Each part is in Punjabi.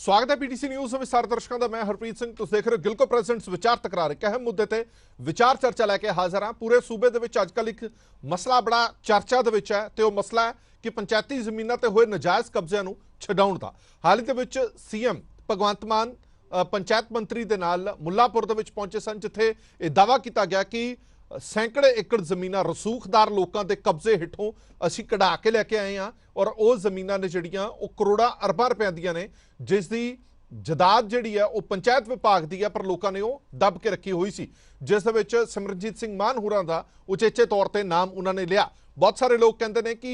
स्वागत है पीटीसी न्यूज़ विस्तार दर्शकों का। मैं हरप्रीत सिंह, तुसीं देख रहे हो गिलको प्रेजेंट्स विचार तकरार। एक अहम मुद्दे ते विचार चर्चा लैके हाजिर हाँ। पूरे सूबे दे विच अजकल एक मसला बड़ा चर्चा दे विच है ते वो मसला है कि पंचायती जमीनों ते होए नजायज़ कब्जिਆਂ ਨੂੰ छडाउण दा। हाल ही दे विच सीएम भगवंत मान पंचायत मंत्री दे नाल मुल्लापुर दे विच पहुंचे सन, जिथे ये दावा किया गया कि सैकड़े एकड़ जमीनां रसूखदार लोगों के कब्जे हेठों असीं कढ़ा के लैके आए हैं और वो जमीनां ने जिहड़ियां वो करोड़ां अरबां रुपयां दियां ने, जिसकी जदाद जिहड़ी है वो पंचायत विभाग की है, पर लोगों ने वो दब के रखी हुई सी, जिस दे विच सिमरनजीत सिंह मान होरां दा उचेचे तौर पर नाम उन्होंने लिया। बहुत सारे लोग कहते हैं कि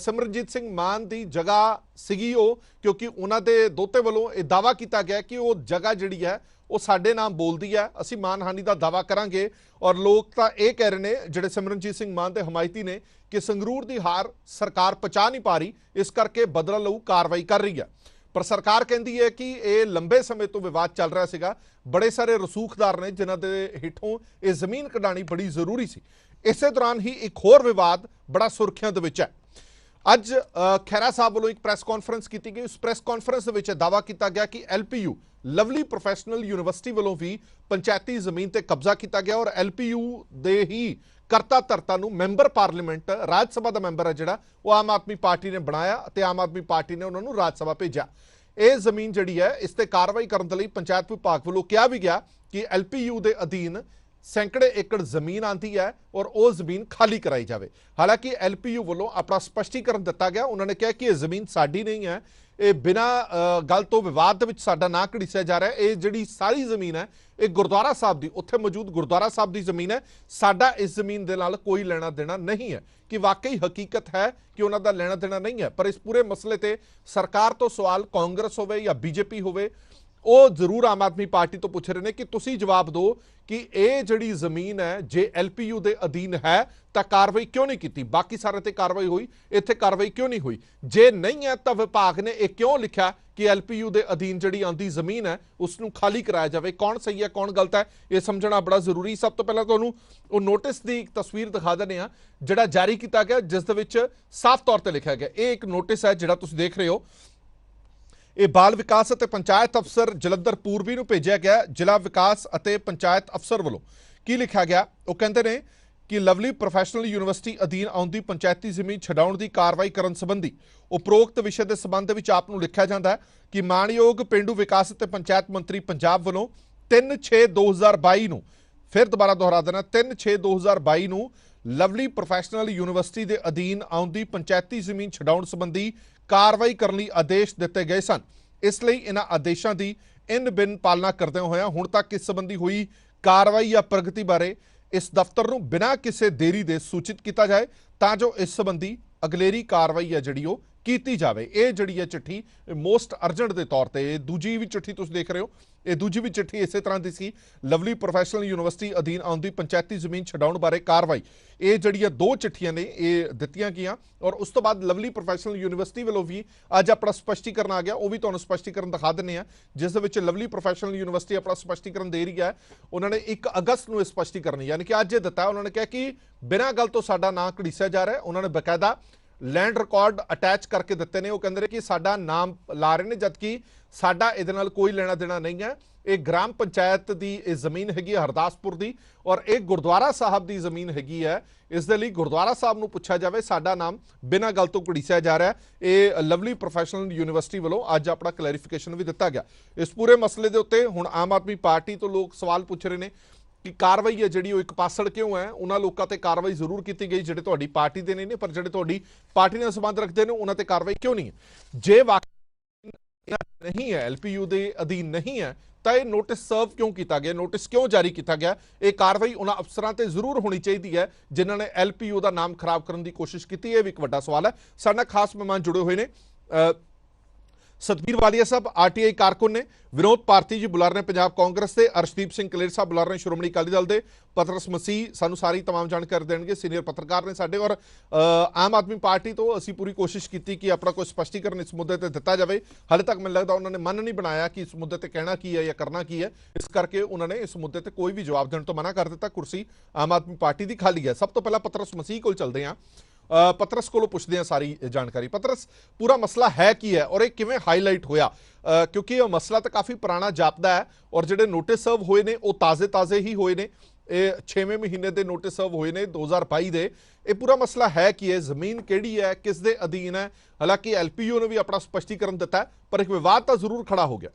सिमरनजीत सिंह मान की जगह सीगी वो, क्योंकि उन्होंने दोते वालों ये दावा किया गया कि वो जगह जिहड़ी है वो साडे नाम बोलती है, असीं मानहानि का दावा करांगे। और लोग तो ये कह रहे हैं जिहड़े सिमरनजीत सिंह मान के हमायती ने कि संगरूर की हार सरकार पचा नहीं पा रही, इस करके बदला लऊ कार्रवाई कर रही है। पर सरकार कहती है कि ये लंबे समय तो विवाद चल रहा सीगा, बड़े सारे रसूखदार ने जिन्हां दे हेठों ये जमीन कढाणी बड़ी जरूरी सी। इसे दौरान ही एक होर विवाद बड़ा सुर्खियां दे विच है। अज खैरा साहब वालों एक प्रैस कॉन्फ्रेंस की गई। उस प्रैस कॉन्फ्रेंस के दावा किया गया कि LPU लवली प्रोफैशनल यूनिवर्सिटी वालों भी पंचायती जमीन पर कब्जा किया गया और LPU दे ही करता धरता मैंबर पार्लीमेंट राज सभा का मैंबर है जिहड़ा वो आम आदमी पार्टी ने बनाया ते आम आदमी पार्टी ने उन्होंने राज सभा भेजा। ये जमीन जिहड़ी है इस ते कार्रवाई करने के लिए पंचायत विभाग वालों कहा भी गया कि LPU के अधीन सैकड़े एकड़ जमीन आती है और वो जमीन खाली कराई जाए। हालांकि LPU वालों अपना स्पष्टीकरण दिता गया, उन्होंने कहा कि यह जमीन साडी नहीं है, ये बिना गल तो विवाद विच साडा ना घड़ीसिया जा रहा है। ये जिहड़ी सारी जमीन है ये गुरुद्वारा साहब की, उत्थे मौजूद गुरुद्वारा साहब की जमीन है, साडा इस जमीन दे नाल कोई लेना देना नहीं है। कि वाकई हकीकत है कि उन्हों का लेना देना नहीं है, पर इस पूरे मसले ते सरकार तो सवाल कांग्रेस होवे या BJP होवे वो जरूर आम आदमी पार्टी तो पूछ रहे हैं कि तुसी जवाब दो कि ये जिहड़ी जमीन है जे LPU के अधीन है तो कार्रवाई क्यों नहीं की, बाकी सारे ते कार्रवाई हुई, इत्थे कार्रवाई क्यों नहीं हुई। जे नहीं है तो विभाग ने यह क्यों लिखा कि LPU के अधीन जिहड़ी आंदी जमीन है उसनूं खाली कराया जाए। कौन सही है कौन गलत है ये समझना बड़ा जरूरी। सब तो पहले तुहानूं वो नोटिस की एक तस्वीर दिखा देने आ जिहड़ा जारी किया गया, जिस दे विच साफ तौर पर लिखा गया। ये एक नोटिस है जिहड़ा तुसीं देख रहे हो, ये बाल विकास और पंचायत अफसर जलंधर पूर्वी नूं भेजिया गया। जिला विकास और पंचायत अफसर वालों की लिखा गया, वो कहते हैं कि लवली प्रोफैशनल यूनिवर्सिटी अधीन आउंदी पंचायती जमीन छडाउण की कार्रवाई करन संबंधी उपरोक्त विषय के संबंध में आप नूं लिखा जाता है कि माणयोग पेंडू विकास और पंचायत मंत्री पंजाब वालों 3/6/2022 नूं, फिर दोबारा दोहरा देना 3/6/2022 नूं लवली प्रोफैशनल यूनिवर्सिटी के अधीन आउंदी पंचायती जमीन छडाउण संबंधी कार्रवाई करने लई आदेश दिते गए सन। इसलिए इन्हां आदेशों की इन बिन पालना करदे होया हुण तक इस संबंधी हुई कार्रवाई या प्रगति बारे इस दफ्तर नूं बिना किसी देरी दे सूचित किया जाए तां जो इस संबंधी अगलेरी कार्रवाई है जिहड़ी वो कीती जावे। ये जिहड़ी है चिट्ठी मोस्ट अर्जेंट के तौर पर, दूजी भी चिट्ठी तुसीं देख रहे हो, ये दूजी भी चिट्ठी इस तरह की सी। लवली प्रोफैशनल यूनिवर्सिटी अधीन आउंदी पंचायती जमीन छडाउण बारे कार्रवाई, ये जिहड़ियां दो चिट्ठियां ने ये दित्तियां गईयां और उस तो बाद लवली प्रोफैशनल यूनिवर्सिटी वालों भी अज अपना स्पष्टीकरण आ गया। वो भी तुहानूं स्पष्टीकरण दिखा दिंदे आ, जिस दे विच लवली प्रोफैशनल यूनिवर्सिटी अपना स्पष्टीकरण दे रही है। उन्होंने 1 अगस्त को स्पष्टीकरण यानी कि अज ये दिता, उन्होंने कहा कि बिना गल तो साडा नाम घड़ीसिया जा रहा है। उन्होंने बकायदा लैंड रिकॉर्ड अटैच करके दिते ने, वो कहते हैं कि साडा नाम ला रहे हैं जबकि साडा इहदे नाल कोई लेना देना नहीं है। एक ग्राम पंचायत की यह जमीन हैगी हरदासपुर की और एक गुरुद्वारा साहब की जमीन हैगी है। इस दे लई गुरुद्वारा साहब नूं पुछा जाए, साडा नाम बिना गल तो घड़ीसिया जा रहा है। ये लवली प्रोफैशनल यूनिवर्सिटी वालों अज अपना क्लैरीफिकेशन भी दिता गया। इस पूरे मसले के उत्ते हुण आम आदमी पार्टी तो लोग सवाल पूछ रहे हैं कि कार्रवाई है जिहड़ी एक पासड़ क्यों है, उन्होंने लोगों पर कार्रवाई जरूर की गई जिहड़े तुहाडी पार्टी दे नहीं ने, पर जिहड़े तुहाडी पार्टी नाल संबंध रखते हैं उन्होंने कार्रवाई क्यों नहीं है। जे वाकई नहीं है LPU के अधीन नहीं है तो यह नोटिस सर्व क्यों किया गया, नोटिस क्यों जारी किया गया। ये कार्रवाई उन्होंने अफसरों से जरूर होनी चाहिए है जिन्होंने LPU का नाम खराब करने की कोशिश की। यह भी एक वड्डा सवाल है। साडे नाल खास मेहमान जुड़े हुए हैं सतबीर वालिया साहब RTI कारकुन ने, विनोद भारती जी बुला रहे हैं पंजाब कांग्रेस से, अर्शदीप सिंह कलेर साहब बुला रहे हैं श्रोमणी अकाली दल के, पतरस मसीह सानू सारी तमाम जानकारी देंगे, सीनियर पत्रकार ने साडे। और आम आदमी पार्टी तो असी पूरी कोशिश की कि अपना कोई स्पष्टीकरण इस मुद्दे पर दिता जाए। हाले तक मैंने लगता उन्होंने मन नहीं बनाया कि इस मुद्दे पर कहना की है या करना की है, इस करके उन्होंने इस मुद्दे पर कोई भी जवाब देने तो मना कर दिता। कुर्सी आम आदमी पार्टी की खाली है। सब तो पहला पतरस मसीह को चलते हैं, ਪਤਰਸ ਕੋਲੋਂ ਪੁੱਛਦੇ ਹਾਂ ਸਾਰੀ ਜਾਣਕਾਰੀ। ਪਤਰਸ, ਪੂਰਾ ਮਸਲਾ ਹੈ ਕੀ ਹੈ ਔਰ ਇਹ ਕਿਵੇਂ ਹਾਈਲਾਈਟ ਹੋਇਆ? ਕਿਉਂਕਿ ਇਹ ਮਸਲਾ ਤਾਂ ਕਾਫੀ ਪੁਰਾਣਾ ਜਾਪਦਾ ਹੈ ਔਰ ਜਿਹੜੇ ਨੋਟਿਸ ਸਰਵ ਹੋਏ ਨੇ ਉਹ ਤਾਜ਼ੇ ਹੀ ਹੋਏ ਨੇ। ਇਹ 6ਵੇਂ ਮਹੀਨੇ ਦੇ ਨੋਟਿਸ ਸਰਵ ਹੋਏ ਨੇ 2022 ਦੇ। ਇਹ ਪੂਰਾ ਮਸਲਾ ਹੈ ਕੀ ਹੈ? ਜ਼ਮੀਨ ਕਿਹੜੀ ਹੈ, ਕਿਸ ਦੇ ਅਧੀਨ ਹੈ? ਹਾਲਾਂਕਿ LPU ਨੇ ਵੀ ਆਪਣਾ ਸਪਸ਼ਟੀਕਰਨ ਦਿੱਤਾ ਹੈ, ਪਰ ਇੱਕ ਵਿਵਾਦ ਤਾਂ ਜ਼ਰੂਰ ਖੜਾ ਹੋ ਗਿਆ।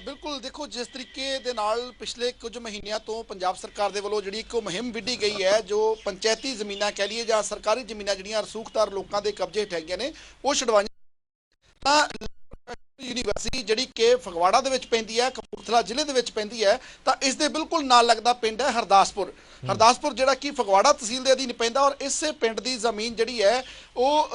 ਬਿਲਕੁਲ, ਦੇਖੋ ਜਿਸ ਤਰੀਕੇ ਦੇ ਨਾਲ ਪਿਛਲੇ ਕੁਝ ਮਹੀਨਿਆਂ ਤੋਂ ਪੰਜਾਬ ਸਰਕਾਰ ਦੇ ਵੱਲੋਂ ਜਿਹੜੀ ਇੱਕ ਮੁਹਿੰਮ ਵਿੱਢੀ ਗਈ ਹੈ, ਜੋ ਪੰਚਾਇਤੀ ਜ਼ਮੀਨਾਂ ਕਹਿ ਲਈਏ ਜਾਂ ਸਰਕਾਰੀ ਜ਼ਮੀਨਾਂ ਜਿਹੜੀਆਂ ਰਸੂਖਦਾਰ ਲੋਕਾਂ ਦੇ ਕਬਜ਼ੇ ਹੇਠ ਹੈਗੀਆਂ ਨੇ ਉਹ ਛਡਵਾਈਆਂ, ਤਾਂ ਯੂਨੀਵਰਸਿਟੀ ਜਿਹੜੀ ਕਿ ਫਗਵਾੜਾ ਦੇ ਵਿੱਚ ਪੈਂਦੀ ਹੈ, ਕਪੂਰਥਲਾ ਜ਼ਿਲ੍ਹੇ ਦੇ ਵਿੱਚ ਪੈਂਦੀ ਹੈ, ਤਾਂ ਇਸ ਦੇ ਬਿਲਕੁਲ ਨਾਲ ਲੱਗਦਾ ਪਿੰਡ ਹੈ ਹਰਦਾਸਪੁਰ। ਹਰਦਾਸਪੁਰ ਜਿਹੜਾ ਕਿ ਫਗਵਾੜਾ ਤਹਿਸੀਲ ਦੇ ਅਧੀਨ ਪੈਂਦਾ ਔਰ ਇਸੇ ਪਿੰਡ ਦੀ ਜ਼ਮੀਨ ਜਿਹੜੀ ਹੈ ਉਹ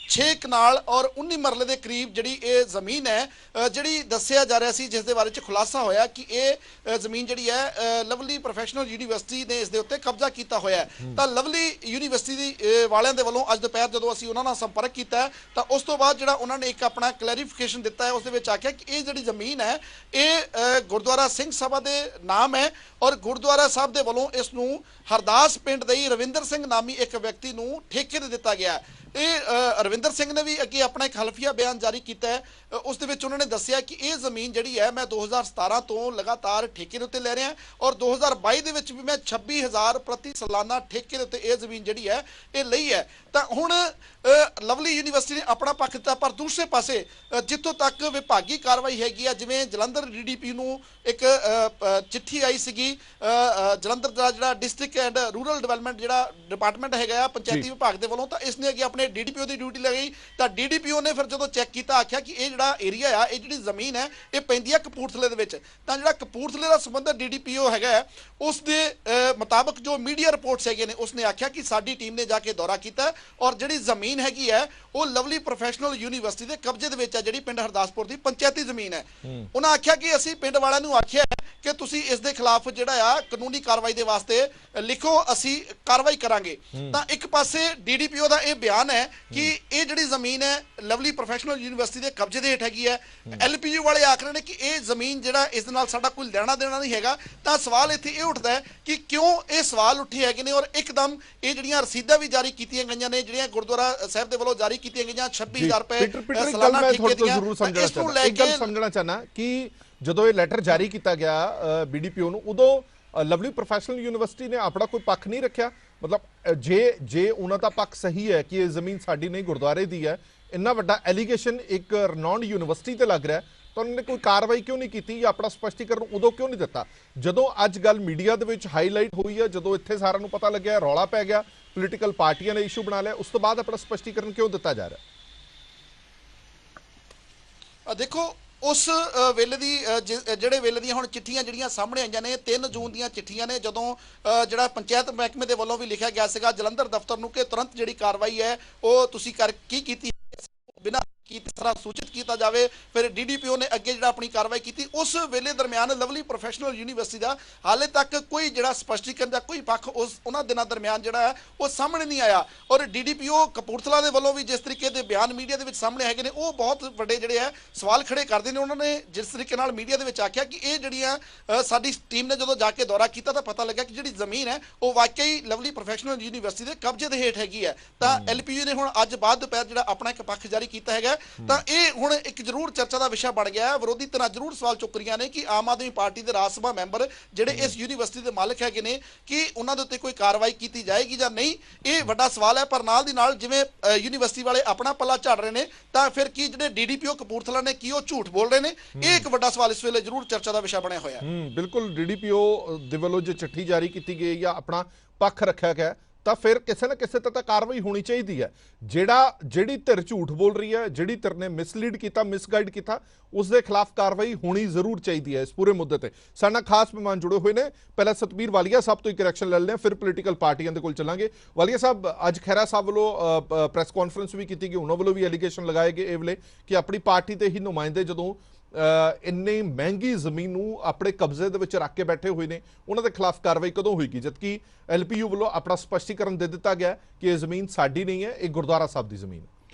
6 ਕਨਾਲ ਔਰ 19 ਮਰਲੇ ਦੇ ਕਰੀਬ ਜਿਹੜੀ ਇਹ ਜ਼ਮੀਨ ਹੈ, ਜਿਹੜੀ ਦੱਸਿਆ ਜਾ ਰਿਹਾ ਸੀ, ਜਿਸ ਦੇ ਬਾਰੇ ਚ ਖੁਲਾਸਾ ਹੋਇਆ ਕਿ ਇਹ ਜ਼ਮੀਨ ਜਿਹੜੀ ਹੈ ਲਵਲੀ ਪ੍ਰੋਫੈਸ਼ਨਲ ਯੂਨੀਵਰਸਿਟੀ ਨੇ ਇਸ ਦੇ ਉੱਤੇ ਕਬਜ਼ਾ ਕੀਤਾ ਹੋਇਆ ਹੈ। ਤਾਂ ਲਵਲੀ ਯੂਨੀਵਰਸਿਟੀ ਦੀ ਵਾਲਿਆਂ ਦੇ ਵੱਲੋਂ ਅੱਜ ਦੁਪਹਿਰ ਜਦੋਂ ਅਸੀਂ ਉਹਨਾਂ ਨਾਲ ਸੰਪਰਕ ਕੀਤਾ ਤਾਂ ਉਸ ਤੋਂ ਬਾਅਦ ਜਿਹੜਾ ਉਹਨਾਂ ਨੇ ਇੱਕ ਆਪਣਾ ਕਲੈਰੀਫਿਕੇਸ਼ਨ ਦਿੱਤਾ ਹੈ, ਉਸ ਦੇ ਵਿੱਚ ਆਖਿਆ ਕਿ ਇਹ ਜਿਹੜੀ ਜ਼ਮੀਨ ਹੈ ਇਹ ਗੁਰਦੁਆਰਾ ਸਿੰਘ ਸਭਾ ਦੇ ਨਾਮ ਹੈ ਔਰ ਗੁਰਦੁਆਰਾ ਸਾਹਿਬ ਦੇ ਵੱਲੋਂ ਇਸ ਨੂੰ ਹਰਦਾਸ ਪਿੰਡ ਦੇ ਰਵਿੰਦਰ ਸਿੰਘ ਨਾਮੀ ਇੱਕ ਵਿਅਕਤੀ ਨੂੰ ਠੇਕੇ ਤੇ ਦਿੱਤਾ ਗਿਆ ਹੈ। ਇਹ ਰਵਿੰਦਰ ਸਿੰਘ ਨੇ ਵੀ ਅੱਗੇ ਆਪਣਾ ਇੱਕ ਹਲਫੀਆ ਬਿਆਨ ਜਾਰੀ ਕੀਤਾ ਹੈ। ਉਸ ਦੇ ਵਿੱਚ ਉਹਨਾਂ ਨੇ ਦੱਸਿਆ ਕਿ ਇਹ ਜ਼ਮੀਨ ਜਿਹੜੀ ਹੈ ਮੈਂ 2017 ਤੋਂ ਲਗਾਤਾਰ ਠੇਕੇ ਦੇ ਉੱਤੇ ਲੈ ਰਿਹਾ ਔਰ 2022 ਦੇ ਵਿੱਚ ਵੀ ਮੈਂ 26,000 ਪ੍ਰਤੀ ਸਾਲਾਨਾ ਠੇਕੇ ਦੇ ਉੱਤੇ ਇਹ ਜ਼ਮੀਨ ਜਿਹੜੀ ਹੈ ਇਹ ਲਈ ਹੈ। ਤਾਂ ਹੁਣ ਲਵਲੀ ਯੂਨੀਵਰਸਿਟੀ ਨੇ ਆਪਣਾ ਪੱਖ ਦਿੱਤਾ, ਪਰ ਦੂਸਰੇ ਪਾਸੇ ਜਿੱਥੋਂ ਤੱਕ ਵਿਭਾਗੀ ਕਾਰਵਾਈ ਹੈਗੀ ਆ, ਜਿਵੇਂ ਜਲੰਧਰ DDP ਨੂੰ ਇੱਕ ਚਿੱਠੀ ਆਈ ਸੀਗੀ, ਜਲੰਧਰ ਦਾ ਜਿਹੜਾ ਡਿਸਟ੍ਰਿਕਟ ਐਂਡ ਰੂਰਲ ਡਿਵੈਲਪਮੈਂਟ ਜਿਹੜਾ ਡਿਪਾਰਟਮੈਂਟ ਹੈਗਾ ਪੰਚਾਇਤੀ ਵਿਭਾਗ ਦੇ ਵੱਲੋਂ, ਤਾਂ ਇਸ ਨੇ ਅੱਗੇ ਆਪਣੇ DDPO ਦੀ ਡਿਊਟੀ ਲਗਾਈ। ਤਾਂ DDPO ਨੇ ਫਿਰ ਜਦੋਂ ਚੈੱਕ ਕੀਤਾ ਆਖਿਆ ਕਿ ਇਹ ਜਿਹੜਾ ਏਰੀਆ ਆ, ਇਹ ਜਿਹੜੀ ਜ਼ਮੀਨ ਹੈ ਇਹ ਪੈਂਦੀ ਆ ਕਪੂਰਥਲੇ ਦੇ ਵਿੱਚ। ਤਾਂ ਜਿਹੜਾ ਕਪੂਰਥਲੇ ਦਾ ਸੰਬੰਧਿਤ DDPO ਹੈਗਾ ਉਸ ਦੇ ਮੁਤਾਬਕ ਜੋ ਮੀਡੀਆ ਰਿਪੋਰਟਸ ਹੈਗੇ ਨੇ ਉਸਨੇ ਆਖਿਆ ਕਿ ਸਾਡੀ ਟੀਮ ਨੇ ਜਾ ਕੇ ਦੌਰਾ ਕੀਤਾ ਔਰ ਜਿਹੜੀ ਜ਼ਮੀਨ ਹੈਗੀ ਹੈ ਉਹ ਲਵਲੀ ਪ੍ਰੋਫੈਸ਼ਨਲ ਯੂਨੀਵਰਸਿਟੀ ਦੇ ਕਬਜ਼ੇ ਦੇ ਵਿੱਚ ਹੈ, ਜਿਹੜੀ ਪਿੰਡ ਹਰਦਾਸਪੁਰ ਦੀ ਪੰਚਾਇਤੀ ਜ਼ਮੀਨ ਹੈ। ਉਹਨਾਂ ਆਖਿਆ ਕਿ ਅਸੀਂ ਪਿੰਡ ਵਾਲਿਆਂ ਨੂੰ ਆਖਿਆ ਕਿ ਤੁਸੀਂ ਇਸ ਦੇ ਖਿਲਾਫ ਜਿਹੜਾ ਆ ਕਾਨੂੰਨੀ ਕਾਰਵਾਈ ਦੇ ਵਾਸਤੇ ਲਿਖੋ, ਅਸੀਂ ਕਾਰਵਾਈ ਕਰਾਂਗੇ। ਤਾਂ ਇੱਕ ਪਾਸੇ DDPO ਦਾ ਇਹ ਬਿਆਨ ਹੈ ਕਿ ਇਹ ਜਿਹੜੀ ਜ਼ਮੀਨ ਹੈ ਲਵਲੀ ਪ੍ਰੋਫੈਸ਼ਨਲ ਯੂਨੀਵਰਸਿਟੀ ਦੇ ਕਬਜ਼ੇ ਦੇ ਹੇਠ ਹੈਗੀ ਹੈ। LPU ਵਾਲੇ ਆਖ ਰਹੇ ਨੇ ਕਿ ਇਹ ਜ਼ਮੀਨ ਜਿਹੜਾ ਇਸ ਦੇ ਨਾਲ ਸਾਡਾ ਕੋਈ ਲੈਣਾ ਦੇਣਾ ਨਹੀਂ ਹੈਗਾ। ਤਾਂ ਸਵਾਲ ਇੱਥੇ ਇਹ ਉੱਠਦਾ ਹੈ ਕਿ ਕਿਉਂ ਇਹ ਸਵਾਲ ਉੱਠੇ ਹੈਗੇ ਨੇ ਔਰ ਇੱਕਦਮ ਇਹ ਜਿਹੜੀਆਂ ਰਸੀਦਾਂ ਵੀ ਜਾਰੀ ਕੀਤੀਆਂ ਗਈਆਂ ਨੇ, ਜਿਹੜੀਆਂ ਗੁਰਦੁਆਰਾ ਸਾਹਿਬ ਦੇ ਵੱਲੋਂ ਜਾਰੀ ਕੀਤੀਆਂ ਗਈਆਂ 26,000 ਰੁਪਏ ਸਾਲਾਨਾ ਠੇਕੇ ਦੀਆਂ, ਇਸ ਨੂੰ ਲੈ ਕੇ ਸਮਝਣਾ ਚਾਹਨਾ ਕਿ ਜਦੋਂ ਇਹ ਲੈਟਰ ਜਾਰੀ ਕੀਤਾ ਗਿਆ BDPO ਨੂੰ, ਉਦੋਂ ਲਵਲੀ ਪ੍ਰੋਫੈਸ਼ਨਲ ਯੂਨੀਵਰਸਿਟੀ ਨੇ ਆਪਣਾ ਕੋਈ ਪੱਖ ਨਹੀਂ ਰੱਖਿਆ? ਮਤਲਬ ਜੇ ਉਹਨਾਂ ਦਾ ਪੱਖ ਸਹੀ ਹੈ ਕਿ ਇਹ ਜ਼ਮੀਨ ਸਾਡੀ ਨਹੀਂ ਗੁਰਦੁਆਰੇ ਦੀ ਹੈ, ਇੰਨਾ ਵੱਡਾ ਐਲੀਗੇਸ਼ਨ ਇੱਕ ਰਨਾਉਂਡ ਯੂਨੀਵਰਸਿਟੀ ਤੇ ਲੱਗ ਰਿਹਾ, ਤਾਂ ਉਹਨਾਂ ਨੇ ਕੋਈ ਕਾਰਵਾਈ ਕਿਉਂ ਨਹੀਂ ਕੀਤੀ ਜਾਂ ਆਪਣਾ ਸਪਸ਼ਟੀਕਰਨ ਉਦੋਂ ਕਿਉਂ ਨਹੀਂ ਦਿੱਤਾ ਜਦੋਂ ਅੱਜ ਗੱਲ ਮੀਡੀਆ ਦੇ ਵਿੱਚ ਹਾਈਲਾਈਟ ਹੋਈ ਹੈ, ਜਦੋਂ ਇੱਥੇ ਸਾਰਿਆਂ ਨੂੰ ਪਤਾ ਲੱਗਿਆ, ਰੌਲਾ ਪੈ ਗਿਆ, ਪੋਲੀਟੀਕਲ ਪਾਰਟੀਆਂ ਨੇ ਇਸ਼ੂ ਬਣਾ ਲਿਆ, ਉਸ ਤੋਂ ਬਾਅਦ ਆਪਣਾ ਸਪਸ਼ਟੀਕਰਨ ਕਿਉਂ ਦਿੱਤਾ ਜਾ ਰਿਹਾ? ਦੇਖੋ ਉਸ ਵੇਲੇ ਦੀ ਜਿਹੜੇ ਵੇਲੇ ਦੀਆਂ ਹੁਣ ਚਿੱਠੀਆਂ ਜਿਹੜੀਆਂ ਸਾਹਮਣੇ ਆਈਆਂ ਨੇ 3 ਜੂਨ ਦੀਆਂ ਚਿੱਠੀਆਂ ਨੇ, ਜਦੋਂ ਜਿਹੜਾ ਪੰਚਾਇਤ ਮਹਿਕਮੇ ਦੇ ਵੱਲੋਂ ਵੀ ਲਿਖਿਆ ਗਿਆ ਸੀਗਾ ਜਲੰਧਰ ਦਫ਼ਤਰ ਨੂੰ ਕਿ ਤੁਰੰਤ ਜਿਹੜੀ ਕਾਰਵਾਈ ਹੈ ਉਹ ਤੁਸੀਂ ਕੀ ਕੀਤੀ ਬਿਨਾਂ किस तरह सूचित किया जाए। फिर DDPO ने अगे जो अपनी कार्रवाई की उस वेले दरम्यान लवली प्रोफेशनल यूनीवर्सिटी का हाले तक कोई जो स्पष्टीकरण या कोई पक्ष उस उन्होंने दिनों दरम्यान जो है वो सामने नहीं आया। और DDPO कपूरथला के वालों भी जिस तरीके के बयान मीडिया के सामने है ने वो बहुत बड़े जोड़े है सवाल खड़े करते हैं। उन्होंने जिस तरीके मीडिया के आख्या कि ये जड़ियाँ साडी टीम ने जो जाके दौरा किया तो पता लगा कि जी जमीन है वो वाकई लवली प्रोफेशनल यूनीवर्सिटी के कब्जे के हेठ हैगी है। तो LPU ने हुण अज बाद दोपहर जो अपना एक पक्ष जारी किया है तो ये हुण एक जरूर चर्चा का विषय बन गया है। विरोधी धिरां जरूर सवाल चुक रही ने कि आम आदमी पार्टी के राज सभा मैंबर जिहड़े इस यूनीवर्सिटी के मालिक है ने कि उन्हां दे उत्ते कोई कार्रवाई की जाएगी या नहीं, ये वड्डा सवाल है। पर नाल दी नाल जिवें यूनीवर्सिटी वाले अपना पल्ला झाड़ रहे हैं तो फिर की जिहड़े DDPO कपूरथला ने की वो झूठ बोल रहे हैं, ये एक वड्डा सवाल इस वेले जरूर चर्चा का विषय बनया होया। बिल्कुल DDPO दे वल्लों जो चिट्ठी जारी की गई या अपना पक्ष रखा गया तो फिर किसी न किसी तक कार्रवाई होनी चाहिए है। जिहड़ी धिर झूठ बोल रही है, जिहड़ी धिर ने मिसलीड किया मिसगाइड किया उसके खिलाफ कार्रवाई होनी जरूर चाहिए है। इस पूरे मुद्दे पर साडे खास मेहमान जुड़े हुए हैं। पहले सतबीर वालिया साहब तो एक रिएक्शन ले लें, फिर पोलीटिकल पार्टियां दे कोल चलांगे। वालिया साहब अज खैरा साहब वालों प्रैस कॉन्फ्रेंस भी की गई, उन्होंने वालों भी एलीगेशन लगाए गए इस वेले कि अपनी पार्टी के ही नुमाइंदे जो इन्नी महंगी जमीन अपने कब्जे के रख के बैठे हुए हैं, उन्होंने खिलाफ कार्रवाई कदों होगी, जबकि LPU वालों अपना स्पष्टीकरण दे दिता गया कि यह जमीन साडी नहीं है, एक गुरुद्वारा साहब की जमीन।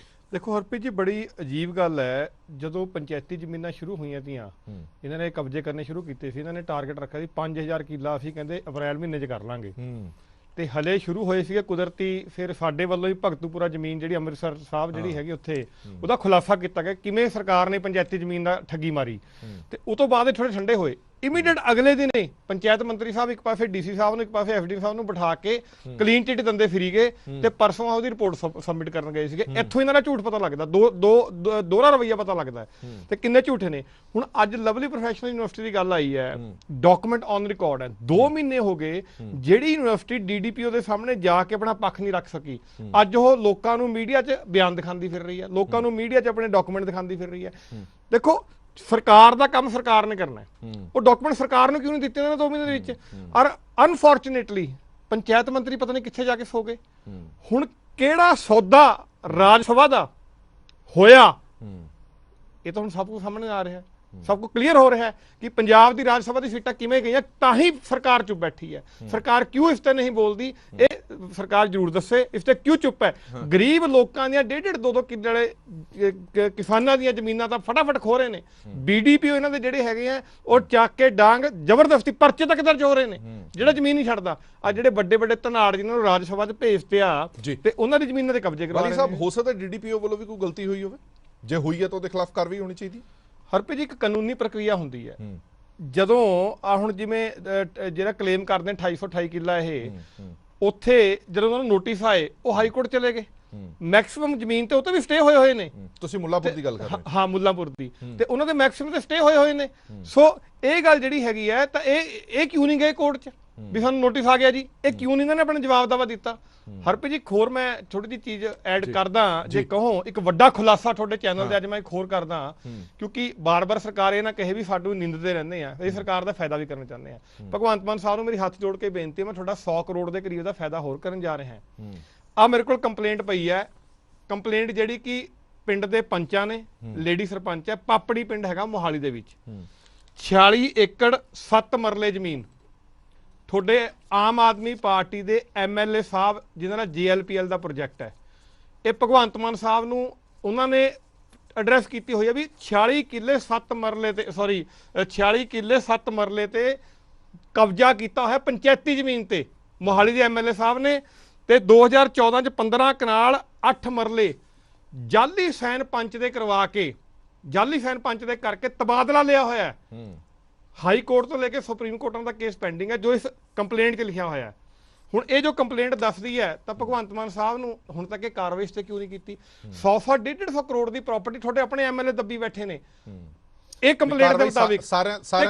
देखो हरप्रीत जी, बड़ी अजीब गल है, जो पंचायती जमीन शुरू हुई थी इन्होंने कब्जे करने शुरू किए, इन्होंने टारगेट रखा 5000 किला असीं कहंदे अप्रैल महीने च कर लांगे। ਤੇ ਹਲੇ ਸ਼ੁਰੂ ਹੋਏ ਸੀਗੇ ਕੁਦਰਤੀ, ਫਿਰ ਸਾਡੇ ਵੱਲੋਂ ਹੀ ਭਗਤੂਪੁਰਾ ਜ਼ਮੀਨ ਜਿਹੜੀ ਅੰਮ੍ਰਿਤਸਰ ਸਾਹਿਬ ਜਿਹੜੀ ਹੈਗੀ ਉੱਥੇ ਉਹਦਾ ਖੁਲਾਸਾ ਕੀਤਾ ਗਿਆ ਕਿਵੇਂ ਸਰਕਾਰ ਨੇ ਪੰਚਾਇਤੀ ਜ਼ਮੀਨ ਦਾ ਠੱਗੀ ਮਾਰੀ। ਤੇ ਉਹ ਤੋਂ ਬਾਅਦ ਇਹ ਥੋੜੇ ਠੰਡੇ ਹੋਏ। ਇਮੀਡੀਏਟ ਅਗਲੇ ਦਿਨ ਹੀ ਪੰਚਾਇਤ ਮੰਤਰੀ ਸਾਹਿਬ ਇੱਕ ਪਾਸੇ ਡੀਸੀ ਸਾਹਿਬ ਨੂੰ ਇੱਕ ਪਾਸੇ ਐਫਡੀ ਸਾਹਿਬ ਨੂੰ ਬਿਠਾ ਕੇ ਕਲੀਨ ਚਿੱਟ ਦਿੰਦੇ ਫਿਰੀ ਗਏ ਤੇ ਪਰਸੋਂ ਉਹਦੀ ਰਿਪੋਰਟ ਸਬਮਿਟ ਕਰਨ ਗਏ ਸੀਗੇ। ਇੱਥੋਂ ਇਹਨਾਂ ਦਾ ਝੂਠ ਪਤਾ ਲੱਗਦਾ, ਦੋਹਰਾ ਰਵੱਈਆ ਪਤਾ ਲੱਗਦਾ ਤੇ ਕਿੰਨੇ ਝੂਠੇ ਨੇ। ਹੁਣ ਅੱਜ ਲਵਲੀ ਪ੍ਰੋਫੈਸ਼ਨਲ ਯੂਨੀਵਰਸਿਟੀ ਦੀ ਗੱਲ ਆਈ ਹੈ, ਡਾਕੂਮੈਂਟ ਔਨ ਰਿਕਾਰਡ ਹੈ, 2 ਮਹੀਨੇ ਹੋ ਗਏ ਜਿਹੜੀ ਯੂਨੀਵਰਸਿਟੀ ਡੀਡੀਪੀਓ ਦੇ ਸਾਹਮਣੇ ਜਾ ਕੇ ਆਪਣਾ ਪੱਖ ਨਹੀਂ ਰੱਖ ਸਕੀ, ਅੱਜ ਉਹ ਲੋਕਾਂ ਨੂੰ ਮੀਡੀਆ 'ਚ ਬਿਆਨ ਦਿਖਾਉਂਦੀ ਫਿਰ ਰਹੀ ਹੈ, ਲੋਕਾਂ ਨੂੰ ਮੀਡੀਆ 'ਚ ਆਪਣੇ ਡਾਕੂਮੈਂਟ ਦਿਖਾਉਂਦੀ ਫਿਰ ਰਹੀ ਹੈ। ਦੇਖੋ ਸਰਕਾਰ ਦਾ ਕੰਮ ਸਰਕਾਰ ਨੇ ਕਰਨਾ ਹੈ, ਉਹ ਡਾਕੂਮੈਂਟ ਸਰਕਾਰ ਨੂੰ ਕਿਉਂ ਨਹੀਂ ਦਿੱਤੇ ਇਹਨਾਂ 2 ਮਹੀਨੇ ਦੇ ਵਿੱਚ? ਔਰ ਅਨਫੋਰਚੂਨੇਟਲੀ ਪੰਚਾਇਤ ਮੰਤਰੀ ਪਤਾ ਨਹੀਂ ਕਿੱਥੇ ਜਾ ਕੇ ਸੋ ਗਏ। ਹੁਣ ਕਿਹੜਾ ਸੌਦਾ ਰਾਜ ਸਭਾ ਦਾ ਹੋਇਆ ਇਹ ਤਾਂ ਹੁਣ ਸਭ ਕੁਝ ਸਾਹਮਣੇ ਆ ਰਿਹਾ, ਸਭ ਕੁਝ ਕਲੀਅਰ ਹੋ ਰਿਹਾ ਹੈ ਕਿ ਪੰਜਾਬ ਦੀ ਰਾਜ ਸਭਾ ਦੀ ਸੀਟਾਂ ਕਿਵੇਂ ਗਈਆਂ, ਤਾਂ ਹੀ ਸਰਕਾਰ ਚੁੱਪ ਬੈਠੀ ਹੈ। ਸਰਕਾਰ ਕਿਉਂ ਇਸ ਤੇ ਨਹੀਂ ਬੋਲਦੀ, ਇਹ ਸਰਕਾਰ ਜ਼ਰੂਰ ਦੱਸੇ, ਇਸ ਤੇ ਕਿਉਂ ਚੁੱਪ ਹੈ। ਗਰੀਬ ਲੋਕਾਂ ਦੀਆਂ 1.5 2 ਕਿੱਲੇ ਕਿਸਾਨਾਂ ਦੀਆਂ ਜ਼ਮੀਨਾਂ ਤਾਂ ਫਟਾਫਟ ਖੋ ਰਹੇ ਨੇ। ਬੀਡੀਪੀਓ ਇਹਨਾਂ ਦੇ ਜਿਹੜੇ ਹੈਗੇ ਆ ਉਹ ਚੱਕ ਕੇ ਡਾਂਗ ਜ਼ਬਰਦਸਤੀ ਪਰਚੇ ਤੱਕ ਦਰਜ ਹੋ ਰਹੇ ਨੇ, ਜਿਹੜਾ ਜ਼ਮੀਨ ਨਹੀਂ ਛੱਡਦਾ। ਆ ਜਿਹੜੇ ਵੱਡੇ ਵੱਡੇ ਧਨਾੜ ਜਿਨ੍ਹਾਂ ਨੂੰ ਰਾਜ ਸਭਾ 'ਚ ਭੇਜਦੇ ਆ ਤੇ ਉਹਨਾਂ ਦੀ ਜ਼ਮੀਨਾਂ ਦੇ ਕਬਜ਼ੇ ਕਰਵਾ ਰਹੇ ਨੇ। ਸਾਹਿਬ ਹੋ ਸਕਦਾ ਡੀਡੀਪੀਓ ਵੱਲੋਂ ਵੀ ਕੋਈ ਗਲਤੀ ਹੋਈ ਹੋਵੇ, ਜੇ ਹੋਈ ਹੈ ਤਾਂ ਉਹਦੇ ਖਿਲਾਫ ਕਾਰਵਾਈ ਹੋਣੀ ਚਾਹੀਦੀ। ਹਰਪ੍ਰੀਤ ਜੀ ਇੱਕ ਕਾਨੂੰਨੀ ਪ੍ਰਕਿਰਿਆ ਹੁੰਦੀ ਹੈ। ਜਦੋਂ ਆ ਹੁਣ ਜਿਵੇਂ ਜਿਹੜਾ ਕਲੇਮ ਕਰਦੇ 2828 ਕਿੱਲਾ ਇਹ ਉੱਥੇ ਜਦੋਂ ਉਹਨਾਂ ਨੂੰ ਨੋਟਿਸ ਆਏ ਉਹ ਹਾਈ ਕੋਰਟ ਚਲੇ ਗਏ। ਮੈਕਸਿਮਮ ਜ਼ਮੀਨ ਤੇ ਉਹ ਤੇ ਵੀ ਸਟੇ ਹੋਏ ਨੇ। ਤੁਸੀਂ ਮੁੱਲਾਂਪੁਰ ਦੀ ਗੱਲ ਕਰ ਰਹੇ ਹੋ? ਹਾਂ, ਮੁੱਲਾਂਪੁਰ ਦੀ, ਤੇ ਉਹਨਾਂ ਦੇ ਮੈਕਸਿਮਮ ਤੇ ਸਟੇ ਹੋਏ ਨੇ। ਸੋ ਇਹ ਗੱਲ ਜਿਹੜੀ ਹੈਗੀ ਹੈ ਤਾਂ ਇਹ ਕਿਉਂ ਨਹੀਂ ਗਏ ਕੋਰਟ 'ਚ ਵੀ ਸਾਨੂੰ ਨੋਟਿਸ ਆ ਗਿਆ ਜੀ, ਇਹ ਕਿਉਂ ਨਹੀਂ ਇਹਨਾਂ ਨੇ ਆਪਣਾ ਜਵਾਬ ਦਾਵਾ ਦਿੱਤਾ? ਹਰਪ੍ਰੀਤ ਜੀ ਹੋਰ ਮੈਂ ਥੋੜੀ ਜਿਹੀ ਚੀਜ਼ ਐਡ ਕਰਦਾ, ਜੇ ਕਹੋ ਇੱਕ ਵੱਡਾ ਖੁਲਾਸਾ ਤੁਹਾਡੇ ਚੈਨਲ ਤੇ ਅੱਜ ਮੈਂ ਇੱਕ ਹੋਰ ਕਰਦਾ, ਕਿਉਂਕਿ ਬਾਰ-ਬਾਰ ਸਰਕਾਰ ਇਹ ਨਾ ਕਹੇ ਵੀ ਸਾਨੂੰ ਨਿੰਦਦੇ ਰਹਿੰਦੇ ਆ, ਇਹ ਸਰਕਾਰ ਦਾ ਫਾਇਦਾ ਵੀ ਕਰਨਾ ਚਾਹੁੰਦੇ ਆ। ਭਗਵੰਤ ਮਾਨ ਸਾਹਿਬ ਨੂੰ ਮੇਰੀ ਹੱਥ ਜੋੜ ਕੇ ਬੇਨਤੀ ਹੈ, ਮੈਂ ਤੁਹਾਡਾ 100 ਕਰੋੜ ਦੇ ਕਰੀਬ ਦਾ ਫਾਇਦਾ ਹੋਰ ਕਰਨ ਜਾ ਰਿਹਾ ਹਾਂ। ਆ ਮੇਰੇ ਕੋਲ ਕੰਪਲੇਂਟ ਪਈ ਹੈ, ਕੰਪਲੇਂਟ ਜਿਹੜੀ ਕਿ ਪਿੰਡ ਦੇ ਪੰਚਾਂ ਨੇ, ਲੇਡੀ ਸਰਪੰਚ ਹੈ, ਪਾਪੜੀ ਪਿੰਡ ਹੈਗਾ ਮੋਹਾਲੀ ਦੇ ਵਿੱਚ, 46 ਏਕੜ 7 ਮਰਲੇ ਜ਼ਮੀਨ ਤੁਹਾਡੇ ਆਮ ਆਦਮੀ ਪਾਰਟੀ ਦੇ ਐਮਐਲਏ ਸਾਹਿਬ ਜਿਨ੍ਹਾਂ ਦਾ ਜੀਐਲਪੀਐਲ ਦਾ ਪ੍ਰੋਜੈਕਟ ਹੈ, ਇਹ ਭਗਵੰਤ ਮਾਨ ਸਾਹਿਬ ਨੂੰ ਉਹਨਾਂ ਨੇ ਐਡਰੈਸ ਕੀਤੀ ਹੋਈ ਹੈ ਵੀ 46 ਕਿੱਲੇ 7 ਮਰਲੇ ਤੇ 46 ਕਿੱਲੇ 7 ਮਰਲੇ ਤੇ ਕਬਜ਼ਾ ਕੀਤਾ ਹੋਇਆ ਪੰਚਾਇਤੀ ਜ਼ਮੀਨ ਤੇ ਮੋਹਾਲੀ ਦੇ ਐਮਐਲਏ ਸਾਹਿਬ ਨੇ। ਤੇ 2014 ਚ 15 ਕਨਾਲ 8 ਮਰਲੇ ਜਾਲੀ ਸੈਨ ਪੰਚ ਦੇ ਕਰਵਾ ਕੇ, ਜਾਲੀ ਸੈਨ ਪੰਚ ਦੇ ਕਰਕੇ ਤਬਾਦਲਾ ਲਿਆ ਹੋਇਆ। ਹਾਈ ਕੋਰਟ ਤੋਂ ਲੈ ਕੇ ਸੁਪਰੀਮ ਕੋਰਟਾਂ ਦਾ ਕੇਸ ਪੈਂਡਿੰਗ ਹੈ ਜੋ ਇਸ ਕੰਪਲੇਂਟ 'ਚ ਲਿਖਿਆ ਹੋਇਆ। ਹੁਣ ਇਹ ਜੋ ਕੰਪਲੇਂਟ ਦੱਸਦੀ ਹੈ ਤਾਂ ਭਗਵੰਤ ਮਾਨ ਸਾਹਿਬ ਨੂੰ ਹੁਣ ਤੱਕ ਇਹ ਕਾਰਵਾਈ ਤੇ ਕਿਉਂ ਨਹੀਂ ਕੀਤੀ? 100-150 ਕਰੋੜ ਦੀ ਪ੍ਰਾਪਰਟੀ ਤੁਹਾਡੇ ਆਪਣੇ ਐਮਐਲਏ ਦੱਬੀ ਬੈਠੇ ਨੇ। ਇਹ ਕੰਪਲੇਂਟ ਦੇ ਮੁਤਾਬਿਕ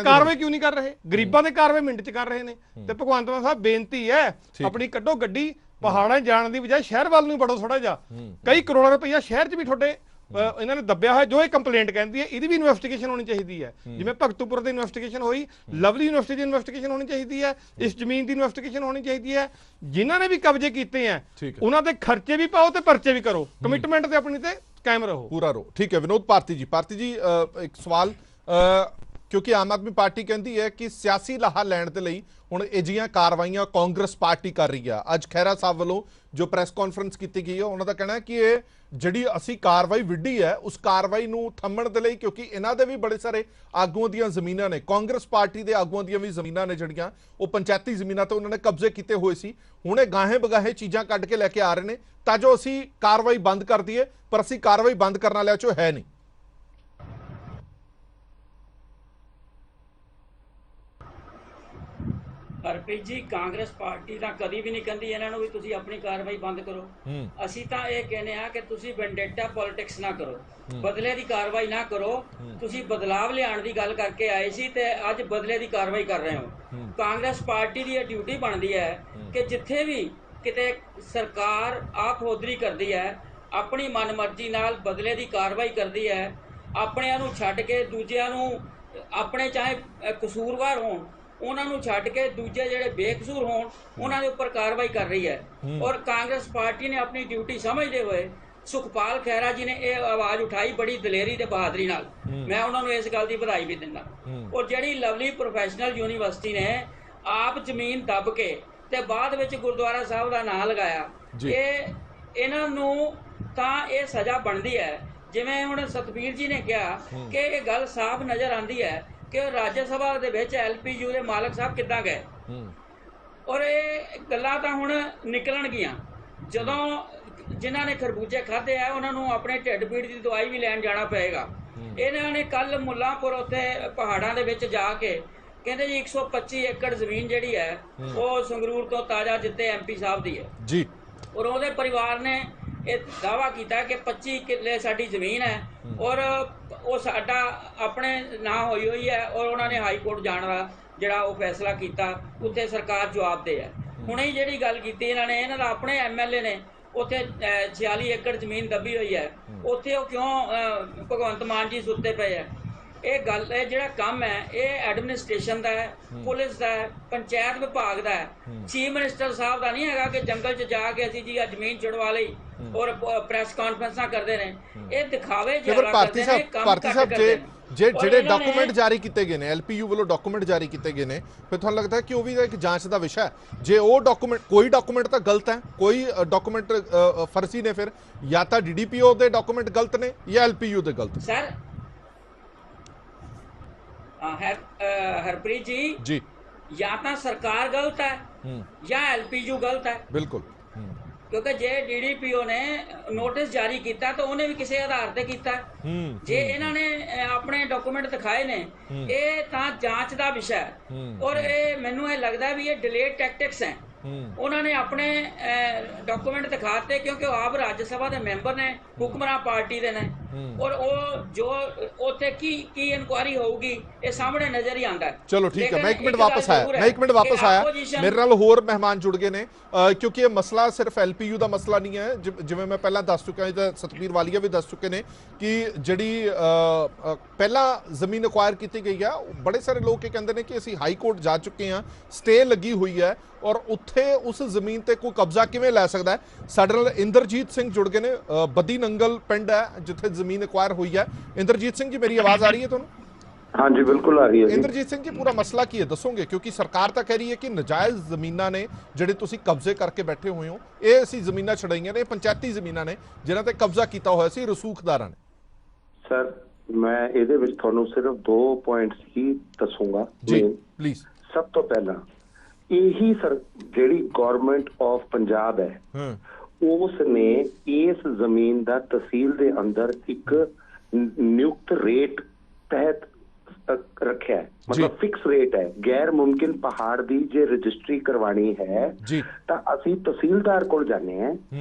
ਕਾਰਵਾਈ ਕਿਉਂ ਨਹੀਂ ਕਰ ਰਹੇ? ਗਰੀਬਾਂ ਦੇ ਕਾਰਵਾਈ ਮਿੰਟ 'ਚ ਕਰ ਰਹੇ ਨੇ। ਤੇ ਭਗਵੰਤ ਮਾਨ ਸਾਹਿਬ ਬੇਨਤੀ ਹੈ, ਆਪਣੀ ਕੱਢੋ ਗੱਡੀ, ਪਹਾੜਾਂ ਜਾਣ ਦੀ ਬਜਾਏ ਸ਼ਹਿਰ ਵੱਲ ਨੂੰ ਵੜੋ ਥੋੜਾ ਜਿਹਾ। ਕਈ ਕਰੋੜਾਂ ਰੁਪਈਆ ਸ਼ਹਿਰ 'ਚ ਵੀ ਤੁਹਾਡੇ ਇਹਨਾਂ ਨੇ ਦੱਬਿਆ ਹੋਇਆ, ਜੋ ਇਹ ਕੰਪਲੇਂਟ ਕਹਿੰਦੀ ਹੈ ਇਹਦੀ ਵੀ ਇਨਵੈਸਟੀਗੇਸ਼ਨ ਹੋਣੀ ਚਾਹੀਦੀ ਹੈ। ਜਿਵੇਂ ਭਗਤੂਪੁਰ ਦੀ ਇਨਵੈਸਟੀਗੇਸ਼ਨ ਹੋਈ, ਲਵਲੀ ਯੂਨੀਵਰਸਿਟੀ ਦੀ ਇਨਵੈਸਟੀਗੇਸ਼ਨ ਹੋਣੀ ਚਾਹੀਦੀ ਹੈ, ਇਸ ਜ਼ਮੀਨ ਦੀ ਇਨਵੈਸਟੀਗੇਸ਼ਨ ਹੋਣੀ ਚਾਹੀਦੀ ਹੈ। ਜਿਨ੍ਹਾਂ ਨੇ ਵੀ ਕਬਜ਼ੇ ਕੀਤੇ ਆ ਉਹਨਾਂ ਦੇ ਖਰਚੇ ਵੀ ਪਾਓ ਤੇ ਪਰਚੇ ਵੀ ਕਰੋ, ਕਮਿਟਮੈਂਟ ਤੇ ਆਪਣੀ ਤੇ ਕਾਇਮ ਰਹੋ, ਪੂਰਾ ਰਹੋ। ਠੀਕ ਹੈ ਵਿਨੋਦ ਭਾਰਤੀ ਜੀ, ਇੱਕ ਸਵਾਲ, ਕਿਉਂਕਿ ਆਮ ਆਦਮੀ ਪਾਰਟੀ ਕਹਿੰਦੀ ਹੈ ਕਿ ਸਿਆਸੀ ਲਾਹਾ ਲੈਣ ਦੇ ਲਈ ਹੁਣ ਅਜਿਹੀਆਂ ਕਾਰਵਾਈਆਂ ਕਾਂਗਰਸ ਪਾਰਟੀ ਕਰ ਰਹੀ ਆ। ਅੱਜ ਖਹਿਰਾ ਸਾਹਿਬ ਵੱਲੋਂ ਜੋ ਪ੍ਰੈਸ ਕਾਨਫਰੰਸ ਕੀਤੀ ਗਈ ਹੈ ਉਹਨਾਂ ਦਾ ਕਹਿਣਾ ਹੈ ਕਿ ਇਹ ਜਿਹੜੀ ਅਸੀਂ ਕਾਰਵਾਈ ਵਿੱਢੀ ਹੈ ਉਸ ਕਾਰਵਾਈ ਨੂੰ ਥੰਮਣ ਦੇ ਲਈ, ਕਿਉਂਕਿ ਇਹਨਾਂ ਦੇ ਵੀ ਬੜੇ ਸਾਰੇ ਆਗੂਆਂ ਦੀਆਂ ਜ਼ਮੀਨਾਂ ਨੇ, ਕਾਂਗਰਸ ਪਾਰਟੀ ਦੇ ਆਗੂਆਂ ਦੀਆਂ ਵੀ ਜ਼ਮੀਨਾਂ ਨੇ ਜਿਹੜੀਆਂ ਉਹ ਪੰਚਾਇਤੀ ਜ਼ਮੀਨਾਂ ਤੇ ਉਹਨਾਂ ਨੇ ਕਬਜ਼ੇ ਕੀਤੇ ਹੋਏ ਸੀ। ਹੁਣ ਇਹ ਗਾਹੇ ਬਗਾਹੇ ਚੀਜ਼ਾਂ ਕੱਢ ਕੇ ਲੈ ਕੇ ਆ ਰਹੇ ਨੇ ਤਾਂ ਜੋ ਅਸੀਂ ਕਾਰਵਾਈ ਬੰਦ ਕਰ ਦਈਏ, ਪਰ ਅਸੀਂ ਕਾਰਵਾਈ ਬੰਦ ਕਰਨ ਵਾਲਿਆਂ ਚੋਂ ਹੈ ਨਹੀਂ। ਹਰਪ੍ਰੀਤ ਜੀ, ਕਾਂਗਰਸ ਪਾਰਟੀ ਤਾਂ ਕਦੀ ਵੀ ਨਹੀਂ ਕਹਿੰਦੀ ਇਹਨਾਂ ਨੂੰ ਵੀ ਤੁਸੀਂ ਆਪਣੀ ਕਾਰਵਾਈ ਬੰਦ ਕਰੋ। ਅਸੀਂ ਤਾਂ ਇਹ ਕਹਿੰਦੇ ਆ ਕਿ ਤੁਸੀਂ ਵੈਂਡੇਟਾ ਪੋਲਿਟਿਕਸ ਨਾ ਕਰੋ, ਬਦਲੇ ਦੀ ਕਾਰਵਾਈ ਨਾ ਕਰੋ। ਤੁਸੀਂ ਬਦਲਾਵ ਲਿਆਉਣ ਦੀ ਗੱਲ ਕਰਕੇ ਆਏ ਸੀ ਤੇ ਅੱਜ ਬਦਲੇ ਦੀ ਕਾਰਵਾਈ ਕਰ ਰਹੇ ਹੋ। ਕਾਂਗਰਸ ਪਾਰਟੀ ਦੀ ਇਹ ਡਿਊਟੀ ਬਣਦੀ ਹੈ ਕਿ ਜਿੱਥੇ ਵੀ ਕਿਤੇ ਸਰਕਾਰ ਆਖੋਦਰੀ ਕਰਦੀ ਹੈ, ਆਪਣੀ ਮਨਮਰਜ਼ੀ ਨਾਲ ਬਦਲੇ ਦੀ ਕਾਰਵਾਈ ਕਰਦੀ ਹੈ, ਆਪਣਿਆਂ ਨੂੰ ਛੱਡ ਕੇ ਦੂਜਿਆਂ ਨੂੰ, ਆਪਣੇ ਚਾਹੇ ਕਸੂਰਵਾਰ ਹੋਣ ਉਹਨਾਂ ਨੂੰ ਛੱਡ ਕੇ ਦੂਜੇ ਜਿਹੜੇ ਬੇਕਸੂਰ ਹੋਣ ਉਹਨਾਂ ਦੇ ਉੱਪਰ ਕਾਰਵਾਈ ਕਰ ਰਹੀ ਹੈ। ਔਰ ਕਾਂਗਰਸ ਪਾਰਟੀ ਨੇ ਆਪਣੀ ਡਿਊਟੀ ਸਮਝਦੇ ਹੋਏ ਸੁਖਪਾਲ ਖਹਿਰਾ ਜੀ ਨੇ ਇਹ ਆਵਾਜ਼ ਉਠਾਈ ਬੜੀ ਦਲੇਰੀ ਤੇ ਬਹਾਦਰੀ ਨਾਲ, ਮੈਂ ਉਹਨਾਂ ਨੂੰ ਇਸ ਗੱਲ ਦੀ ਵਧਾਈ ਵੀ ਦਿੰਦਾ। ਔਰ ਜਿਹੜੀ ਲਵਲੀ ਪ੍ਰੋਫੈਸ਼ਨਲ ਯੂਨੀਵਰਸਿਟੀ ਨੇ ਆਪ ਜ਼ਮੀਨ ਦੱਬ ਕੇ ਤੇ ਬਾਅਦ ਵਿੱਚ ਗੁਰਦੁਆਰਾ ਸਾਹਿਬ ਦਾ ਨਾਂ ਲਗਾਇਆ, ਇਹਨਾਂ ਨੂੰ ਤਾਂ ਇਹ ਸਜ਼ਾ ਬਣਦੀ ਹੈ। ਜਿਵੇਂ ਹੁਣ ਸਤਬੀਰ ਜੀ ਨੇ ਕਿਹਾ ਕਿ ਇਹ ਗੱਲ ਸਾਫ਼ ਨਜ਼ਰ ਆਉਂਦੀ ਹੈ ਕਿ ਰਾਜ ਸਭਾ ਦੇ ਵਿੱਚ ਐਲਪੀਯੂ ਦੇ ਮਾਲਕ ਸਾਹਿਬ ਕਿੱਦਾਂ ਗਏ। ਔਰ ਇਹ ਗੱਲਾਂ ਤਾਂ ਹੁਣ ਨਿਕਲਣਗੀਆਂ ਜਦੋਂ ਜਿਨ੍ਹਾਂ ਨੇ ਖਰਬੂਜੇ ਖਾਧੇ ਆ ਉਹਨਾਂ ਨੂੰ ਆਪਣੇ ਢਿੱਡ ਪੀੜ ਦੀ ਦਵਾਈ ਵੀ ਲੈਣ ਜਾਣਾ ਪਏਗਾ। ਇਹਨਾਂ ਨੇ ਕੱਲ ਮੁੱਲਾਂਪੁਰ ਉੱਥੇ ਪਹਾੜਾਂ ਦੇ ਵਿੱਚ ਜਾ ਕੇ ਕਹਿੰਦੇ ਜੀ 125 ਏਕੜ ਜ਼ਮੀਨ ਜਿਹੜੀ ਹੈ ਉਹ ਸੰਗਰੂਰ ਤੋਂ ਤਾਜ਼ਾ ਜਿੱਤੇ MP ਸਾਹਿਬ ਦੀ ਹੈ ਜੀ, ਔਰ ਉਹਦੇ ਪਰਿਵਾਰ ਨੇ ਇਹ ਦਾਵਾ ਕੀਤਾ ਕਿ 25 ਕਿੱਲੇ ਸਾਡੀ ਜ਼ਮੀਨ ਹੈ ਔਰ ਉਹ ਸਾਡਾ ਆਪਣੇ ਨਾਂ ਹੋਈ ਹੈ ਔਰ ਉਹਨਾਂ ਨੇ ਹਾਈ ਕੋਰਟ ਜਾਣ ਦਾ ਜਿਹੜਾ ਉਹ ਫੈਸਲਾ ਕੀਤਾ, ਉੱਥੇ ਸਰਕਾਰ ਜਵਾਬ ਦੇ ਹੈ। ਹੁਣੇ ਹੀ ਜਿਹੜੀ ਗੱਲ ਕੀਤੀ ਇਹਨਾਂ ਨੇ, ਇਹਨਾਂ ਦਾ ਆਪਣੇ MLA ਨੇ ਉੱਥੇ 46 ਏਕੜ ਜ਼ਮੀਨ ਦੱਬੀ ਹੋਈ ਹੈ, ਉੱਥੇ ਉਹ ਕਿਉਂ ਭਗਵੰਤ ਮਾਨ ਜੀ ਸੁੱਤੇ ਪਏ ਹੈ। ਇਹ ਗੱਲ ਇਹ ਜਿਹੜਾ ਕੰਮ ਹੈ ਇਹ ਐਡਮਿਨਿਸਟ੍ਰੇਸ਼ਨ ਦਾ ਹੈ, ਪੁਲਿਸ ਦਾ ਹੈ, ਪੰਚਾਇਤ ਵਿਭਾਗ ਦਾ ਹੈ, ਚੀਫ ਮਿਨਿਸਟਰ ਸਾਹਿਬ ਦਾ ਨਹੀਂ ਹੈਗਾ ਕਿ ਜੰਗਲ 'ਚ ਜਾ ਕੇ ਅਸੀਂ ਜੀ ਆ ਜ਼ਮੀਨ ਛੁਡਵਾ ਲਈ ਔਰ ਪ੍ਰੈਸ ਕਾਨਫਰੰਸਾਂ ਕਰਦੇ ਨੇ। ਇਹ ਦਿਖਾਵੇ ਜ਼ਿਆਦਾ ਕਰਦੇ ਨੇ, ਕੰਮ ਘੱਟ ਕਰਦੇ ਨੇ। ਜਿਹੜੇ ਡਾਕੂਮੈਂਟ ਜਾਰੀ ਕੀਤੇ ਗਏ ਨੇ LPU ਵੱਲੋਂ ਡਾਕੂਮੈਂਟ ਜਾਰੀ ਕੀਤੇ ਗਏ ਨੇ, ਫਿਰ ਤੁਹਾਨੂੰ ਲੱਗਦਾ ਹੈ ਕਿ ਉਹ ਵੀ ਇੱਕ ਜਾਂਚ ਦਾ ਵਿਸ਼ਾ ਹੈ? ਜੇ ਉਹ ਡਾਕੂਮੈਂਟ ਕੋਈ ਡਾਕੂਮੈਂਟ ਤਾਂ ਗਲਤ ਹੈ, ਕੋਈ ਡਾਕੂਮੈਂਟ ਫਰਜ਼ੀ ਨੇ, ਫਿਰ ਜਾਂ ਤਾਂ DDPO ਦੇ ਡਾਕੂਮੈਂਟ ਗਲਤ ਨੇ ਜਾਂ LPU ਦੇ ਗਲਤ ਸਰ। ਹਰਪ੍ਰੀਤ ਜੀ ਜਾਂ ਤਾਂ ਸਰਕਾਰ ਗਲਤ ਹੈ ਜਾਂ LPU ਗਲਤ ਹੈ। ਬਿਲਕੁਲ, ਕਿਉਂਕਿ ਜੇ DDPO ਨੇ ਨੋਟਿਸ ਜਾਰੀ ਕੀਤਾ ਤਾਂ ਉਹਨੇ ਵੀ ਕਿਸੇ ਆਧਾਰ ਤੇ ਕੀਤਾ। ਜੇ ਇਹਨਾਂ ਨੇ ਆਪਣੇ ਡਾਕੂਮੈਂਟ ਦਿਖਾਏ ਨੇ, ਇਹ ਤਾਂ ਜਾਂਚ ਦਾ ਵਿਸ਼ਾ ਹੈ ਔਰ ਇਹ ਮੈਨੂੰ ਇਹ ਲੱਗਦਾ ਵੀ ਇਹ ਡਿਲੇਡ ਟੈਕਟਿਕਸ ਹੈ। ਉਹਨਾਂ ਨੇ ਆਪਣੇ ਡਾਕੂਮੈਂਟ ਦਿਖਾਤੇ ਕਿਉਂਕਿ ਉਹ ਆਪ ਰਾਜ ਸਭਾ ਦੇ ਮੈਂਬਰ ਨੇ, ਹੁਕਮਰਾਨ ਪਾਰਟੀ ਦੇ ਨੇ ਔਰ ਉਹ ਜੋ ਉੱਥੇ ਕੀ ਇਨਕੁਆਇਰੀ ਹੋਊਗੀ ਇਹ ਸਾਹਮਣੇ ਨਜ਼ਰ ਹੀ ਆਉਂਦਾ ਹੈ। ਚਲੋ ਠੀਕ ਹੈ, ਮੈਂ ਇੱਕ ਮਿੰਟ ਵਾਪਸ ਆਇਆ ਮੇਰੇ ਨਾਲ ਹੋਰ ਮਹਿਮਾਨ ਜੁੜ ਗਏ ਨੇ ਕਿਉਂਕਿ ਇਹ ਮਸਲਾ ਸਿਰਫ LPU ਦਾ ਮਸਲਾ ਨਹੀਂ ਹੈ। ਜਿਵੇਂ ਮੈਂ ਪਹਿਲਾਂ ਦੱਸ ਚੁੱਕਿਆ, ਇਹਦਾ ਸਤਬੀਰ ਵਾਲੀਆ ਵੀ ਦੱਸ ਚੁੱਕੇ ਨੇ ਕਿ ਜਿਹੜੀ ਪਹਿਲਾਂ ਜ਼ਮੀਨ ਅਕਵਾਇਰ ਕੀਤੀ ਗਈ ਆ, ਬੜੇ ਸਾਰੇ ਲੋਕ ਇਹ ਕਹਿੰਦੇ ਨੇ ਕਿ ਅਸੀਂ ਹਾਈ ਕੋਰਟ ਜਾ ਚੁੱਕੇ ਹਾਂ, ਸਟੇ ਲੱਗੀ ਹੋਈ ਹੈ ਔਰ ਉੱਥੇ ਉਸ ਜ਼ਮੀਨ ਤੇ ਕੋਈ ਕਬਜ਼ਾ ਕਿਵੇਂ ਲੈ ਸਕਦਾ ਹੈ। ਸਾਡੇ ਨਾਲ ਇੰਦਰਜੀਤ ਸਿੰਘ ਜੁੜ ਗਏ ਨੇ, ਬੱਦੀ ਨੰਗਲ ਪਿੰਡ ਹੈ ਜਿੱਥੇ ਜ਼ਮੀਨ ਅਕਵਾਇਰ ਹੋਈ ਹੈ। ਇੰਦਰਜੀਤ ਸਿੰਘ ਜੀ, ਮੇਰੀ ਆਵਾਜ਼ ਆ ਰਹੀ ਹੈ ਤੁਹਾਨੂੰ? ਹਾਂਜੀ ਬਿਲਕੁਲ ਆ ਰਹੀ ਹੈ। ਇੰਦਰਜੀਤ ਸਿੰਘ ਜੀ, ਪੂਰਾ ਮਸਲਾ ਕੀ ਹੈ ਦੱਸੋਗੇ? ਕਿਉਂਕਿ ਸਰਕਾਰ ਤਾਂ ਕਹਿ ਰਹੀ ਹੈ ਕਿ ਨਜਾਇਜ਼ ਜ਼ਮੀਨਾਂ ਨੇ ਜਿਹੜੇ ਤੁਸੀਂ ਕਬਜ਼ੇ ਕਰਕੇ ਬੈਠੇ ਹੋਏ ਹੋ, ਇਹ ਅਸੀਂ ਜ਼ਮੀਨਾਂ ਛੜਾਈਆਂ ਨੇ, ਪੰਚਾਇਤੀ ਜ਼ਮੀਨਾਂ ਨੇ ਜਿਨ੍ਹਾਂ ਤੇ ਕਬਜ਼ਾ ਕੀਤਾ ਹੋਇਆ ਸੀ ਰਸੂਖਦਾਰਾਂ ਨੇ। ਸਰ ਮੈਂ ਇਹਦੇ ਵਿੱਚ ਤੁਹਾਨੂੰ ਸਿਰਫ 2 ਪੁਆਇੰਟਸ ਹੀ ਦੱਸੂਗਾ ਜੀ ਪਲੀਜ਼। ਸਭ ਤੋਂ ਪਹਿਲਾਂ ਇਹੀ ਜਿਹੜੀ ਗਵਰਨਮੈਂਟ ਆਫ ਪੰਜਾਬ ਹੈ ਉਸ ਨੇ ਇਸ ਜ਼ਮੀਨ ਦਾ ਤਹਿਸੀਲ ਦੇ ਅੰਦਰ ਇੱਕ ਨਿਯੁਕਤ ਰੇਟ ਤਹਿਤ ਰੱਖਿਆ ਹੈ, ਮਤਲਬ ਫਿਕਸ ਰੇਟ ਹੈ। ਗੈਰ ਮੁਮਕਿਨ ਪਹਾੜ ਦੀ ਜੇ ਰਜਿਸਟਰੀ ਕਰਵਾਣੀ ਹੈ ਤਾਂ ਅਸੀਂ ਤਹਿਸੀਲਦਾਰ ਕੋਲ ਜਾਂਦੇ ਹਾਂ,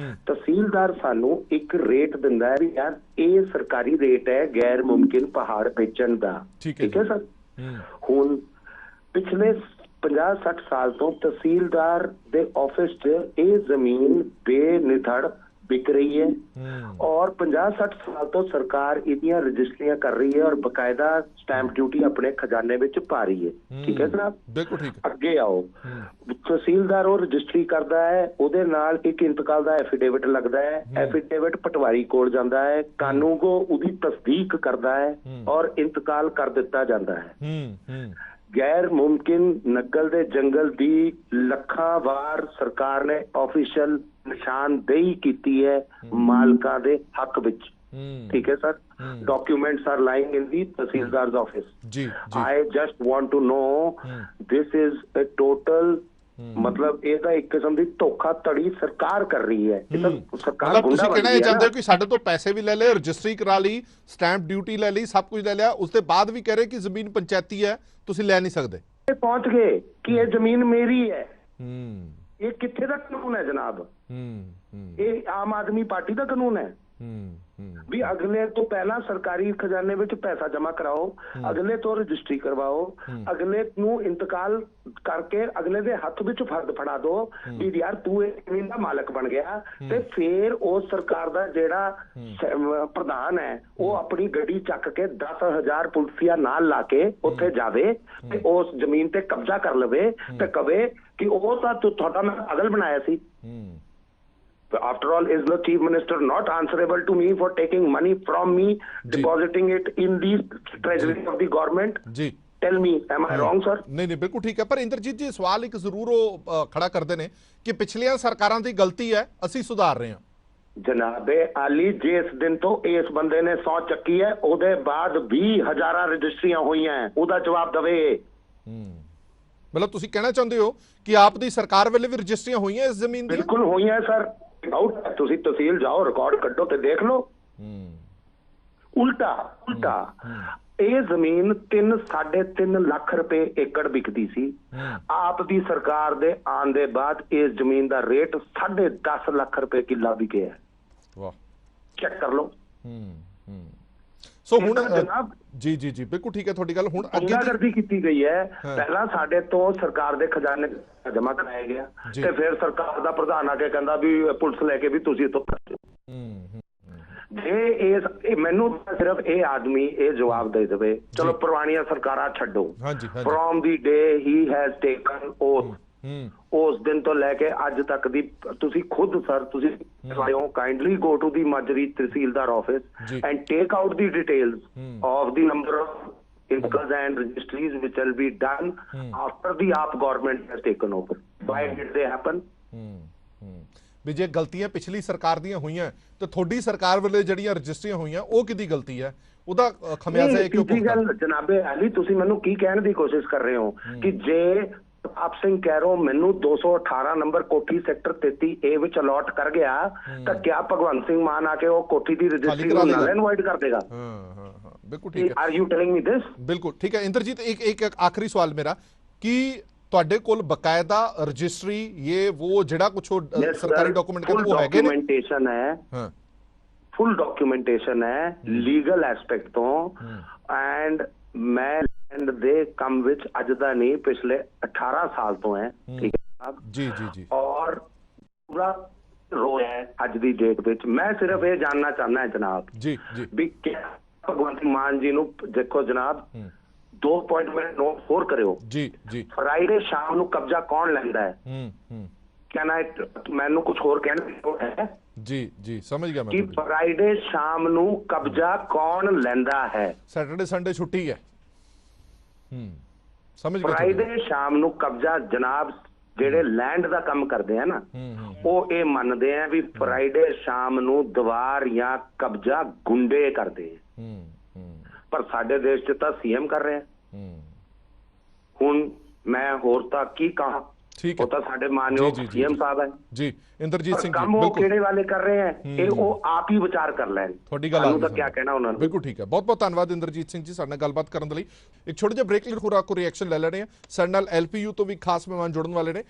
ਤਹਿਸੀਲਦਾਰ ਸਾਨੂੰ ਇੱਕ ਰੇਟ ਦਿੰਦਾ ਹੈ ਵੀ ਯਾਰ ਇਹ ਸਰਕਾਰੀ ਰੇਟ ਹੈ ਗੈਰ ਮੁਮਕਿਨ ਪਹਾੜ ਵੇਚਣ ਦਾ। ਠੀਕ ਹੈ ਸਰ। ਹੁਣ ਪਿਛਲੇ 50-60 ਸਾਲ ਤੋਂ ਤਹਿਸੀਲਦਾਰ ਦੇ ਆਫਿਸ 'ਚ ਇਹ ਜ਼ਮੀਨ ਬੇਨਿਧੜ ਵਿਕ ਰਹੀ ਹੈ ਔਰ 50-60 ਸਾਲ ਤੋਂ ਸਰਕਾਰ ਇਹਦੀਆਂ ਰਜਿਸਟਰੀਆਂ ਕਰ ਰਹੀ ਹੈ ਔਰ ਬਕਾਇਦਾ ਸਟੈਂਪ ਡਿਊਟੀ ਆਪਣੇ ਖਜ਼ਾਨੇ ਵਿੱਚ ਪਾ ਰਹੀ ਹੈ। ਠੀਕ ਹੈ ਜਨਾਬ, ਬਿਲਕੁਲ ਠੀਕ। ਅੱਗੇ ਆਓ, ਤਹਿਸੀਲਦਾਰ ਉਹ ਰਜਿਸਟਰੀ ਕਰਦਾ ਹੈ, ਉਹਦੇ ਨਾਲ ਇੱਕ ਇੰਤਕਾਲ ਦਾ ਐਫੀਡੇਵਿਟ ਲੱਗਦਾ ਹੈ, ਐਫੀਡੇਵਿਟ ਪਟਵਾਰੀ ਕੋਲ ਜਾਂਦਾ ਹੈ, ਕਾਨੂੰਗੋ ਉਹਦੀ ਤਸਦੀਕ ਕਰਦਾ ਹੈ ਔਰ ਇੰਤਕਾਲ ਕਰ ਦਿੱਤਾ ਜਾਂਦਾ ਹੈ। ਗੈਰ ਮੁਮਕਿਨ ਨਕਲ ਦੇ ਜੰਗਲ ਦੀ ਲੱਖਾਂ ਵਾਰ ਸਰਕਾਰ ਨੇ ਆਫੀਸ਼ੀਅਲ ਨਿਸ਼ਾਨਦੇਹੀ ਕੀਤੀ ਹੈ ਮਾਲਕਾਂ ਦੇ ਹੱਕ ਵਿੱਚ। ਠੀਕ ਹੈ sir. Documents R lying in the ਤਹਿਸੀਲਦਾਰ's office। I just want to know this is a total ਮਤਲਬ ਇਹਦਾ ਇੱਕ ਕਿਸਮ ਦੀ ਧੋਖਾਧੜੀ ਸਰਕਾਰ ਕਰ ਰਹੀ ਹੈ। ਸਰਕਾਰ ਤੁਸੀਂ ਕਹਿਣਾ ਇਹ ਚਾਹੁੰਦੇ ਹੋ ਕਿ ਸਾਡੇ ਤੋਂ ਪੈਸੇ ਵੀ ਲੈ ਲਏ, ਰਜਿਸਟਰੀ ਕਰਾ ਲਈ, ਸਟੈਂਪ ਡਿਊਟੀ ਲੈ ਲਈ, ਸਭ ਕੁਝ ਲੈ ਲਿਆ, ਉਸ ਦੇ ਬਾਅਦ ਵੀ ਕਹਿ ਰਹੇ ਕਿ ਜ਼ਮੀਨ ਪੰਚਾਇਤੀ ਹੈ, ਤੁਸੀਂ ਲੈ ਨਹੀਂ ਸਕਦੇ। ਪਹੁੰਚ ਗਏ ਕਿ ਇਹ ਜ਼ਮੀਨ ਮੇਰੀ ਹੈ। ਇਹ ਕਿੱਥੇ ਦਾ ਕਾਨੂੰਨ ਹੈ ਜਨਾਬ? ਇਹ ਆਮ ਆਦਮੀ ਪਾਰਟੀ ਦਾ ਕਾਨੂੰਨ ਹੈ ਵੀ ਅਗਲੇ ਤੋਂ ਪਹਿਲਾਂ ਸਰਕਾਰੀ ਖਜ਼ਾਨੇ ਵਿੱਚ ਪੈਸਾ ਜਮਾ ਕਰਾਓ, ਅਗਲੇ ਤੋਂ ਰਜਿਸਟਰੀ ਕਰਵਾਓ, ਅਗਲੇ ਨੂੰ ਇੰਤਕਾਲ ਕਰਕੇ ਅਗਲੇ ਦੇ ਹੱਥ ਵਿੱਚ ਫਰਦ ਫੜਾ ਦੋ ਵੀ ਯਾਰ ਤੂੰ ਇਹ ਜ਼ਮੀਨ ਦਾ ਮਾਲਕ ਬਣ ਗਿਆ। ਤੇ ਫਿਰ ਉਸ ਸਰਕਾਰ ਦਾ ਜਿਹੜਾ ਪ੍ਰਧਾਨ ਹੈ ਉਹ ਆਪਣੀ ਗੱਡੀ ਚੱਕ ਕੇ 10,000 ਪੁਲਿਸੀਆ ਨਾਲ ਲਾ ਕੇ ਉੱਥੇ ਜਾਵੇ ਤੇ ਉਸ ਜ਼ਮੀਨ ਤੇ ਕਬਜ਼ਾ ਕਰ ਲਵੇ ਤੇ ਕਵੇ ਕਿ ਉਹ ਤਾਂ ਤੁਹਾਡਾ ਮੈਂ ਪਾਗਲ ਬਣਾਇਆ ਸੀ। After all, is the chief minister not answerable to me for taking money from me, depositing it in the treasury of the government? Tell me, am I wrong, sir? नहीं, बिल्कुल ठीक है। पर इंद्रजीत जी, सवाल एक जरूर खड़ा करते हैं कि पिछलियां सरकारां दी गलती है, ਅਸੀਂ ਸੁਧਾਰ ਰਹੇ ਹਾਂ। जनाबे आली जिस दिन तो इस बंदे ने सौ चक्की है ਉਹਦੇ ਬਾਅਦ 20,000 ਰਜਿਸਟਰੀਆਂ ਹੋਈਆਂ, ਉਹਦਾ ਜਵਾਬ ਦਵੇ। ਮਤਲਬ ਤੁਸੀਂ ਕਹਿਣਾ ਚਾਹੁੰਦੇ ਹੋ ਕਿ ਆਪ ਦੀ ਸਰਕਾਰ ਵੇਲੇ ਵੀ ਰਜਿਸਟਰੀਆਂ ਹੋਈਆਂ ਇਸ ਜ਼ਮੀਨ ਦੀਆਂ? ਬਿਲਕੁਲ ਹੋਈਆਂ ਸਰ, ਆਊਟ ਤੁਸੀਂ ਤਹਿਸੀਲ ਜਾਓ, ਰਿਕਾਰਡ ਕੱਢੋ ਤੇ ਦੇਖ ਲਓ। ਉਲਟਾ ਇਹ ਜ਼ਮੀਨ 3.5 ਲੱਖ ਰੁਪਏ ਏਕੜ ਵਿਕਦੀ ਸੀ। ਆਪ ਦੀ ਸਰਕਾਰ ਦੇ ਆਉਣ ਦੇ ਬਾਅਦ ਇਸ ਜ਼ਮੀਨ ਦਾ ਰੇਟ 10.5 ਲੱਖ ਰੁਪਏ ਕਿੱਲਾ ਵਿਕਿਆ। ਵਾਹ, ਚੈੱਕ ਕਰ ਲਓ। ਸੋ ਹੁਣ ਜੀ ਬਿਲਕੁਲ ਠੀਕ ਹੈ ਤੁਹਾਡੀ ਗੱਲ। ਹੁਣ ਗੁੰਡਾਗਰਦੀ ਕੀਤੀ ਗਈ ਹੈ। ਪਹਿਲਾਂ ਸਾਡੇ ਤੋਂ ਸਰਕਾਰ ਦੇ ਖਜ਼ਾਨੇ ਜਮਾ ਕਰਾਇਆ ਗਿਆ ਤੇ ਫਿਰ ਸਰਕਾਰ ਦਾ ਪ੍ਰਧਾਨ ਆ ਕੇ ਕਹਿੰਦਾ ਵੀ ਪੁਲਿਸ ਲੈ ਕੇ ਵੀ ਤੁਸੀਂ ਤੋਂ ਜੇ ਮੈਨੂੰ ਸਿਰਫ ਇਹ ਆਦਮੀ ਇਹ ਜਵਾਬ ਦੇ ਦੇਵੇ, ਚਲੋ ਪੁਰਾਣੀਆਂ ਸਰਕਾਰਾਂ ਛੱਡੋ, from the day he has taken oath, ਉਸ ਦਿਨ ਤੋਂ ਲੈ ਕੇ ਅੱਜ ਤੱਕ ਦੀ ਤੁਸੀਂ ਖੁਦ ਸਰ ਤੁਸੀਂ kindly go to the Majri tehsildar office and take out the details of the number of income and registries which will be done after the AAP government has taken over. Why did they happen? ਵੀ ਜੇ ਗਲਤੀਆਂ ਪਿਛਲੀ ਸਰਕਾਰ ਦੀਆਂ ਹੋਈਆਂ ਤੇ ਤੁਹਾਡੀ ਸਰਕਾਰ ਵੇਲੇ ਜਿਹੜੀਆਂ ਰਜਿਸਟਰੀਆਂ ਹੋਈਆਂ ਉਹ ਕਿਹਦੀ ਗਲਤੀ ਹੈ? ਉਹਦਾ ਖਮਿਆਜ਼ਾ ਹੈ ਕਿ ਉਹ ਗੱਲ ਜਨਾਬੇ ਅਲੀ ਤੁਸੀਂ ਮੈਨੂੰ ਕੀ ਕਹਿਣ ਦੀ ਕੋਸ਼ਿਸ਼ ਕਰ ਰਹੇ ਹੋ ਕਿ ਜੇ ਆਪ ਸਿੰਘ ਕਹਿਰੋ ਮੈਨੂੰ 218 ਨੰਬਰ ਕੋਠੀ ਸੈਕਟਰ 33A ਵਿੱਚ ਅਲਾਟ ਕਰ ਗਿਆ ਤਾਂ ਕਿਆ ਭਗਵੰਤ ਸਿੰਘ ਮਾਨ ਆ ਕੇ ਉਹ ਕੋਠੀ ਦੀ ਰਜਿਸਟਰੀ ਨੂੰ ਨਲ ਐਂਡ ਵਾਇਡ ਕਰ ਦੇਗਾ? ਬਿਲਕੁਲ ਠੀਕ ਹੈ। ਆਰ ਯੂ ਟੈਲਿੰਗ ਮੀ ਦਿਸ? ਬਿਲਕੁਲ ਠੀਕ ਹੈ। ਇੰਦਰਜੀਤ ਇੱਕ ਆਖਰੀ ਸਵਾਲ ਮੇਰਾ ਕਿ ਤੁਹਾਡੇ ਕੋਲ ਬਕਾਇਦਾ ਰਜਿਸਟਰੀ ਇਹ ਉਹ ਜਿਹੜਾ ਕੁਝ ਸਰਕਾਰੀ ਡਾਕੂਮੈਂਟ ਕਹਿੰਦੇ ਉਹ ਹੈਗੇ ਨੇ? ਡਾਕੂਮੈਂਟੇਸ਼ਨ ਹੈ, ਫੁੱਲ ਡਾਕੂਮੈਂਟੇਸ਼ਨ ਹੈ ਲੀਗਲ ਐਸਪੈਕਟ ਤੋਂ। ਐਂਡ ਮੈਂ ਲੈਂਡ ਦੇ ਕੰਮ ਵਿੱਚ ਅੱਜ ਦਾ ਨਹੀਂ ਪਿਛਲੇ 18 ਸਾਲ ਤੋਂ ਹੈ। ਠੀਕ ਹੈ ਜੀ। ਔਰ ਪੂਰਾ ਰੋ ਹੈ ਅੱਜ ਦੀ ਡੇਟ ਵਿੱਚ। ਮੈਂ ਸਿਰਫ ਇਹ ਜਾਨਣਾ ਚਾਹੁੰਦਾ ਹੈ ਜਨਾਬ ਜੀ ਵੀ ਭਗਵੰਤ ਮਾਨ ਜੀ ਨੂੰ ਦੇਖੋ ਜਨਾਬ, 2 ਪੁਆਇੰਟ ਮੈਂ ਨੋਟ ਹੋਰ ਕਰਿਓ ਜੀ। ਫਰਾਈਡੇ ਸ਼ਾਮ ਨੂੰ ਕਬਜ਼ਾ ਕੌਣ ਲੈਂਦਾ ਹੈ? ਕਹਿਣਾ ਮੈਨੂੰ ਕੁਝ ਹੋਰ ਕਹਿਣਾ ਹੈ ਜੀ ਸਮਝ ਗਿਆ ਮੈਂ ਕਿ ਫਰਾਈਡੇ ਸ਼ਾਮ ਨੂੰ ਕਬਜ਼ਾ ਕੌਣ ਲੈਂਦਾ ਹੈ? ਸੈਟਰਡੇ ਸੰਡੇ ਛੁੱਟੀ ਹੈ। ਸਮਝ ਗਿਆ। ਫਰਾਈਡੇ ਸ਼ਾਮ ਨੂੰ ਕਬਜ਼ਾ ਜਨਾਬ ਜਿਹੜੇ ਲੈਂਡ ਦਾ ਕੰਮ ਕਰਦੇ ਆ ਨਾ ਉਹ ਇਹ ਮੰਨਦੇ ਆ ਵੀ ਫਰਾਈਡੇ ਸ਼ਾਮ ਨੂੰ ਦੀਵਾਰ ਜਾਂ ਕਬਜ਼ਾ ਗੁੰਡੇ ਕਰਦੇ ਆ। ਪਰ ਸਾਡੇ ਦੇਸ਼ 'ਚ ਤਾਂ ਸੀਐਮ ਕਰ ਰਿਹਾ। ਹੁਣ ਮੈਂ ਹੋਰ ਤਾਂ ਕੀ ਕਹਾਂ, ਉਹ ਤਾਂ ਸਾਡੇ ਮਾਨਯੋਗ ਸੀਐਮ ਸਾਹਿਬ ਹੈ ਜੀ। ਇੰਦਰਜੀਤ ਸਿੰਘ ਜੀ ਕੰਮ ਉਹ ਕਿਹੜੇ ਵਾਲੇ ਕਰ ਰਹੇ ਹੈ ਇਹ ਉਹ ਆਪ ਹੀ ਵਿਚਾਰ ਕਰ ਲੈਣ। ਤੁਹਾਡੀ ਗੱਲ ਸਾਨੂੰ ਤਾਂ ਕੀ ਕਹਿਣਾ ਉਹਨਾਂ ਨੂੰ। ਬਿਲਕੁਲ ਠੀਕ ਹੈ। ਬਹੁਤ ਬਹੁਤ ਧੰਨਵਾਦ ਇੰਦਰਜੀਤ ਸਿੰਘ ਜੀ ਸਾਡੇ ਨਾਲ ਗੱਲਬਾਤ ਕਰਨ ਦੇ ਲਈ। ਇੱਕ ਛੋਟੇ ਜਿਹੇ ਬ੍ਰੇਕ ਲਈ ਹੋਰ ਕੋ ਰਿਐਕਸ਼ਨ ਲੈ ਲੈਣੇ ਆ। ਸਾਡੇ ਨਾਲ ਐਲਪੀਯੂ ਤੋਂ ਵੀ ਖਾਸ ਮਹਿਮਾਨ ਜੁੜਨ ਵਾਲੇ ਨੇ।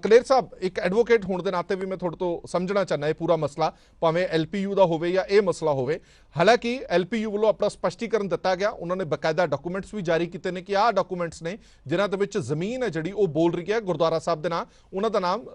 ਕਲੇਰ ਸਾਹਿਬ, ਇੱਕ ਐਡਵੋਕੇਟ ਹੋਣ ਦੇ ਨਾਤੇ ਵੀ ਮੈਂ ਤੁਹਾਡੇ ਤੋਂ ਸਮਝਣਾ ਚਾਹੁੰਦਾ ਇਹ ਪੂਰਾ ਮਸਲਾ, ਭਾਵੇਂ ਐਲਪੀਯੂ ਦਾ ਹੋਵੇ ਜਾਂ ਇਹ ਮਸਲਾ ਹੋਵੇ। ਹਾਲਾਂਕਿ ਐਲਪੀਯੂ ਵੱਲੋਂ ਆਪਣਾ ਸਪਸ਼ਟੀਕਰਨ ਦਿੱਤਾ ਗਿਆ, ਉਹਨਾਂ ਨੇ ਬਕਾਇਦਾ ਡਾਕੂਮੈਂਟਸ ਵੀ ਜਾਰੀ ਕੀਤੇ ਨੇ ਕਿ ਆਹ ਡਾਕੂਮੈਂਟਸ ਨੇ ਜਿਨ੍ਹਾਂ ਦੇ ਵਿੱਚ ਜ਼ਮੀਨ ਹੈ ਜਿਹੜੀ ਉਹ ਬੋਲ ਰਹੀ ਹੈ ਗੁਰਦੁਆਰਾ ਸਾਹਿਬ ਦੇ ਨਾਂ, ਉਹਨਾਂ ਦਾ ਨਾਮ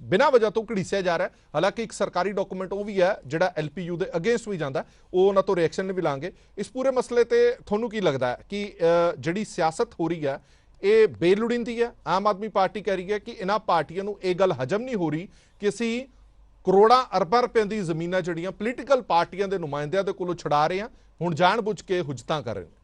ਬਿਨਾਂ ਵਜ੍ਹਾ ਤੋਂ ਘੜੀਸਿਆ ਜਾ ਰਿਹਾ। ਹਾਲਾਂਕਿ ਇੱਕ ਸਰਕਾਰੀ ਡਾਕੂਮੈਂਟ ਉਹ ਵੀ ਹੈ ਜਿਹੜਾ ਐਲਪੀਯੂ ਦੇ ਅਗੇਂਸਟ ਵੀ ਜਾਂਦਾ, ਉਹ ਉਹਨਾਂ ਤੋਂ ਰਿਐਕਸ਼ਨ ਵੀ ਲਾਂਗੇ। ਇਸ ਪੂਰੇ ਮਸਲੇ ਤੇ ਤੁਹਾਨੂੰ ਕੀ ਲੱਗਦਾ ਹੈ ਕਿ ਜਿਹੜੀ ਸਿਆਸਤ ਹੋ ਰਹੀ ਹੈ ਇਹ ਬੇਲੋੜੀਂਦੀ ਹੈ? ਆਮ ਆਦਮੀ ਪਾਰਟੀ ਕਹਿ ਰਹੀ ਹੈ ਕਿ ਇਹਨਾਂ ਪਾਰਟੀਆਂ ਨੂੰ ਇਹ ਗੱਲ ਹਜਮ ਨਹੀਂ ਹੋ ਰਹੀ ਕਿ ਅਸੀਂ ਕਰੋੜਾਂ ਅਰਬਾਂ ਰੁਪਏ ਦੀ ਜ਼ਮੀਨਾਂ ਜਿਹੜੀਆਂ ਪੋਲੀਟੀਕਲ ਪਾਰਟੀਆਂ ਦੇ ਨੁਮਾਇੰਦਿਆਂ ਦੇ ਕੋਲੋਂ ਛੁਡਾ ਰਹੇ ਹਾਂ, ਹੁਣ ਜਾਣ-ਬੁੱਝ ਕੇ ਹੁਜਤਾਂ ਕਰ ਰਹੇ ਨੇ।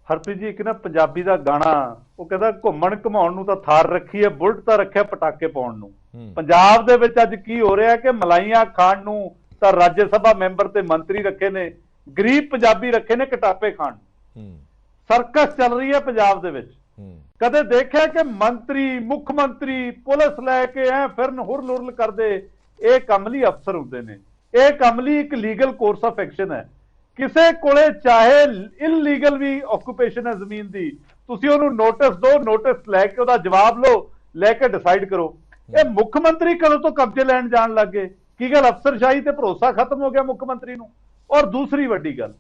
ਹਰਪ੍ਰੀਤ ਜੀ, ਇੱਕ ਨਾ ਪੰਜਾਬੀ ਦਾ ਗਾਣਾ ਉਹ ਕਹਿੰਦਾ ਘੁੰਮਣ ਘਮਾਉਣ ਨੂੰ ਤਾਂ ਥਾਰ ਰੱਖੀ ਹੈ, ਬੁਲਟ ਤਾਂ ਰੱਖਿਆ ਪਟਾਕੇ ਪਾਉਣ ਨੂੰ। ਪੰਜਾਬ ਦੇ ਵਿੱਚ ਅੱਜ ਕੀ ਹੋ ਰਿਹਾ ਕਿ ਮਲਾਈਆਂ ਖਾਣ ਨੂੰ ਤਾਂ ਰਾਜ ਸਭਾ ਮੈਂਬਰ ਤੇ ਮੰਤਰੀ ਰੱਖੇ ਨੇ, ਗਰੀਬ ਪੰਜਾਬੀ ਰੱਖੇ ਨੇ ਕਟਾਪੇ ਖਾਣ। ਸਰਕਸ ਚੱਲ ਰਹੀ ਹੈ ਪੰਜਾਬ ਦੇ ਵਿੱਚ। ਕਦੇ ਦੇਖਿਆ ਕਿ ਮੰਤਰੀ, ਮੁੱਖ ਮੰਤਰੀ ਪੁਲਿਸ ਲੈ ਕੇ ਫਿਰਨ ਹੁਰਲ ਕਰਦੇ? ਇਹ ਕੰਮ ਲਈ ਅਫਸਰ ਹੁੰਦੇ ਨੇ, ਇਹ ਕੰਮ ਲਈ ਇੱਕ ਲੀਗਲ ਕੋਰਸ ਆਫ ਐਕਸ਼ਨ ਹੈ। ਕਿਸੇ ਕੋਲੇ ਚਾਹੇ ਇਲੀਗਲ ਵੀ ਆਕੂਪੇਸ਼ਨ ਹੈ ਜ਼ਮੀਨ ਦੀ, ਤੁਸੀਂ ਉਹਨੂੰ ਨੋਟਿਸ ਦਿਓ, ਨੋਟਿਸ ਲੈ ਕੇ ਉਹਦਾ ਜਵਾਬ ਲਓ, ਲੈ ਕੇ ਡਿਸਾਈਡ ਕਰੋ। ਇਹ ਮੁੱਖ ਮੰਤਰੀ ਕਦੋਂ ਤੋਂ ਕਬਜ਼ੇ ਲੈਣ ਜਾਣ ਲੱਗ ਗਏ? ਕੀ ਗੱਲ ਅਫਸਰਸ਼ਾਹੀ ਤੇ ਭਰੋਸਾ ਖਤਮ ਹੋ ਗਿਆ ਮੁੱਖ ਮੰਤਰੀ ਨੂੰ? ਔਰ ਦੂਸਰੀ ਵੱਡੀ ਗੱਲ,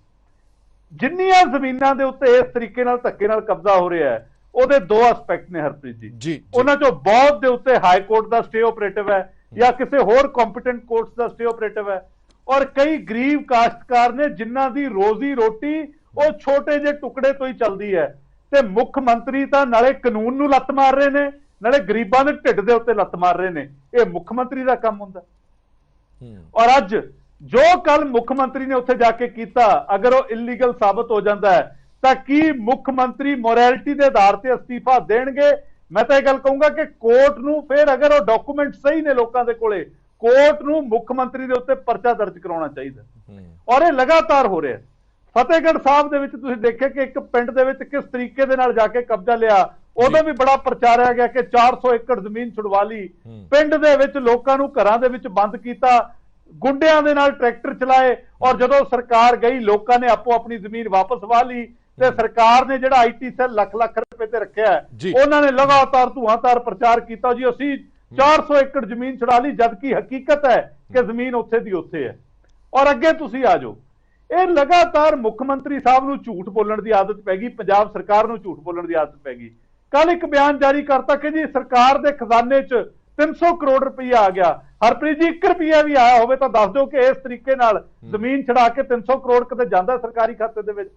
ਜਿੰਨੀਆਂ ਜ਼ਮੀਨਾਂ ਦੇ ਉੱਤੇ ਇਸ ਤਰੀਕੇ ਨਾਲ ਧੱਕੇ ਨਾਲ ਕਬਜ਼ਾ ਹੋ ਰਿਹਾ ਹੈ ਉਹਦੇ 2 ਐਸਪੈਕਟ ਨੇ ਹਰਪ੍ਰੀਤ ਜੀ। ਉਹਨਾਂ ਚੋਂ ਬਹੁਤ ਦੇ ਉੱਤੇ ਹਾਈ ਕੋਰਟ ਦਾ ਸਟੇ ਆਪਰੇਟਿਵ ਹੈ ਜਾਂ ਕਿਸੇ ਹੋਰ ਕੰਪੀਟੈਂਟ ਕੋਰਟਸ ਦਾ ਸਟੇ ਆਪਰੇਟਿਵ ਹੈ। ਔਰ ਕਈ ਗਰੀਬ ਕਾਸ਼ਤਕਾਰ ਨੇ ਜਿਨ੍ਹਾਂ ਦੀ ਰੋਜ਼ੀ ਰੋਟੀ ਉਹ ਛੋਟੇ ਜਿਹੇ ਟੁਕੜੇ ਤੋਂ ਹੀ ਚੱਲਦੀ ਹੈ, ਤੇ ਮੁੱਖ ਮੰਤਰੀ ਤਾਂ ਨਾਲੇ ਕਾਨੂੰਨ ਨੂੰ ਲੱਤ ਮਾਰ ਰਹੇ ਨੇ ਨਾਲੇ ਗਰੀਬਾਂ ਦੇ ਢਿੱਡ ਦੇ ਉੱਤੇ ਲੱਤ ਮਾਰ ਰਹੇ ਨੇ। ਇਹ ਮੁੱਖ ਮੰਤਰੀ ਦਾ ਕੰਮ ਹੁੰਦਾ। ਔਰ ਅੱਜ ਜੋ ਕੱਲ ਮੁੱਖ ਮੰਤਰੀ ਨੇ ਉੱਥੇ ਜਾ ਕੇ ਕੀਤਾ, ਅਗਰ ਉਹ ਇਲੀਗਲ ਸਾਬਤ ਹੋ ਜਾਂਦਾ ਹੈ ਤਾਂ ਕੀ ਮੁੱਖ ਮੰਤਰੀ ਮੋਰੈਲਿਟੀ ਦੇ ਆਧਾਰ ਤੇ ਅਸਤੀਫਾ ਦੇਣਗੇ? ਮੈਂ ਤਾਂ ਇਹ ਗੱਲ ਕਹੂੰਗਾ ਕਿ ਕੋਰਟ ਨੂੰ ਫਿਰ, ਅਗਰ ਉਹ ਡਾਕੂਮੈਂਟ ਸਹੀ ਨੇ ਲੋਕਾਂ ਦੇ ਕੋਲੇ, ਕੋਰਟ ਨੂੰ ਮੁੱਖ ਮੰਤਰੀ ਦੇ ਉੱਤੇ ਪਰਚਾ ਦਰਜ ਕਰਾਉਣਾ ਚਾਹੀਦਾ। ਔਰ ਇਹ ਲਗਾਤਾਰ ਹੋ ਰਿਹਾ। ਫਤਿਹਗੜ੍ਹ ਸਾਹਿਬ ਦੇ ਵਿੱਚ ਤੁਸੀਂ ਦੇਖਿਆ ਕਿ ਇੱਕ ਪਿੰਡ ਦੇ ਵਿੱਚ ਕਿਸ ਤਰੀਕੇ ਦੇ ਨਾਲ ਜਾ ਕੇ ਕਬਜ਼ਾ ਲਿਆ, ਉਹਦਾ ਵੀ ਬੜਾ ਪ੍ਰਚਾਰਿਆ ਗਿਆ ਕਿ 400 ਏਕੜ ਜ਼ਮੀਨ ਛੁਡਵਾ ਲਈ, ਪਿੰਡ ਦੇ ਵਿੱਚ ਲੋਕਾਂ ਨੂੰ ਘਰਾਂ ਦੇ ਵਿੱਚ ਬੰਦ ਕੀਤਾ, ਗੁੰਡਿਆਂ ਦੇ ਨਾਲ ਟਰੈਕਟਰ ਚਲਾਏ, ਔਰ ਜਦੋਂ ਸਰਕਾਰ ਗਈ ਲੋਕਾਂ ਨੇ ਆਪੋ ਆਪਣੀ ਜ਼ਮੀਨ ਵਾਪਸ ਵਾ ਲਈ ਤੇ ਸਰਕਾਰ ਨੇ ਜਿਹੜਾ ਆਈਟੀ ਸੈੱਲ ਲੱਖ ਲੱਖ ਰੁਪਏ ਤੇ ਰੱਖਿਆ ਉਹਨਾਂ ਨੇ ਲਗਾਤਾਰ ਧੂਆਂਧਾਰ ਪ੍ਰਚਾਰ ਕੀਤਾ ਜੀ ਅਸੀਂ 400 ਏਕੜ ਜ਼ਮੀਨ ਛੁਡਾ ਲਈ, ਜਦਕਿ ਹਕੀਕਤ ਹੈ ਕਿ ਜ਼ਮੀਨ ਉੱਥੇ ਦੀ ਉੱਥੇ ਹੈ। ਔਰ ਅੱਗੇ ਤੁਸੀਂ ਆ ਜਾਓ, ਇਹ ਲਗਾਤਾਰ ਮੁੱਖ ਮੰਤਰੀ ਸਾਹਿਬ ਨੂੰ ਝੂਠ ਬੋਲਣ ਦੀ ਆਦਤ ਪੈ ਗਈ, ਪੰਜਾਬ ਸਰਕਾਰ ਨੂੰ ਝੂਠ ਬੋਲਣ ਦੀ ਆਦਤ ਪੈ ਗਈ। ਕੱਲ ਇੱਕ ਬਿਆਨ ਜਾਰੀ ਕਰਤਾ ਕਿ ਜੀ ਸਰਕਾਰ ਦੇ ਖਜ਼ਾਨੇ 'ਚ 300 ਕਰੋੜ ਰੁਪਈਆ ਆ ਗਿਆ। ਹਰਪ੍ਰੀਤ ਜੀ 1 ਰੁਪਈਆ ਵੀ ਆਇਆ ਹੋਵੇ ਤਾਂ ਦੱਸ ਦਿਓ ਕਿ ਇਸ ਤਰੀਕੇ ਨਾਲ ਜ਼ਮੀਨ ਛਡਾ ਕੇ 300 ਕਰੋੜ ਕਿਤੇ ਜਾਂਦਾ ਸਰਕਾਰੀ ਖਾਤੇ ਦੇ ਵਿੱਚ।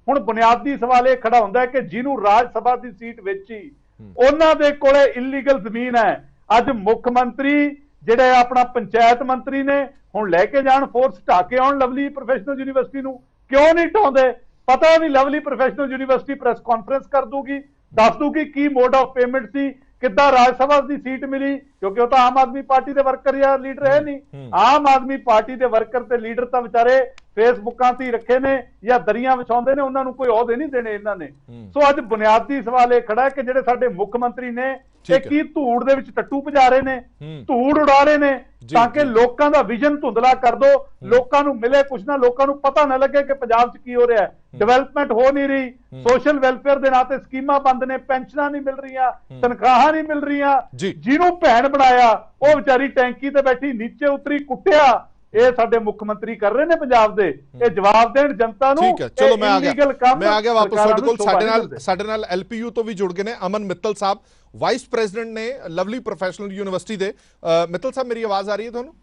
ਹੁਣ ਬੁਨਿਆਦੀ ਸਵਾਲ ਇਹ ਖੜਾ ਹੁੰਦਾ ਹੈ ਕਿ ਜਿਹਨੂੰ ਰਾਜ ਸਭਾ ਦੀ ਸੀਟ ਵੇਚੀ ਉਹਨਾਂ ਦੇ ਕੋਲੇ ਇਲੀਗਲ ਜ਼ਮੀਨ ਹੈ। ਅੱਜ ਮੁੱਖ ਮੰਤਰੀ ਜਿਹੜੇ ਆਪਣਾ ਪੰਚਾਇਤ ਮੰਤਰੀ ਨੇ ਹੁਣ ਲੈ ਕੇ ਜਾਣ ਫੋਰਸ ਢਾ ਕੇ ਆਉਣ ਲਵਲੀ ਪ੍ਰੋਫੈਸ਼ਨਲ ਯੂਨੀਵਰਸਿਟੀ ਨੂੰ, ਕਿਉਂ ਨਹੀਂ ਢਾਉਂਦੇ? ਪਤਾ ਵੀ ਲਵਲੀ ਪ੍ਰੋਫੈਸ਼ਨਲ ਯੂਨੀਵਰਸਿਟੀ ਪ੍ਰੈਸ ਕਾਨਫਰੰਸ ਕਰ ਦੂਗੀ, ਦੱਸ ਦੂਗੀ ਕੀ ਮੋਡ ਆਫ ਪੇਮੈਂਟ ਸੀ, ਕਿੱਦਾਂ ਰਾਜ ਸਭਾ ਦੀ ਸੀਟ ਮਿਲੀ, ਕਿਉਂਕਿ ਉਹ ਤਾਂ ਆਮ ਆਦਮੀ ਪਾਰਟੀ ਦੇ ਵਰਕਰ ਜਾਂ ਲੀਡਰ ਹੈ ਨਹੀਂ। ਆਮ ਆਦਮੀ ਪਾਰਟੀ ਦੇ ਵਰਕਰ ਤੇ ਲੀਡਰ ਤਾਂ ਵਿਚਾਰੇ ਫੇਸਬੁੱਕਾਂ ਤੇ ਹੀ ਰੱਖੇ ਨੇ ਜਾਂ ਦਰੀਆਂ ਵਿਛਾਉਂਦੇ ਨੇ, ਉਹਨਾਂ ਨੂੰ ਕੋਈ ਅਹੁਦੇ ਨਹੀਂ ਦੇਣੇ ਇਹਨਾਂ ਨੇ। ਸੋ ਅੱਜ ਬੁਨਿਆਦੀ ਸਵਾਲ ਇਹ ਖੜਾ ਹੈ ਕਿ ਜਿਹੜੇ ਸਾਡੇ ਮੁੱਖ ਮੰਤਰੀ ਨੇ ਇਹ ਕੀ ਧੂੜ ਦੇ ਵਿੱਚ ਟੱਟੂ ਭਜਾ ਰਹੇ ਨੇ, ਧੂੜ ਉਡਾ ਰਹੇ ਨੇ ਤਾਂ ਕਿ ਲੋਕਾਂ ਦਾ ਵਿਜ਼ਨ ਧੁੰਦਲਾ ਕਰ ਦੋ, ਲੋਕਾਂ ਨੂੰ ਮਿਲੇ ਕੁਛ ਨਾ, ਲੋਕਾਂ ਨੂੰ ਪਤਾ ਨਾ ਲੱਗੇ ਕਿ ਪੰਜਾਬ 'ਚ ਕੀ ਹੋ ਰਿਹਾ ਹੈ। ਡਿਵੈਲਪਮੈਂਟ ਹੋ ਨਹੀਂ ਰਹੀ, ਸੋਸ਼ਲ ਵੈਲਫੇਅਰ ਦੇ ਨਾਂ ਤੇ ਸਕੀਮਾਂ ਬੰਦ ਨੇ, ਪੈਨਸ਼ਨਾਂ ਨਹੀਂ ਮਿਲ ਰਹੀਆਂ, ਤਨਖਾਹਾਂ ਨਹੀਂ ਮਿਲ ਰਹੀਆਂ। ਜਿਹਨੂੰ ਭੈਣ ਬਣਾਇਆ ਉਹ ਵਿਚਾਰੀ ਟੈਂਕੀ ਤੇ ਬੈਠੀ ਨੀਚੇ ਉਤਰੀ ਕੁੱਟਿਆ। ਇਹ ਸਾਡੇ ਮੁੱਖ ਮੰਤਰੀ ਕਰ ਰਹੇ ਨੇ ਪੰਜਾਬ ਦੇ, ਇਹ ਜਵਾਬ ਦੇਣ ਜਨਤਾ ਨੂੰ। ਠੀਕ ਹੈ, ਚਲੋ ਮੈਂ ਆ ਗਿਆ ਵਾਪਸ ਤੁਹਾਡੇ ਕੋਲ। ਸਾਡੇ ਨਾਲ ਐਲਪੀਯੂ ਤੋਂ ਵੀ ਜੁੜ ਗਏ ਨੇ ਅਮਨ ਮਿੱਤਲ ਸਾਹਿਬ, ਵਾਈਸ ਪ੍ਰੈਜ਼ੀਡੈਂਟ ਨੇ ਲਵਲੀ ਪ੍ਰੋਫੈਸ਼ਨਲ ਯੂਨੀਵਰਸਿਟੀ ਦੇ। ਮਿੱਤਲ ਸਾਹਿਬ ਮੇਰੀ ਆਵਾਜ਼ ਆ ਰਹੀ ਹੈ ਤੁਹਾਨੂੰ?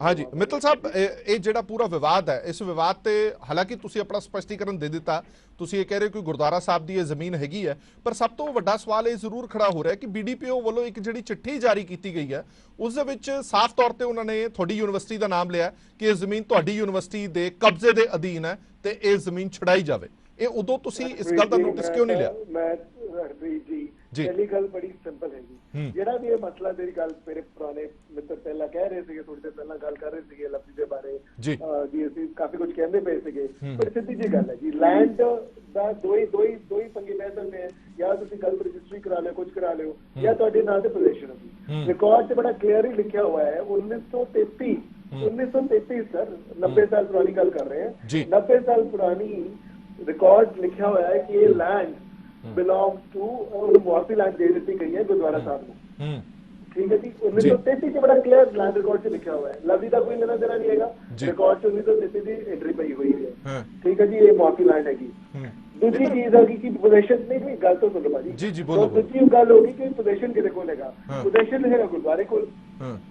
ਹਾਂਜੀ ਮਿੱਤਲ ਸਾਹਿਬ, ਇਹ ਜਿਹੜਾ ਪੂਰਾ ਵਿਵਾਦ ਹੈ, ਇਸ ਵਿਵਾਦ ਤੇ ਹਾਲਾਂਕਿ ਤੁਸੀਂ ਆਪਣਾ ਸਪਸ਼ਟੀਕਰਨ ਦੇ ਦਿੱਤਾ, ਤੁਸੀਂ ਇਹ ਕਹਿ ਰਹੇ ਹੋ ਕਿ ਗੁਰਦੁਆਰਾ ਸਾਹਿਬ ਦੀ ਇਹ ਜ਼ਮੀਨ ਹੈਗੀ ਹੈ, ਪਰ ਸਭ ਤੋਂ ਵੱਡਾ ਸਵਾਲ ਇਹ ਜ਼ਰੂਰ ਖੜਾ ਹੋ ਰਿਹਾ ਕਿ ਬੀਡੀਪੀਓ ਵੱਲੋਂ ਇੱਕ ਜਿਹੜੀ ਚਿੱਠੀ ਜਾਰੀ ਕੀਤੀ ਗਈ ਹੈ ਉਸ ਦੇ ਵਿੱਚ ਸਾਫ਼ ਤੌਰ ਤੇ ਉਹਨਾਂ ਨੇ ਤੁਹਾਡੀ ਯੂਨੀਵਰਸਿਟੀ ਦਾ ਨਾਮ ਲਿਆ ਕਿ ਇਹ ਜ਼ਮੀਨ ਤੁਹਾਡੀ ਯੂਨੀਵਰਸਿਟੀ ਦੇ ਕਬਜ਼ੇ ਦੇ ਅਧੀਨ ਹੈ ਤੇ ਇਹ ਜ਼ਮੀਨ ਛਡਾਈ ਜਾਵੇ। ਇਹ ਉਦੋਂ ਤੁਸੀਂ ਇਸ ਗੱਲ ਦਾ ਨੋਟਿਸ ਕਿਉਂ ਨਹੀਂ ਲਿਆ? ਮੈਂ ਹਰਪ੍ਰੀਤ ਜੀ ਪਹਿਲੀ ਗੱਲ ਬੜੀ ਸਿੰਪਲ ਹੈਗੀ, ਜਿਹੜਾ ਵੀ ਇਹ ਮਸਲਾ ਮੇਰੀ ਗੱਲ ਮੇਰੇ ਪੁਰਾਣੇ ਮਿੱਤਰ ਪਹਿਲਾਂ ਕਹਿ ਰਹੇ ਸੀਗੇ, ਥੋੜੀ ਦੇਰ ਪਹਿਲਾਂ ਗੱਲ ਕਰ ਰਹੇ ਸੀਗੇ ਲਵਲੀ ਦੇ ਬਾਰੇ ਜੀ ਅਸੀਂ ਕਾਫੀ ਕੁਝ ਕਹਿੰਦੇ ਪਏ ਸੀਗੇ, ਪਰ ਸਿੱਧੀ ਜੀ ਗੱਲ ਹੈ ਜੀ, ਲੈਂਡ ਦਾ ਦੋ ਹੀ ਪੰਗੇ ਪੈ ਸਕਦੇ ਆ, ਜਾਂ ਤੁਸੀਂ ਗਲਤ ਰਜਿਸਟਰੀ ਕਰਾ ਲਿਓ, ਕੁਝ ਕਰਾ ਲਿਓ, ਜਾਂ ਤੁਹਾਡੇ ਨਾਂ ਤੇ ਪੋਜੀਸ਼ਨ ਹੋਗੀ। ਰਿਕਾਰਡ 'ਚ ਬੜਾ ਕਲੀਅਰਲੀ ਲਿਖਿਆ ਹੋਇਆ ਹੈ 1933 ਸਰ 90 ਸਾਲ ਪੁਰਾਣੀ ਗੱਲ ਕਰ ਰਹੇ हैं, 90 ਸਾਲ ਪੁਰਾਣੀ रिकॉर्ड लिखा हुआ है कि ये लैंड बिलोंग्स टू मुआफी लैंड दे दी गई है गुरुद्वारा साहब को। ठीक है जी, 1933 से बड़ा क्लियर लैंड रिकॉर्ड से लिखा हुआ है, लवली का कोई लेना देना नहीं है, रिकॉर्ड से 1933 की एंट्री पई हुई है। ठीक है जी, ये मुआफी लैंड हैगी। दूसरी चीज होगी कि पोजेशन नहीं, गल तो सुनो भाजी जी बोलो। दूसरी गल होगी कि पोजेशन किहदे कोल हैगा, पोजेशन हैगा गुरुद्वारे कोल,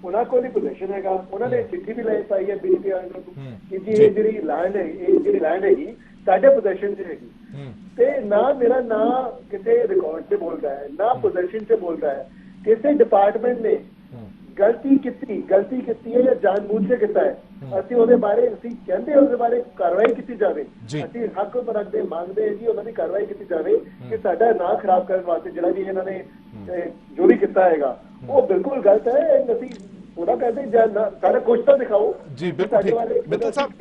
ਉਹਨਾਂ ਕੋਲ ਹੀ ਪੋਜੀਸ਼ਨ ਹੈਗਾ। ਉਹਨਾਂ ਨੇ ਚਿੱਠੀ ਵੀ ਲੈ ਪਾਈ ਹੈ ਬੀਜੇਪੀ ਵਾਲਿਆਂ ਨੂੰ ਕਿ ਜੀ ਇਹ ਜਿਹੜੀ ਲੈਂਡ ਹੈ, ਇਹ ਜਿਹੜੀ ਲੈਂਡ ਹੈਗੀ ਸਾਡੇ ਪੋਜੀਸ਼ਨ 'ਚ ਹੈਗੀ, ਤੇ ਨਾ ਮੇਰਾ ਨਾ ਕਿਸੇ ਰਿਕਾਰਡ 'ਚ ਬੋਲਦਾ ਹੈ, ਨਾ ਪੋਜੀਸ਼ਨ 'ਚ ਬੋਲਦਾ ਹੈ। ਕਿਸੇ ਡਿਪਾਰਟਮੈਂਟ ਨੇ ਗਲਤੀ ਕੀਤੀ ਹੈ ਜਾਂ ਜਾਣਬੁੱਝ ਕੇ ਕੀਤਾ ਹੈ, ਅਸੀਂ ਉਹਦੇ ਬਾਰੇ ਅਸੀਂ ਕਹਿੰਦੇ ਉਹਦੇ ਬਾਰੇ ਕਾਰਵਾਈ ਕੀਤੀ ਜਾਵੇ। ਅਸੀਂ ਹੱਕ ਰੱਖਦੇ ਮੰਗਦੇ ਜੀ ਉਹਨਾਂ ਦੀ ਕਾਰਵਾਈ ਕੀਤੀ ਜਾਵੇ ਕਿ ਸਾਡਾ ਨਾਂ ਖਰਾਬ ਕਰਨ ਵਾਸਤੇ ਜਿਹੜਾ ਵੀ ਇਹਨਾਂ ਨੇ ਜੋ ਵੀ ਕੀਤਾ ਹੈਗਾ ਉਹ ਬਿਲਕੁਲ ਗਲਤ ਹੈ। ਅਸੀਂ ਉਹਦਾ ਕਹਿੰਦੇ ਸਾਡਾ ਕੁਛ ਤਾਂ ਦਿਖਾਓ ਜੀ। ਬਿਲਕੁਲ ਮਿੱਤਲ ਸਾਹਿਬ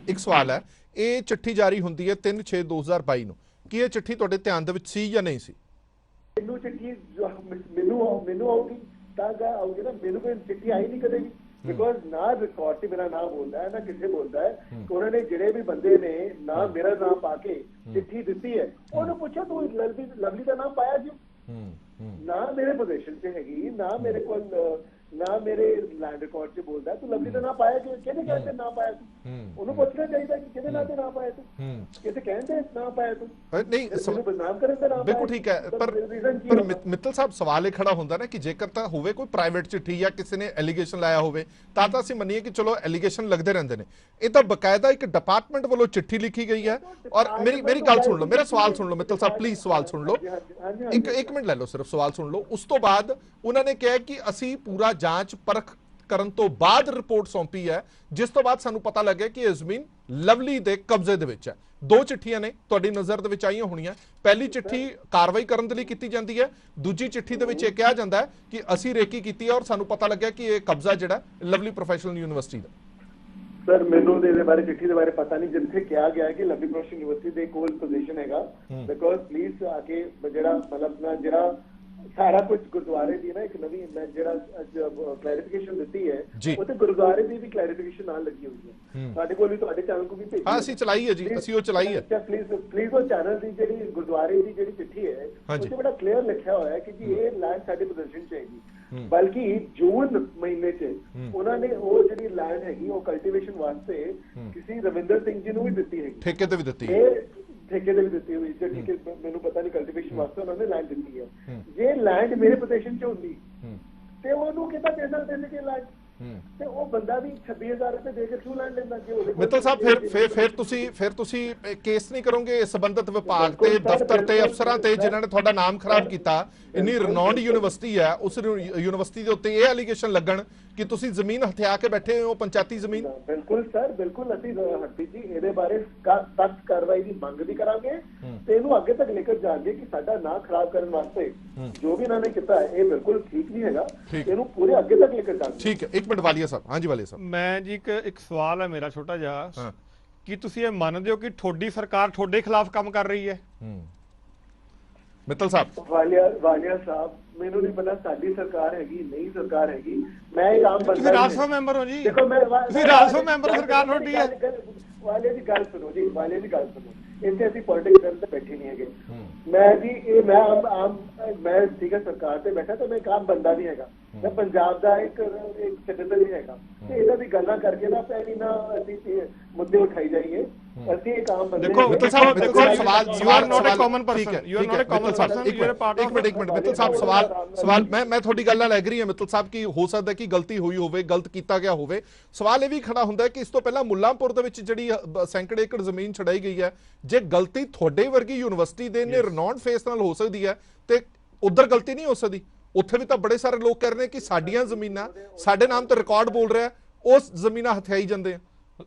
ਇੱਕ ਸਵਾਲ ਹੈ, ਇਹ ਚਿੱਠੀ ਜਾਰੀ ਹੁੰਦੀ ਹੈ 3/6/2022 ਨੂੰ, ਕੀ ਇਹ ਚਿੱਠੀ ਤੁਹਾਡੇ ਧਿਆਨ ਦੇ ਵਿੱਚ ਸੀ ਜਾਂ ਨਹੀਂ ਸੀ? ਮੈਨੂੰ ਚਿੱਠੀ ਮੈਨੂੰ ਆਉਗੀ ਤਾਂ ਆਉਗੀ ਨਾ, ਮੈਨੂੰ ਕੋਈ ਚਿੱਠੀ ਆਈ ਨਹੀਂ ਕਦੇ ਵੀ, ਬਿਕੋਜ਼ ਨਾ ਰਿਕਾਰਡ 'ਚ ਮੇਰਾ ਨਾਮ ਬੋਲਦਾ ਹੈ ਨਾ ਕਿਸੇ ਬੋਲਦਾ ਹੈ। ਉਹਨਾਂ ਨੇ ਜਿਹੜੇ ਵੀ ਬੰਦੇ ਨੇ ਨਾ ਮੇਰਾ ਨਾਮ ਪਾ ਕੇ ਚਿੱਠੀ ਦਿੱਤੀ ਹੈ ਉਹਨੂੰ ਪੁੱਛਿਆ ਤੂੰ ਲਵਲੀ ਦਾ ਨਾਮ ਪਾਇਆ ਕਿਉਂ? ਨਾ ਮੇਰੇ ਪੋਜੀਸ਼ਨ 'ਚ ਹੈਗੀ, ਨਾ ਮੇਰੇ ਕੋਲ, ਨਾ ਮੇਰੇ ਲੈਂਡ ਰਿਕਾਰਡ 'ਚ ਬੋਲਦਾ, ਤੂੰ ਲਵਲੀ ਦਾ ਨਾਮ ਪਾਇਆ ਕਿਉਂ? ਕਿਹਦੇ ਕਹਿੰਦੇ ਨਾ ਪਾਇਆ ਤੂੰ? ਉਹਨੂੰ ਪੁੱਛਣਾ ਚਾਹੀਦਾ ਕਿ ਕਿਹਦੇ ਨਾਂ ਤੇ ਨਾ ਪਾਇਆ ਤੂੰ, ਕਿਤੇ ਕਹਿੰਦੇ ਨਾ ਪਾਇਆ ਤੂੰ ਨਹੀਂ ਬਦਨਾਮ ਕਰਨ ਦਾ ਨਾਮ। ਬਿਲਕੁਲ ਠੀਕ ਹੈ, ਪਰ ਮਿੱਤਲ ਸਾਹਿਬ ਸਵਾਲ ਇਹ ਖੜਾ ਹੁੰਦਾ ਨਾ ਕਿ ਜੇਕਰ ਤਾਂ ਹੋਵੇ ਕੋਈ ਪ੍ਰਾਈਵੇਟ ਚਿੱਠੀ ਜਾਂ ਕਿਸੇ ਨੇ ਐਲੀਗੇਸ਼ਨ ਲਾਇਆ ਹੋਵੇ ਤਾਂ ਅਸੀਂ ਮੰਨੀਏ ਕਿ ਚਲੋ ਐਲੀਗੇਸ਼ਨ ਲੱਗਦੇ ਰਹਿੰਦੇ ਨੇ, ਇਹ ਤਾਂ ਬਕਾਇਦਾ ਇੱਕ ਡਿਪਾਰਟਮੈਂਟ ਵੱਲੋਂ ਚਿੱਠੀ ਲਿਖੀ ਗਈ ਹੈ। ਔਰ ਮੇਰੀ ਗੱਲ ਸੁਣ ਲਓ, ਮੇਰਾ ਸਵਾਲ ਸੁਣ ਲਓ ਮਿੱਤਲ ਸਾਹਿਬ, ਪਲੀਜ਼ ਸਵਾਲ ਸੁਣ ਲਓ, ਇੱਕ ਮਿੰਟ ਲੈ ਲਓ, ਸਿਰਫ ਸਵਾਲ ਸੁਣ ਲਓ। ਉਸ ਤੋਂ ਬਾਅਦ ਉਹਨਾਂ ਨੇ ਕਿਹਾ ਕਿ ਅਸੀਂ ਪੂਰਾ ਜਾਂਚ ਪਰਖ ਕਰਨ ਤੋਂ ਬਾਅਦ ਰਿਪੋਰਟ ਸੌਂਪੀ ਹੈ, ਜਿਸ ਤੋਂ ਬਾਅਦ ਸਾਨੂੰ ਪਤਾ ਲੱਗਿਆ ਕਿ ਇਹ ਜ਼ਮੀਨ ਲਵਲੀ ਦੇ ਕਬਜ਼ੇ ਦੇ ਵਿੱਚ ਹੈ। 2 ਚਿੱਠੀਆਂ ਨੇ ਤੁਹਾਡੀ ਨਜ਼ਰ ਦੇ ਵਿੱਚ ਆਈਆਂ ਹੋਣੀਆਂ, ਪਹਿਲੀ ਚਿੱਠੀ ਕਾਰਵਾਈ ਕਰਨ ਦੇ ਲਈ ਕੀਤੀ ਜਾਂਦੀ ਹੈ, ਦੂਜੀ ਚਿੱਠੀ ਦੇ ਵਿੱਚ ਇਹ ਕਿਹਾ ਜਾਂਦਾ ਹੈ ਕਿ ਅਸੀਂ ਰੇਕੀ ਕੀਤੀ ਹੈ ਔਰ ਸਾਨੂੰ ਪਤਾ ਲੱਗਿਆ ਕਿ ਇਹ ਕਬਜ਼ਾ ਜਿਹੜਾ ਲਵਲੀ ਪ੍ਰੋਫੈਸ਼ਨਲ ਯੂਨੀਵਰਸਿਟੀ ਦਾ। ਸਰ ਮੈਨੂੰ ਇਹਦੇ ਬਾਰੇ ਚਿੱਠੀ ਦੇ ਬਾਰੇ ਪਤਾ ਨਹੀਂ, ਜਿੱਥੇ ਕਿਹਾ ਗਿਆ ਕਿ ਲਵਲੀ ਪ੍ਰੋਫੈਸ਼ਨਲ ਯੂਨੀਵਰਸਿਟੀ ਦੇ ਕੋਲ ਪੋਜੀਸ਼ਨ ਹੈਗਾ, ਬਿਕੋਜ਼ ਪਲੀਜ਼ ਆ ਕੇ ਜਿਹੜਾ ਮਤਲਬ ਨਾ ਜਿਹੜਾ ਸਾਰਾ ਕੁਝ ਗੁਰਦੁਆਰੇ ਦੀ ਨਾ ਇੱਕ ਨਵੀਂ ਜਿਹੜਾ ਕਲੈਰੀਫਿਕੇਸ਼ਨ ਦਿੱਤੀ ਹੈ, ਉਹ ਤੇ ਗੁਰਦੁਆਰੇ ਦੀ ਵੀ ਕਲੈਰੀਫਿਕੇਸ਼ਨ ਨਾਲ ਲੱਗੀ ਹੋਈ ਹੈ। ਸਾਡੇ ਕੋਲ ਵੀ, ਤੁਹਾਡੇ ਚੈਨਲ ਕੋ ਵੀ ਭੇਜੀ, ਹਾਂ ਅਸੀਂ ਚਲਾਈ ਹੈ ਜੀ, ਅਸੀਂ ਉਹ ਚਲਾਈ ਹੈ। ਪਲੀਜ਼ ਉਹ ਚੈਨਲ ਦੀ ਜਿਹੜੀ ਗੁਰਦੁਆਰੇ ਦੀ ਜਿਹੜੀ ਚਿੱਠੀ ਹੈ ਉਹਦੇ ਬੜਾ ਕਲੀਅਰ ਲਿਖਿਆ ਹੋਇਆ ਹੈ ਕਿ ਜੀ ਇਹ ਲੈਂਡ ਸਾਡੇ ਪੋਜੀਸ਼ਨ ਚ ਹੈਗੀ, ਬਲਕਿ ਜੂਨ ਮਹੀਨੇ ਚ ਉਹਨਾਂ ਨੇ ਉਹ ਜਿਹੜੀ ਲੈਂਡ ਹੈਗੀ ਉਹ ਕਲਟੀਵੇਸ਼ਨ ਵਾਸਤੇ ਕਿਸੇ ਰਵਿੰਦਰ ਸਿੰਘ ਜੀ ਨੂੰ ਵੀ ਦਿੱਤੀ ਹੈਗੀ, ਠੇਕੇ ਤੇ ਵੀ ਦਿੱਤੀ ਹੋਈ, ਜਿਹੜੀ ਮੈਨੂੰ ਪਤਾ ਨਹੀਂ ਕਲਟੀਵੇਸ਼ਨ ਵਾਸਤੇ ਉਹਨਾਂ ਨੇ ਲੈਂਡ ਦਿੱਤੀ ਹੈ। ਜੇ ਲੈਂਡ ਮੇਰੇ ਪੋਜੀਸ਼ਨ ਚ ਹੁੰਦੀ ਤੇ ਉਹਨੂੰ ਕਿੱਦਾਂ ਦੇ ਸਕਦੇ ਸੀਗੇ ਲੈਂਡ, ਤੇ ਉਹ ਬੰਦਾ ਵੀ 26,000 ਰੁਪਏ ਦੇ ਕੇ ਕਿਉਂ ਲੈਂਡ ਲੈਂਦਾ? ਮਿੱਤਲ ਸਾਹਿਬ ਫਿਰ ਤੁਸੀਂ ਕੇਸ ਨਹੀਂ ਕਰੋਗੇ ਸੰਬੰਧਿਤ ਵਿਭਾਗ ਤੇ, ਦਫ਼ਤਰ ਤੇ, ਅਫਸਰਾਂ ਤੇ ਜਿਨ੍ਹਾਂ ਨੇ ਤੁਹਾਡਾ ਨਾਮ ਖਰਾਬ ਕੀਤਾ? ਇੰਨੀ ਰਿਨਾਊਂਡ ਯੂਨੀਵਰਸਿਟੀ ਹੈ, ਉਸ ਯੂਨੀਵਰਸਿਟੀ ਦੇ ਉੱਤੇ ਇਹ ਐਲੀਗੇਸ਼ਨ ਲੱਗਣ ਕਿ ਤੁਸੀਂ ਜ਼ਮੀਨ ਹਥਿਆ ਕੇ ਬੈਠੇ ਹੋ, ਪੰਚਾਇਤੀ ਜ਼ਮੀਨ। ਬਿਲਕੁਲ ਸਰ, ਬਿਲਕੁਲ ਅਸੀਂ ਹਰਪ੍ਰੀਤ ਜੀ ਇਹਦੇ ਬਾਰੇ ਸਖਤ ਕਾਰਵਾਈ ਦੀ ਮੰਗ ਵੀ ਕਰਾਂਗੇ ਤੇ ਇਹਨੂੰ ਅੱਗੇ ਤੱਕ ਲੈ ਕੇ ਜਾਵਾਂਗੇ ਕਿ ਸਾਡਾ ਨਾਂ ਖਰਾਬ ਕਰਨ ਵਾਸਤੇ ਜੋ ਵੀ ਇਹਨਾਂ ਨੇ ਕੀਤਾ ਇਹ ਬਿਲਕੁਲ ਠੀਕ ਨਹੀਂ ਹੈਗਾ, ਇਹਨੂੰ ਪੂਰੇ ਅੱਗੇ ਤੱਕ ਲੈ ਕੇ ਜਾਵਾਂਗੇ। ਠੀਕ ਹੈ, ਇੱਕ ਮਿੰਟ ਵਾਲੀਆ ਸਾਹਿਬ। ਹਾਂਜੀ ਵਾਲੀਆ ਸਾਹਿਬ, ਮੈਂ ਜੀ ਇੱਕ ਸਵਾਲ ਹੈ ਮੇਰਾ ਛੋਟਾ ਜਿਹਾ, ਕੀ ਤੁਸੀਂ ਇਹ ਮੰਨਦੇ ਹੋ ਕਿ ਤੁਹਾਡੀ ਸਰਕਾਰ ਤੁਹਾਡੇ ਖਿਲਾਫ ਕੰਮ ਕਰ ਰਹੀ ਹੈ? ਮਿੱਤਲ ਸਾਹਿਬ, ਵਾਲੀਆ ਸਾਹਿਬ ਮੈਨੂੰ ਨਹੀਂ ਪਤਾ ਸਾਡੀ ਸਰਕਾਰ ਹੈਗੀ ਨਹੀਂ ਸਰਕਾਰ ਹੈਗੀ, ਮੈਂ ਇੱਕ ਆਮ ਬੰਦਾ। ਤੁਸੀਂ ਰਾਜ ਸਭਾ ਮੈਂਬਰ ਹੋ ਜੀ, ਦੇਖੋ ਮੈਂ ਤੁਸੀਂ ਰਾਜ ਸਭਾ ਮੈਂਬਰ, ਸਰਕਾਰ ਤੁਹਾਡੀ ਹੈ। ਵਾਲੀਆ ਦੀ ਗੱਲ ਸੁਣੋ ਜੀ, ਵਾਲੀਆ ਦੀ ਗੱਲ ਸੁਣੋ, ਇੱਥੇ ਅਸੀਂ ਪੋਲਿਟਿਕਸ ਕਰਨ ਤੇ ਬੈਠੇ ਨਹੀਂ ਹੈਗੇ। ਮੈਂ ਜੀ ਇਹ ਮੈਂ ਸੀਗਾ ਸਰਕਾਰ ਤੇ ਬੈਠਾ, ਤੇ ਮੈਂ ਇੱਕ ਆਮ ਬੰਦਾ ਨਹੀਂ ਹੈਗਾ, ਮੈਂ ਪੰਜਾਬ ਦਾ ਇੱਕ ਸਿਟੀਜ਼ਨ ਹੀ ਹੈਗਾ, ਤੇ ਇਹਨਾਂ ਦੀ ਗੱਲਾਂ ਕਰਕੇ ਨਾ ਪਹਿਲੀ ਨਾ ਅਸੀਂ ਮੁੱਦੇ ਉਠਾਈ ਜਾਈਏ। ਅਸੀਂ ਇੱਕ ਆਮ ਬੰਦੇ। ਦੇਖੋ ਮਿੱਤਲ ਸਾਹਿਬ ਸਵਾਲ you are not a common person, you are not a common person, you are a part of. ਇੱਕ ਮਿੰਟ ਮਿੱਤਲ ਸਾਹਿਬ, ਸਵਾਲ ਮੈਂ ਤੁਹਾਡੀ ਗੱਲ ਨਾਲ ਐਗਰੀ ਹਾਂ ਮਿੱਤਲ ਸਾਹਿਬ ਕਿ ਹੋ ਸਕਦਾ ਕਿ ਗਲਤੀ ਹੋਈ ਹੋਵੇ, ਗਲਤ ਕੀਤਾ ਗਿਆ ਹੋਵੇ। ਸਵਾਲ ਇਹ ਵੀ ਖੜਾ ਹੁੰਦਾ ਹੈ ਕਿ ਇਸ ਤੋਂ ਪਹਿਲਾਂ ਮੁੱਲਾਂਪੁਰ ਦੇ ਵਿੱਚ ਜਿਹੜੀ ਸੈਂਕੜੇ ਏਕੜ ਜ਼ਮੀਨ ਛਡਾਈ ਗਈ ਹੈ, ਜੇ ਗਲਤੀ ਤੁਹਾਡੇ ਵਰਗੀ ਯੂਨੀਵਰਸਿਟੀ ਦੇ ਨੇ ਰਿਨਾਊਂਡ ਫੇਸ ਨਾਲ ਹੋ ਸਕਦੀ ਹੈ ਤੇ ਉਧਰ ਗਲਤੀ ਨਹੀਂ ਹੋ ਸਕਦੀ? ਉੱਥੇ ਵੀ ਤਾਂ ਬੜੇ ਸਾਰੇ ਲੋਕ ਕਹਿ ਰਹੇ ਨੇ ਕਿ ਸਾਡੀਆਂ ਜ਼ਮੀਨਾਂ ਸਾਡੇ ਨਾਮ ਤੇ ਰਿਕਾਰਡ ਬੋਲ ਰਿਹਾ, ਉਸ ਜ਼ਮੀਨਾਂ ਹਥਿਆਈ ਜਾਂਦੇ ਆ।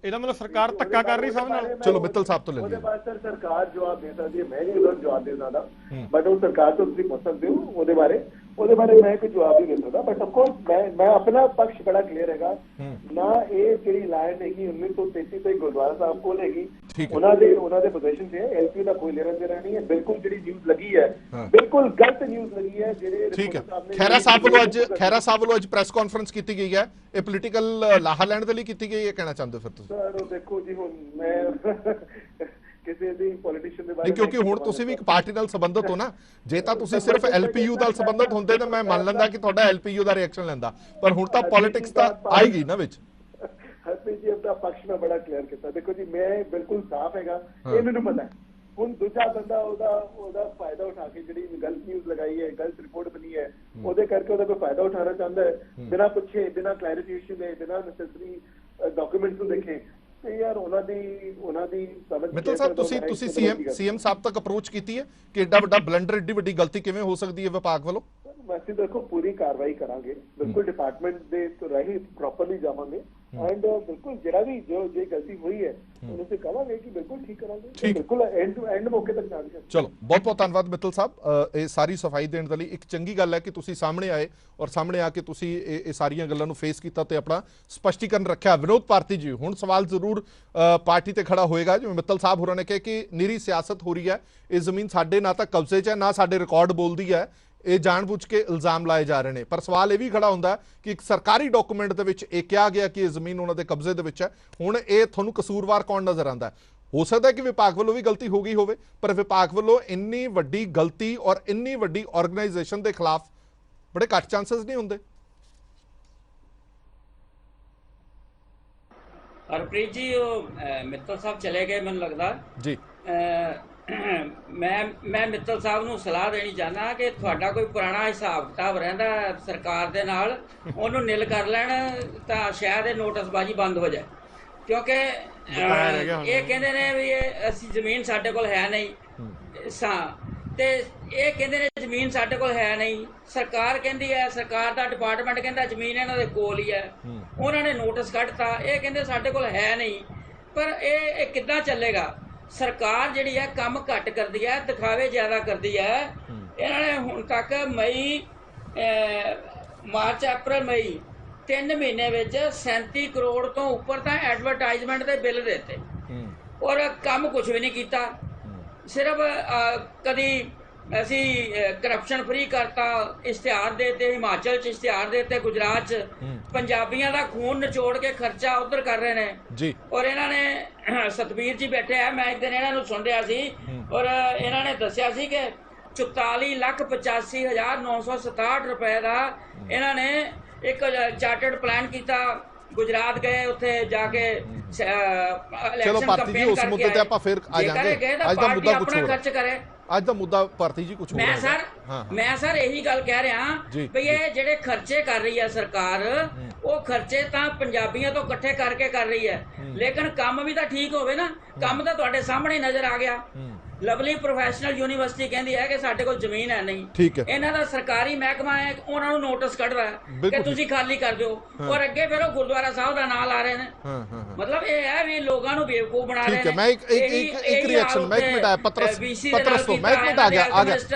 ਇਹਦਾ ਮਤਲਬ ਸਰਕਾਰ ਧੱਕਾ ਕਰ ਰਹੀ ਸਭ ਨਾਲ। ਚਲੋ ਮਿੱਤਲ ਸਾਹਿਬ ਤੋਂ ਲੈ ਉਹਦੇ ਬਾਅਦ ਸਰ ਸਰਕਾਰ ਜਵਾਬ ਦੇ ਸਕਦੀ ਹੈ, ਮੈਂ ਨਹੀਂ ਉਹਦਾ ਜਵਾਬ ਦੇ ਸਕਦਾ, ਬਟ ਉਹ ਸਰਕਾਰ ਤੋਂ ਤੁਸੀਂ ਪੁੱਛ ਸਕਦੇ ਹੋ ਉਹਦੇ ਬਾਰੇ ਮੈਂ ਕੋਈ ਜਵਾਬ ਨਹੀਂ ਦੇ ਸਕਦਾ। ਬਟ ਅਫਕੋਰਸ ਮੈਂ ਆਪਣਾ ਪੱਖ ਬੜਾ ਕਲੀਅਰ ਹੈਗਾ ਨਾ, ਇਹ ਜਿਹੜੀ ਲਾਈਨ ਹੈਗੀ 1933 ਤੋਂ ਗੁਰਦੁਆਰਾ ਸਾਹਿਬ ਕੋਲ ਹੈਗੀ, ਉਹਨਾਂ ਦੇ ਪੋਜੀਸ਼ਨ ਤੇ ਐਲਪੀ ਦਾ ਕੋਈ ਲੈਣਾ ਦੇਣਾ ਨਹੀਂ ਹੈ। ਬਿਲਕੁਲ ਜਿਹੜੀ ਨਿਊਜ਼ ਲੱਗੀ ਹੈ ਬਿਲਕੁਲ ਗਲਤ ਨਿਊਜ਼ ਲੱਗੀ ਹੈ। ਜਿਹੜੇ ਠੀਕ ਹੈ, ਖੈਰਾ ਸਾਹਿਬ ਵੱਲੋਂ ਅੱਜ ਪ੍ਰੈਸ ਕਾਨਫਰੰਸ ਕੀਤੀ ਗਈ ਹੈ, ਇਹ ਪੋਲੀਟੀਕਲ ਲਾਹਾ ਲੈਣ ਦੇ ਲਈ ਕੀਤੀ ਗਈ ਹੈ, ਕਹਿਣਾ ਚਾਹੁੰਦੇ ਹੋ ਫਿਰ ਤੁਸੀਂ? ਸਰ ਦੇਖੋ ਜੀ, ਹੁਣ ਮੈਂ ਕਿਸੇ ਦੀ ਪੋਲੀਟੀਸ਼ੀਅਨ ਦੇ ਬਾਰੇ, ਕਿਉਂਕਿ ਹੁਣ ਤੁਸੀਂ ਵੀ ਇੱਕ ਪਾਰਟੀ ਨਾਲ ਸੰਬੰਧਿਤ ਹੋ ਨਾ, ਜੇ ਤਾਂ ਤੁਸੀਂ ਸਿਰਫ ਐਲਪੀਯੂ ਨਾਲ ਸੰਬੰਧਿਤ ਹੁੰਦੇ ਤਾਂ ਮੈਂ ਮੰਨ ਲੈਂਦਾ ਕਿ ਤੁਹਾਡਾ ਐਲਪੀਯੂ ਦਾ ਰਿਐਕਸ਼ਨ ਲੈਂਦਾ, ਪਰ ਹੁਣ ਤਾਂ ਪੋਲਿਟਿਕਸ ਤਾਂ ਆਏਗੀ ਨਾ ਵਿੱਚ। ਹਰਪ੍ਰੀਤ ਜੀ ਆਪਣਾ ਪੱਖ ਮੈਂ ਬੜਾ ਕਲੀਅਰ ਕੀਤਾ। ਦੇਖੋ ਜੀ ਮੈਂ ਬਿਲਕੁਲ ਸਾਫ਼ ਹੈਗਾ, ਇਹ ਮੈਨੂੰ ਪਤਾ ਹੈ। ਹੁਣ ਦੂਜਾ ਬੰਦਾ ਉਹਦਾ ਫਾਇਦਾ ਉਠਾ ਕੇ ਜਿਹੜੀ ਗਲਤ ਨਿਊਜ਼ ਲਗਾਈ ਹੈ, ਗਲਤ ਰਿਪੋਰਟ ਬਣੀ ਹੈ, ਉਹਦੇ ਕਰਕੇ ਉਹਦਾ ਕੋਈ ਫਾਇਦਾ ਉਠਾਉਣਾ ਚਾਹੁੰਦਾ ਹੈ, ਬਿਨਾਂ ਪੁੱਛੇ, ਬਿਨਾਂ ਕਲੈਰੀਫਿਕੇਸ਼ਨ ਦੇ, ਬਿਨਾਂ ਨੈਸੈਸਰੀ ਡਾਕੂਮੈਂਟਸ ਨੂੰ ਦੇਖੇ, ਤੇ ਯਾਰ ਉਹਨਾਂ ਦੀ ਸਮਝ। ਮਿੱਤਲ ਸਾਹਿਬ ਤੁਸੀਂ ਸੀਐਮ ਸਾਹਿਬ ਤੱਕ ਅਪਰੋਚ ਕੀਤੀ ਹੈ ਕਿ ਐਡਾ ਵੱਡਾ ਬਲੰਡਰ, ਐਡੀ ਵੱਡੀ ਗਲਤੀ ਕਿਵੇਂ ਹੋ ਸਕਦੀ ਹੈ ਵਿਭਾਗ ਵੱਲੋਂ? ਅਸੀਂ ਦੇਖੋ ਪੂਰੀ ਕਾਰਵਾਈ ਕਰਾਂਗੇ, ਬਿਲਕੁਲ ਡਿਪਾਰਟਮੈਂਟ ਦੇ ਰਾਹੀਂ ਪ੍ਰੋਪਰਲੀ ਜਾਵਾਂਗੇ, ਐਂਡ ਬਿਲਕੁਲ ਜਿਹੜਾ ਵੀ ਜੇ ਗਲਤੀ ਹੋਈ ਹੈ ਉਹਨੂੰ ਤੇ ਕਹਾਂਗੇ ਕਿ ਬਿਲਕੁਲ ਠੀਕ ਕਰਾਂਗੇ, ਬਿਲਕੁਲ ਐਂਡ ਟੂ ਐਂਡ ਮੌਕੇ ਤੱਕ ਜਾਵਾਂਗੇ। ਚਲੋ ਬਹੁਤ ਬਹੁਤ ਧੰਨਵਾਦ ਮਿੱਤਲ ਸਾਹਿਬ, ਇਹ ਸਾਰੀ ਸਫਾਈ ਦੇਣ ਦੇ ਲਈ। ਇੱਕ ਚੰਗੀ ਗੱਲ ਹੈ ਕਿ ਤੁਸੀਂ ਸਾਹਮਣੇ ਆਏ ਔਰ ਸਾਹਮਣੇ ਆ ਕੇ ਤੁਸੀਂ ਇਹ ਸਾਰੀਆਂ ਗੱਲਾਂ ਨੂੰ ਫੇਸ ਕੀਤਾ ਤੇ ਆਪਣਾ ਸਪਸ਼ਟੀਕਰਨ ਰੱਖਿਆ। ਵਿਨੋਦ ਭਾਰਤੀ ਜੀ, ਹੁਣ ਸਵਾਲ ਜ਼ਰੂਰ ਪਾਰਟੀ ਤੇ ਖੜਾ ਹੋਏਗਾ, ਜਿਵੇਂ ਮਿੱਤਲ ਸਾਹਿਬ ਹੋਰਾਂ ਨੇ ਕਿਹਾ ਕਿ ਨਿਰੀ ਸਿਆਸਤ ਹੋ ਰਹੀ ਹੈ, ਇਹ ਜ਼ਮੀਨ ਸਾਡੇ ਨਾ ਤਾਂ ਕਬਜ਼ੇ 'ਚ ਹੈ ਨਾ ਸਾਡੇ ਰਿਕਾਰਡ ਬੋਲਦੀ ਹੈ, ਇਹ ਜਾਣਬੁੱਝ ਕੇ ਇਲਜ਼ਾਮ ਲਾਏ ਜਾ ਰਹੇ ਨੇ। ਪਰ ਸਵਾਲ ਇਹ ਵੀ ਖੜਾ ਹੁੰਦਾ ਕਿ ਇੱਕ ਸਰਕਾਰੀ ਡਾਕੂਮੈਂਟ ਦੇ ਵਿੱਚ ਇਹ ਕਿਹਾ ਗਿਆ ਕਿ ਇਹ ਜ਼ਮੀਨ ਉਹਨਾਂ ਦੇ ਕਬਜ਼ੇ ਦੇ ਵਿੱਚ ਹੈ। ਹੁਣ ਇਹ ਤੁਹਾਨੂੰ ਕਸੂਰਵਾਰ ਕੌਣ ਨਜ਼ਰ ਆਉਂਦਾ ਹੈ? ਹੋ ਸਕਦਾ ਕਿ ਵਿਭਾਗ ਵੱਲੋਂ ਵੀ ਗਲਤੀ ਹੋ ਗਈ ਹੋਵੇ, ਪਰ ਵਿਭਾਗ ਵੱਲੋਂ ਇੰਨੀ ਵੱਡੀ ਗਲਤੀ ਔਰ ਇੰਨੀ ਵੱਡੀ ਆਰਗੇਨਾਈਜੇਸ਼ਨ ਦੇ ਖਿਲਾਫ ਬੜੇ ਘੱਟ ਚਾਂਸਸ ਨਹੀਂ ਹੁੰਦੇ। ਹਰਪ੍ਰੀਤ ਜੀ, ਉਹ ਮਿੱਤਲ ਸਾਹਿਬ ਚਲੇ ਗਏ ਮੈਨੂੰ ਲੱਗਦਾ ਜੀ। ਮੈਂ ਮਿੱਤਲ ਸਾਹਿਬ ਨੂੰ ਸਲਾਹ ਦੇਣੀ ਚਾਹੁੰਦਾ ਕਿ ਤੁਹਾਡਾ ਕੋਈ ਪੁਰਾਣਾ ਹਿਸਾਬ ਕਿਤਾਬ ਰਹਿੰਦਾ ਸਰਕਾਰ ਦੇ ਨਾਲ, ਉਹਨੂੰ ਨਿਲ ਕਰ ਲੈਣ ਤਾਂ ਸ਼ਾਇਦ ਇਹ ਨੋਟਿਸਬਾਜ਼ੀ ਬੰਦ ਹੋ ਜਾਏ। ਕਿਉਂਕਿ ਇਹ ਕਹਿੰਦੇ ਨੇ ਵੀ ਅਸੀਂ ਜ਼ਮੀਨ ਸਾਡੇ ਕੋਲ ਹੈ ਨਹੀਂ ਤੇ ਇਹ ਕਹਿੰਦੇ ਨੇ ਜ਼ਮੀਨ ਸਾਡੇ ਕੋਲ ਹੈ ਨਹੀਂ, ਸਰਕਾਰ ਕਹਿੰਦੀ ਹੈ, ਸਰਕਾਰ ਦਾ ਡਿਪਾਰਟਮੈਂਟ ਕਹਿੰਦਾ ਜ਼ਮੀਨ ਇਹਨਾਂ ਦੇ ਕੋਲ ਹੀ ਹੈ, ਉਹਨਾਂ ਨੇ ਨੋਟਿਸ ਕੱਢਤਾ, ਇਹ ਕਹਿੰਦੇ ਸਾਡੇ ਕੋਲ ਹੈ ਨਹੀਂ। ਪਰ ਇਹ ਕਿੱਦਾਂ ਚੱਲੇਗਾ? ਸਰਕਾਰ ਜਿਹੜੀ ਹੈ ਕੰਮ ਘੱਟ ਕਰਦੀ ਹੈ, ਦਿਖਾਵੇ ਜ਼ਿਆਦਾ ਕਰਦੀ ਹੈ। ਇਹਨਾਂ ਨੇ ਹੁਣ ਤੱਕ ਮਾਰਚ, ਅਪ੍ਰੈਲ, ਮਈ 3 ਮਹੀਨੇ ਵਿੱਚ 37 ਕਰੋੜ ਤੋਂ ਉੱਪਰ ਤਾਂ ਐਡਵਰਟਾਈਜ਼ਮੈਂਟ ਦੇ ਬਿੱਲ ਦਿੱਤੇ ਔਰ ਕੰਮ ਕੁਝ ਵੀ ਨਹੀਂ ਕੀਤਾ। ਸਿਰਫ ਕਦੀ ਅਸੀਂ ਕਰਪਸ਼ਨ ਫ੍ਰੀ ਕਰਤਾ, ਇਸ਼ਤਿਹਾਰ ਦੇਤੇ, ਹਿਮਾਚਲ 'ਚ ਇਸ਼ਤਿਹਾਰ ਦੇਤੇ, ਗੁਜਰਾਤ 'ਚ ਪੰਜਾਬੀਆਂ ਦਾ ਖੂਨ ਨਿਚੋੜ ਕੇ ਖਰਚਾ ਉਧਰ ਕਰ ਰਹੇ ਨੇ ਜੀ। ਔਰ ਇਹਨਾਂ ਨੇ ਸਤਬੀਰ ਜੀ ਬੈਠੇ ਆ, ਮੈਂ ਇੱਕ ਦਿਨ ਇਹਨਾਂ ਨੂੰ ਸੁਣ ਰਿਹਾ ਸੀ ਔਰ ਇਹਨਾਂ ਨੇ ਦੱਸਿਆ ਸੀ ਕਿ 44,85,967 ਰੁਪਏ ਦਾ ਇਹਨਾਂ ਨੇ ਇੱਕ ਚਾਰਟਰਡ ਪਲਾਨ ਕੀਤਾ। ਗੁਜਰਾਤ ਗਏ, ਉੱਥੇ ਜਾ ਕੇ ਚਲੋ ਭਾਰਤੀ ਜੀ ਉਸ ਮੁੱਦੇ ਤੇ ਆਪਾਂ ਫਿਰ ਆ ਜਾਾਂਗੇ। ਅੱਜ ਦਾ ਮੁੱਦਾ ਕੁਝ ਹੋਰ ਖਰਚ ਕਰੇ। ਅੱਜ ਦਾ ਮੁੱਦਾ ਭਾਰਤੀ ਜੀ ਕੁਝ ਹੋਰ ਹੈ। ਮੈਂ ਸਰ ਇਹੀ ਗੱਲ ਕਹਿ ਰਿਹਾ ਵੀ ਇਹ ਜਿਹੜੇ ਖਰਚੇ ਕਰ ਰਹੀ ਹੈ ਸਰਕਾਰ, ਉਹ ਖਰਚੇ ਤਾਂ ਪੰਜਾਬੀਆਂ ਤੋਂ ਇਕੱਠੇ ਕਰਕੇ ਕਰ ਰਹੀ ਹੈ, ਲੇਕਿਨ ਕੰਮ ਵੀ ਤਾਂ ਠੀਕ ਹੋਵੇ ਨਾ। ਕੰਮ ਤਾਂ ਤੁਹਾਡੇ ਸਾਹਮਣੇ ਨਜ਼ਰ ਆ ਗਿਆ। ਲਵਲੀ ਪ੍ਰੋਫੈਸ਼ਨਲ ਯੂਨੀਵਰਸਿਟੀ ਕਹਿੰਦੀ ਹੈ ਕਿ ਸਾਡੇ ਕੋਲ ਜ਼ਮੀਨ ਹੈ ਨਹੀਂ, ਇਹਨਾਂ ਦਾ ਸਰਕਾਰੀ ਮਹਿਕਮਾ ਹੈ, ਉਹਨਾਂ ਨੂੰ ਨੋਟਿਸ ਕੱਢਦਾ ਹੈ ਕਿ ਤੁਸੀਂ ਖਾਲੀ ਕਰ ਦਿਓ, ਔਰ ਅੱਗੇ ਫਿਰ ਉਹ ਗੁਰਦੁਆਰਾ ਸਾਹਿਬ ਦਾ ਨਾਂ ਲਾ ਰਹੇ ਨੇ। ਮਤਲਬ ਇਹ ਹੈ ਵੀ ਲੋਕਾਂ ਨੂੰ ਬੇਵਕੂਫ ਬਣਾ ਰਹੇ ਨੇ। ਮੈਂ ਇੱਕ ਰਿਐਕਸ਼ਨ ਮੈਂ ਇੱਕ ਮਿੰਟ ਆਇਆ ਪਤਰਸ ਤੋਂ ਮੈਂ ਇੱਕ ਮਿੰਟ ਆ ਗਿਆ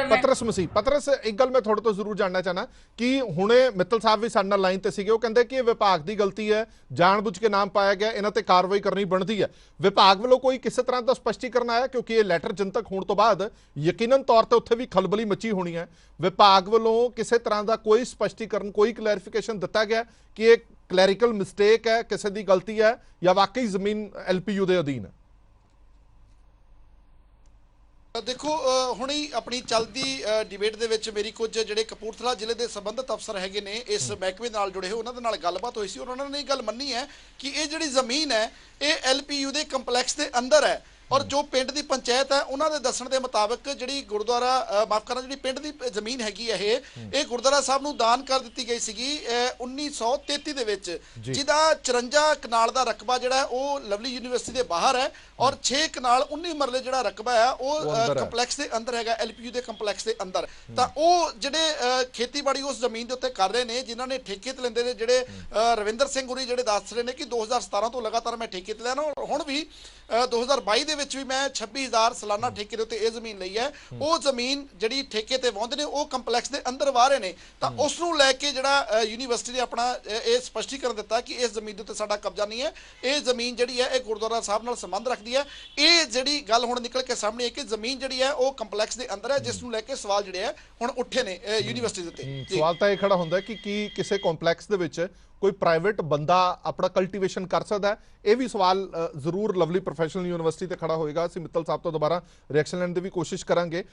ਪਤਰਸ ਮਸੀਹ ਪਤਰਸ, ਇੱਕ ਗੱਲ ਮੈਂ ਤੁਹਾਡੇ ਤੋਂ ਜ਼ਰੂਰ ਜਾਣਨਾ ਚਾਹਨਾ ਕਿ ਹੁਣੇ ਮਿੱਤਲ ਸਾਹਿਬ ਵੀ ਸਾਡੇ ਨਾਲ ਲਾਈਨ ਤੇ ਸੀਗੇ, ਉਹ ਕਹਿੰਦੇ ਕਿ ਇਹ ਵਿਭਾਗ ਦੀ ਗਲਤੀ ਹੈ, ਜਾਣਬੁੱਝ ਕੇ ਨਾਮ ਪਾਇਆ ਗਿਆ, ਇਹਨਾਂ ਤੇ ਕਾਰਵਾਈ ਕਰਨੀ ਬਣਦੀ ਹੈ। ਵਿਭਾਗ ਵੱਲੋਂ ਕੋਈ ਕਿਸੇ ਤਰ੍ਹਾਂ ਦਾ ਸਪਸ਼ਟੀਕਰਨ ਆਇਆ? ਕਿਉਂਕਿ ਇਹ ਲੈਟਰ ਤੱਕ ਹੋਣ ਤੋਂ ਬਾਅਦ ਯਕੀਨਨ ਤੌਰ ਤੇ ਉੱਥੇ ਵੀ ਖਲਬਲੀ ਮੱਚੀ ਹੋਣੀ ਹੈ। ਵਿਭਾਗ ਵੱਲੋਂ ਕਿਸੇ ਤਰ੍ਹਾਂ ਦਾ ਕੋਈ ਸਪਸ਼ਟੀਕਰਨ, ਕੋਈ ਕਲੈਰੀਫਿਕੇਸ਼ਨ ਦਿੱਤਾ ਗਿਆ ਕਿ ਇਹ ਕਲੈਰੀਕਲ ਮਿਸਟੇਕ ਹੈ, ਕਿਸੇ ਦੀ ਗਲਤੀ ਹੈ ਜਾਂ ਵਾਕਈ ਜ਼ਮੀਨ ਐਲਪੀਯੂ ਦੇ ਅਧੀਨ ਹੈ? ਦੇਖੋ ਹੁਣੀ ਆਪਣੀ ਚੱਲਦੀ ਡਿਬੇਟ ਦੇ ਵਿੱਚ ਮੇਰੀ ਕੁਝ ਜਿਹੜੇ ਕਪੂਰਥਲਾ ਜ਼ਿਲ੍ਹੇ ਦੇ ਸੰਬੰਧਿਤ ਅਫਸਰ ਹੈਗੇ ਨੇ ਇਸ ਮਹਿਕਮੇ ਨਾਲ ਜੁੜੇ ਹੋਏ, ਉਹਨਾਂ ਦੇ ਨਾਲ ਗੱਲਬਾਤ ਹੋਈ ਸੀ ਔਰ ਉਹਨਾਂ ਨੇ ਇਹ ਗੱਲ ਮੰਨੀ ਹੈ ਕਿ ਇਹ ਜਿਹੜੀ ਜ਼ਮੀਨ ਹੈ ਇਹ ਐਲਪੀਯੂ ਦੇ ਕੰਪਲੈਕਸ ਦੇ ਅੰਦਰ ਹੈ। ਔਰ ਜੋ ਪਿੰਡ ਦੀ ਪੰਚਾਇਤ ਹੈ ਉਹਨਾਂ ਦੇ ਦੱਸਣ ਦੇ ਮੁਤਾਬਕ ਜਿਹੜੀ ਗੁਰਦੁਆਰਾ ਮਾਫ ਕਰਨਾ ਜਿਹੜੀ ਪਿੰਡ ਦੀ ਜ਼ਮੀਨ ਹੈਗੀ ਹੈ ਇਹ ਗੁਰਦੁਆਰਾ ਸਾਹਿਬ ਨੂੰ ਦਾਨ ਕਰ ਦਿੱਤੀ ਗਈ ਸੀਗੀ 1933 ਦੇ ਵਿੱਚ, ਜਿਹਦਾ 54 ਕਨਾਲ ਦਾ ਰਕਬਾ ਜਿਹੜਾ ਉਹ ਲਵਲੀ ਯੂਨੀਵਰਸਿਟੀ ਦੇ ਬਾਹਰ ਹੈ ਔਰ 6 ਕਨਾਲ 19 ਮਰਲੇ ਜਿਹੜਾ ਰਕਬਾ ਹੈ ਉਹ ਕੰਪਲੈਕਸ ਦੇ ਅੰਦਰ ਹੈਗਾ, ਐਲਪੀਯੂ ਦੇ ਕੰਪਲੈਕਸ ਦੇ ਅੰਦਰ। ਤਾਂ ਉਹ ਜਿਹੜੇ ਖੇਤੀਬਾੜੀ ਉਸ ਜ਼ਮੀਨ ਦੇ ਉੱਤੇ ਕਰ ਰਹੇ ਨੇ, ਜਿਨ੍ਹਾਂ ਨੇ ਠੇਕੇ ਤੇ ਲੈਂਦੇ ਨੇ, ਜਿਹੜੇ ਰਵਿੰਦਰ ਸਿੰਘ ਹੋਰੀ ਜਿਹੜੇ ਦੱਸ ਰਹੇ ਨੇ ਕਿ 2017 ਤੋਂ ਲਗਾਤਾਰ ਮੈਂ ਠੇਕੇ ਤੇ ਲੈਣਾ, ਹੁਣ ਵੀ 2022 ਦੇ ਵਿੱਚ ਵੀ ਮੈਂ 26,000 ਸਾਲਾਨਾ ਠੇਕੇ ਦੇ ਉੱਤੇ ਇਹ ਜ਼ਮੀਨ ਲਈ ਹੈ। ਉਹ ਜ਼ਮੀਨ ਜਿਹੜੀ ਠੇਕੇ ਤੇ ਵਾਹੁੰਦੇ ਨੇ ਉਹ ਕੰਪਲੈਕਸ ਦੇ ਅੰਦਰ ਵਾਹ ਰਹੇ ਨੇ। ਤਾਂ ਉਸ ਨੂੰ ਲੈ ਕੇ ਜਿਹੜਾ ਯੂਨੀਵਰਸਿਟੀ ਨੇ ਆਪਣਾ ਇਹ ਸਪਸ਼ਟੀਕਰਨ ਦਿੱਤਾ ਕਿ ਇਸ ਜ਼ਮੀਨ ਦੇ ਉੱਤੇ ਸਾਡਾ ਕਬਜ਼ਾ ਨਹੀਂ ਹੈ, ਇਹ ਜ਼ਮੀਨ ਜਿਹੜੀ ਹੈ ਇਹ ਗੁਰਦੁਆਰਾ ਸਾਹਿਬ ਨਾਲ ਸੰਬੰਧ ਰੱਖਦੀ ਹੈ। ਇਹ ਜਿਹੜੀ ਗੱਲ ਹੁਣ ਨਿਕਲ ਕੇ ਸਾਹਮਣੇ ਹੈ ਕਿ ਜ਼ਮੀਨ ਜਿਹੜੀ ਹੈ ਉਹ ਕੰਪਲੈਕਸ ਦੇ ਅੰਦਰ ਹੈ, ਜਿਸ ਨੂੰ ਲੈ ਕੇ ਸਵਾਲ ਜਿਹੜੇ ਹੈ ਹੁਣ ਉੱਠੇ ਨੇ ਯੂਨੀਵਰਸਿਟੀ ਦੇ ਉੱਤੇ। ਸਵਾਲ ਤਾਂ ਇਹ ਖੜਾ ਹੁੰਦਾ ਕਿ ਕੀ ਕਿਸੇ ਕੰਪਲੈਕਸ ਦੇ ਵਿੱਚ ਕੋਈ ਪ੍ਰਾਈਵੇਟ ਬੰਦਾ ਆਪਣਾ ਕਲਟੀਵੇਸ਼ਨ ਕਰ ਸਕਦਾ ਹੈ? ਇਹ ਵੀ ਸਵਾਲ ਜ਼ਰੂਰ ਲਵਲੀ ਪ੍ਰੋਫੈਸ਼ਨਲ ਯੂਨੀਵਰਸਿਟੀ ਤੇ ਖੜਾ ਹੋਏਗਾ। ਅਸੀਂ ਮਿੱਤਲ ਸਾਹਿਬ ਤੋਂ ਦੁਬਾਰਾ ਰਿਐਕਸ਼ਨ ਲੈਣ ਦੀ ਵੀ ਕੋਸ਼ਿਸ਼ ਕਰਾਂਗੇ।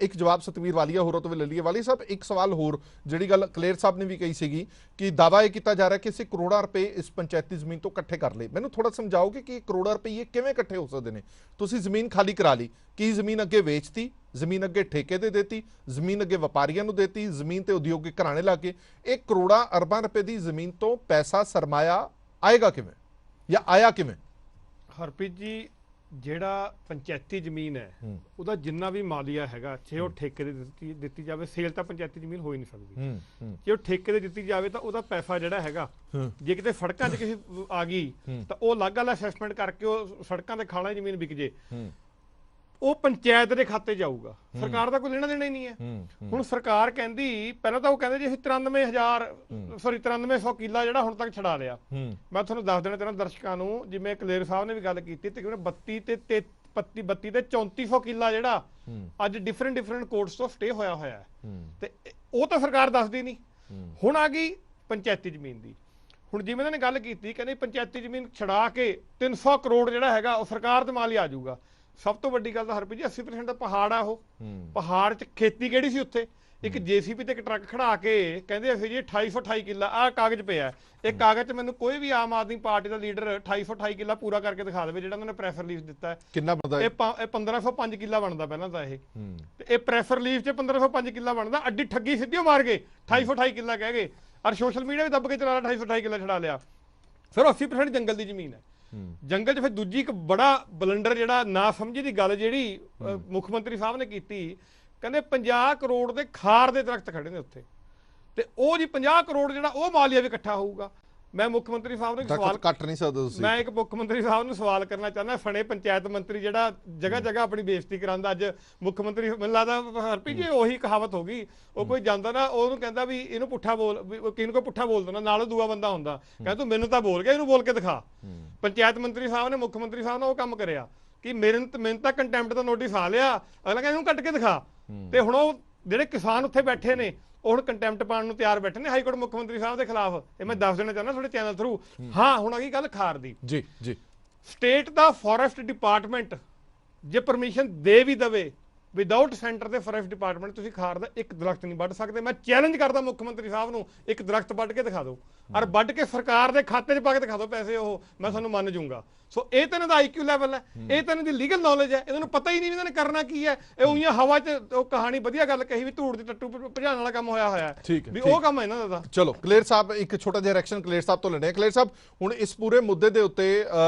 ਇੱਕ ਜਵਾਬ ਸਤਵੀਰ ਵਾਲੀਆ ਹੋਰਾਂ ਤੋਂ ਵੀ ਲੈ ਲਈਏ। ਵਾਲੀ ਸਾਹਿਬ, ਇੱਕ ਸਵਾਲ ਹੋਰ, ਜਿਹੜੀ ਗੱਲ ਕਲੇਰ ਸਾਹਿਬ ਨੇ ਵੀ ਕਹੀ ਸੀਗੀ ਕਿ ਦਾਅਵਾ ਇਹ ਕੀਤਾ ਜਾ ਰਿਹਾ ਕਿ ਅਸੀਂ ਕਰੋੜਾਂ ਰੁਪਏ ਇਸ ਪੰਚਾਇਤੀ ਜ਼ਮੀਨ ਤੋਂ ਇਕੱਠੇ ਕਰ ਲਏ। ਮੈਨੂੰ ਥੋੜਾ ਸਮਝਾਓਗੇ ਕਿ ਕਰੋੜਾਂ ਰੁਪਏ ਕਿਵੇਂ ਇਕੱਠੇ ਹੋ ਸਕਦੇ ਨੇ? ਤੁਸੀਂ ਜ਼ਮੀਨ ਖਾਲੀ ਕਰਾ ਲਈ, ਕੀ ਜ਼ਮੀਨ ਅੱਗੇ ਵੇਚਤੀ, ਜ਼ਮੀਨ ਅੱਗੇ ਠੇਕੇ ਤੇ ਦੇਤੀ, ਜ਼ਮੀਨ ਅੱਗੇ ਵਪਾਰੀਆਂ ਨੂੰ ਦੇਤੀ, ਜ਼ਮੀਨ ਤੇ ਉਦਯੋਗਿਕ ਘਰਾਣੇ ਲੱਗੇ? ਇਹ ਕਰੋੜਾਂ ਅਰਬਾਂ ਰੁਪਏ ਦੀ ਜ਼ਮੀਨ ਤੋਂ ਪੈਸਾ ਸਰਮਾਇਆ ਆਏਗਾ ਕਿਵੇਂ ਜਾਂ ਆਇਆ ਕਿਵੇਂ? ਹਰਪ੍ਰੀਤ ਜੀ, ਜਿਹੜਾ ਪੰਚਾਇਤੀ ਜ਼ਮੀਨ ਹੈ ਉਹਦਾ ਜਿੰਨਾ ਵੀ ਮਾਲੀਆ ਹੈਗਾ, ਜੇ ਉਹ ਠੇਕੇ ਤੇ ਦਿੱਤੀ ਜਾਵੇ, ਸੇਲ ਤਾਂ ਪੰਚਾਇਤੀ ਜ਼ਮੀਨ ਹੋ ਹੀ ਨਹੀਂ ਸਕਦੀ। ਜੇ ਉਹ ਠੇਕੇ ਤੇ ਦਿੱਤੀ ਜਾਵੇ ਤਾਂ ਉਹਦਾ ਪੈਸਾ ਜਿਹੜਾ ਹੈਗਾ, ਜੇ ਕਿਤੇ ਸੜਕਾਂ 'ਚ ਕਿਸੇ ਆ ਗਈ ਤਾਂ ਉਹ ਅਲੱਗ ਵਾਲਾ ਅਸੈਸਮੈਂਟ ਕਰਕੇ ਉਹ ਸੜਕਾਂ ਤੇ ਖਾਣਾ ਜ਼ਮੀਨ ਵਿਕ ਜੇ, ਉਹ ਪੰਚਾਇਤ ਦੇ ਖਾਤੇ ਜਾਊਗਾ, ਸਰਕਾਰ ਦਾ ਕੋਈ ਲੈਣਾ ਦੇਣਾ ਹੀ ਨਹੀਂ ਹੈ। ਹੁਣ ਸਰਕਾਰ ਕਹਿੰਦੀ, ਪਹਿਲਾਂ ਤਾਂ ਉਹ ਕਹਿੰਦੇ ਜੀ ਅਸੀਂ 9300 ਕਿੱਲਾ ਜਿਹੜਾ ਹੁਣ ਤੱਕ ਛਡਾ ਲਿਆ। ਮੈਂ ਤੁਹਾਨੂੰ ਦੱਸ ਦੇਣਾ ਚਾਹੁੰਦਾ ਦਰਸ਼ਕਾਂ ਨੂੰ, ਜਿਵੇਂ ਕਲੇਰ ਸਾਹਿਬ ਨੇ ਵੀ ਗੱਲ ਕੀਤੀ, ਤਕਰੀਬਨ 32 ਤੇ 3400 ਕਿੱਲਾ ਜਿਹੜਾ ਅੱਜ ਡਿਫਰੈਂਟ ਕੋਰਟਸ ਤੋਂ ਸਟੇ ਹੋਇਆ ਹੈ, ਤੇ ਉਹ ਤਾਂ ਸਰਕਾਰ ਦੱਸਦੀ ਨਹੀਂ। ਹੁਣ ਆ ਗਈ ਪੰਚਾਇਤੀ ਜ਼ਮੀਨ ਦੀ। ਹੁਣ ਜਿਵੇਂ ਇਹਨਾਂ ਨੇ ਗੱਲ ਕੀਤੀ, ਕਹਿੰਦੇ ਪੰਚਾਇਤੀ ਜ਼ਮੀਨ ਛਡਾ ਕੇ 300 ਕਰੋੜ ਜਿਹੜਾ ਹੈਗਾ ਉਹ ਸਰਕਾਰ ਦੇ ਮਾਲ ਹੀ ਆ ਜਾਊਗਾ। ਸਭ ਤੋਂ ਵੱਡੀ ਗੱਲ ਤਾਂ ਹਰਪ੍ਰੀਤ ਜੀ 80% ਦਾ ਪਹਾੜ ਆ। ਉਹ ਪਹਾੜ 'ਚ ਖੇਤੀ ਕਿਹੜੀ ਸੀ? ਉੱਥੇ ਇੱਕ ਜੇਸੀਬੀ ਤੇ ਇੱਕ ਟਰੱਕ ਖੜਾ ਕੇ ਕਹਿੰਦੇ ਅਸੀਂ ਜੀ 2828 ਕਿੱਲਾ ਆਹ ਕਾਗਜ਼ ਪਿਆ। ਇਹ ਕਾਗਜ਼ 'ਚ ਮੈਨੂੰ ਕੋਈ ਵੀ ਆਮ ਆਦਮੀ ਪਾਰਟੀ ਦਾ ਲੀਡਰ 2828 ਕਿੱਲਾ ਪੂਰਾ ਕਰਕੇ ਦਿਖਾ ਦੇਵੇ ਜਿਹੜਾ ਉਹਨਾਂ ਨੇ ਪ੍ਰੈਸ ਰਿਲੀਜ਼ ਦਿੱਤਾ ਹੈ। ਕਿੰਨਾ ਬਣਦਾ? ਇਹ 1505 ਕਿੱਲਾ ਬਣਦਾ ਪਹਿਲਾਂ ਤਾਂ ਇਹ, ਤੇ ਇਹ ਪ੍ਰੈਸ ਰਿਲੀਜ਼ 'ਚ 1505 ਕਿੱਲਾ ਬਣਦਾ। ਅੱਡੀ ਠੱਗੀ ਸਿੱਧੀ ਮਾਰ ਗਏ, 2828 ਕਿੱਲਾ ਕਹਿ ਗਏ, ਔਰ ਸੋਸ਼ਲ ਮੀਡੀਆ ਵੀ ਦੱਬ ਕੇ ਚਲਾ 2828 ਕਿੱਲਾ ਛਡਾ ਲਿਆ। ਫਿਰ 80% ਜੰਗਲ ਦੀ ਜ਼ਮੀਨ ਹੈ। ਜੰਗਲ 'ਚ ਫਿਰ ਦੂਜੀ ਇੱਕ ਬੜਾ ਬਲੰਡਰ ਜਿਹੜਾ ਨਾ ਸਮਝੀ ਦੀ ਗੱਲ ਜਿਹੜੀ ਮੁੱਖ ਮੰਤਰੀ ਸਾਹਿਬ ਨੇ ਕੀਤੀ, ਕਹਿੰਦੇ 50 ਕਰੋੜ ਦੇ ਖਾਰ ਦੇ ਦਰਖਤ ਖੜੇ ਨੇ ਉੱਥੇ, ਤੇ ਉਹ ਜੀ 50 ਕਰੋੜ ਜਿਹੜਾ ਉਹ ਮਾਲੀਆ ਵੀ ਇਕੱਠਾ ਹੋਊਗਾ। ਮੈਂ ਮੁੱਖ ਮੰਤਰੀ ਸਾਹਿਬ ਨੂੰ ਇੱਕ ਦਰਖਤ ਸਵਾਲ ਕੱਟ ਨਹੀਂ ਸਕਦੇ ਤੁਸੀਂ। ਮੈਂ ਇੱਕ ਮੁੱਖ ਮੰਤਰੀ ਸਾਹਿਬ ਨੂੰ ਸਵਾਲ ਕਰਨਾ ਚਾਹੁੰਦਾ, ਫਣੇ ਪੰਚਾਇਤ ਮੰਤਰੀ ਜਿਹੜਾ ਜਗ੍ਹਾ ਜਗ੍ਹਾ ਆਪਣੀ ਬੇਇੱਜ਼ਤੀ ਕਰਾਉਂਦਾ, ਅੱਜ ਮੁੱਖ ਮੰਤਰੀ ਮੈਨੂੰ ਲੱਗਦਾ ਹਰਪ੍ਰੀਤ ਜੀ ਉਹੀ ਕਹਾਵਤ ਹੋ ਗਈ, ਉਹ ਕੋਈ ਜਾਂਦਾ ਨਾ ਉਹਨੂੰ ਕਹਿੰਦਾ ਵੀ ਇਹਨੂੰ ਪੁੱਠਾ ਬੋਲ, ਕਿਹਨੂੰ ਕੋਈ ਪੁੱਠਾ ਬੋਲ ਦਿੰਦਾ, ਨਾਲ ਦੂਆ ਬੰਦਾ ਹੁੰਦਾ, ਕਹਿੰਦਾ ਤੂੰ ਮੈਨੂੰ ਤਾਂ ਬੋਲ ਗਿਆ, ਇਹਨੂੰ ਬੋਲ ਕੇ ਦਿਖਾ। ਪੰਚਾਇਤ ਮੰਤਰੀ ਸਾਹਿਬ ਨੇ ਮੁੱਖ ਮੰਤਰੀ ਸਾਹਿਬ ਨੇ ਉਹ ਕੰਮ ਕਰਿਆ ਕਿ ਮੈਨੂੰ ਤਾਂ ਕੰਟੈਂਪਟ ਦਾ ਨੋਟਿਸ ਆ ਲਿਆ, ਅਗਲਾ ਕਹਿੰਦਾ ਇਹਨੂੰ ਕੱਟ ਕੇ ਦਿਖਾ। ਤੇ ਹੁਣ ਉਹ ਜਿਹੜੇ ਕਿਸਾਨ ਉੱਥੇ ਬੈਠੇ ਨੇ ਉਹ ਹੁਣ ਕੰਟੈਂਪਟ ਪਾਉਣ ਨੂੰ ਤਿਆਰ ਬੈਠੇ ਨੇ ਹਾਈ ਕੋਰਟ ਮੁੱਖ ਮੰਤਰੀ ਸਾਹਿਬ ਦੇ ਖਿਲਾਫ। ਇਹ ਮੈਂ ਦੱਸ ਦੇਣਾ ਚਾਹੁੰਦਾ ਤੁਹਾਡੇ ਚੈਨਲ ਥਰੂ। ਹਾਂ, ਹੁਣ ਆ ਗਈ ਗੱਲ ਖਾਰ ਦੀ। ਜੀ ਜੀ, ਸਟੇਟ ਦਾ ਫੋਰੈਸਟ ਡਿਪਾਰਟਮੈਂਟ ਜੇ ਪਰਮਿਸ਼ਨ ਦੇ ਵੀ ਦਵੇ, ਵਿਦਆਊਟ ਸੈਂਟਰ ਦੇ ਫੋਰੈਸਟ ਡਿਪਾਰਟਮੈਂਟ ਤੁਸੀਂ ਖਾਰ ਦਾ ਇੱਕ ਦਰਖਤ ਨਹੀਂ ਵੱਢ ਸਕਦੇ। ਮੈਂ ਚੈਲੰਜ ਕਰਦਾ ਮੁੱਖ ਮੰਤਰੀ ਸਾਹਿਬ ਨੂੰ, ਇੱਕ ਦਰਖਤ ਵੱਢ ਕੇ ਦਿਖਾ ਦਿਓ, ਔਰ ਵੱਢ ਕੇ ਸਰਕਾਰ ਦੇ ਖਾਤੇ 'ਚ ਪਾ ਕੇ ਦਿਖਾ ਦਿਓ ਪੈਸੇ, ਉਹ ਮੈਂ ਤੁਹਾਨੂੰ ਮੰਨ ਜਾਊਂਗਾ। ਸੋ ਇਹ ਤਾਂ ਇਹਨਾਂ ਦਾ IQ ਲੈਵਲ ਹੈ, ਇਹ ਤਾਂ ਇਹਨਾਂ ਦੀ ਲੀਗਲ ਨੌਲੇਜ ਹੈ, ਇਹਨਾਂ ਨੂੰ ਪਤਾ ਹੀ ਨਹੀਂ ਇਹਨਾਂ ਨੇ ਕਰਨਾ ਕੀ ਹੈ। ਇਹ ਉਈਆਂ ਹਵਾ 'ਚ ਉਹ ਕਹਾਣੀ ਵਧੀਆ ਗੱਲ ਕਹੀ ਵੀ ਧੂੜ ਦੀ ਟੱਟੂ ਭਜਾਉਣ ਵਾਲਾ ਕੰਮ ਹੋਇਆ ਹੋਇਆ ਹੈ ਵੀ ਉਹ ਕੰਮ ਹੈ ਇਹਨਾਂ ਦਾ। ਚਲੋ ਕਲੇਰ ਸਾਹਿਬ ਇੱਕ ਛੋਟਾ ਜਿਹਾ ਰਿਐਕਸ਼ਨ ਕਲੇਰ ਸਾਹਿਬ ਤੋਂ ਲੈਣੇ। ਕਲੇਰ ਸਾਹਿਬ, ਹੁਣ ਇਸ ਪੂਰੇ ਮੁੱਦੇ ਦੇ ਉੱਤੇ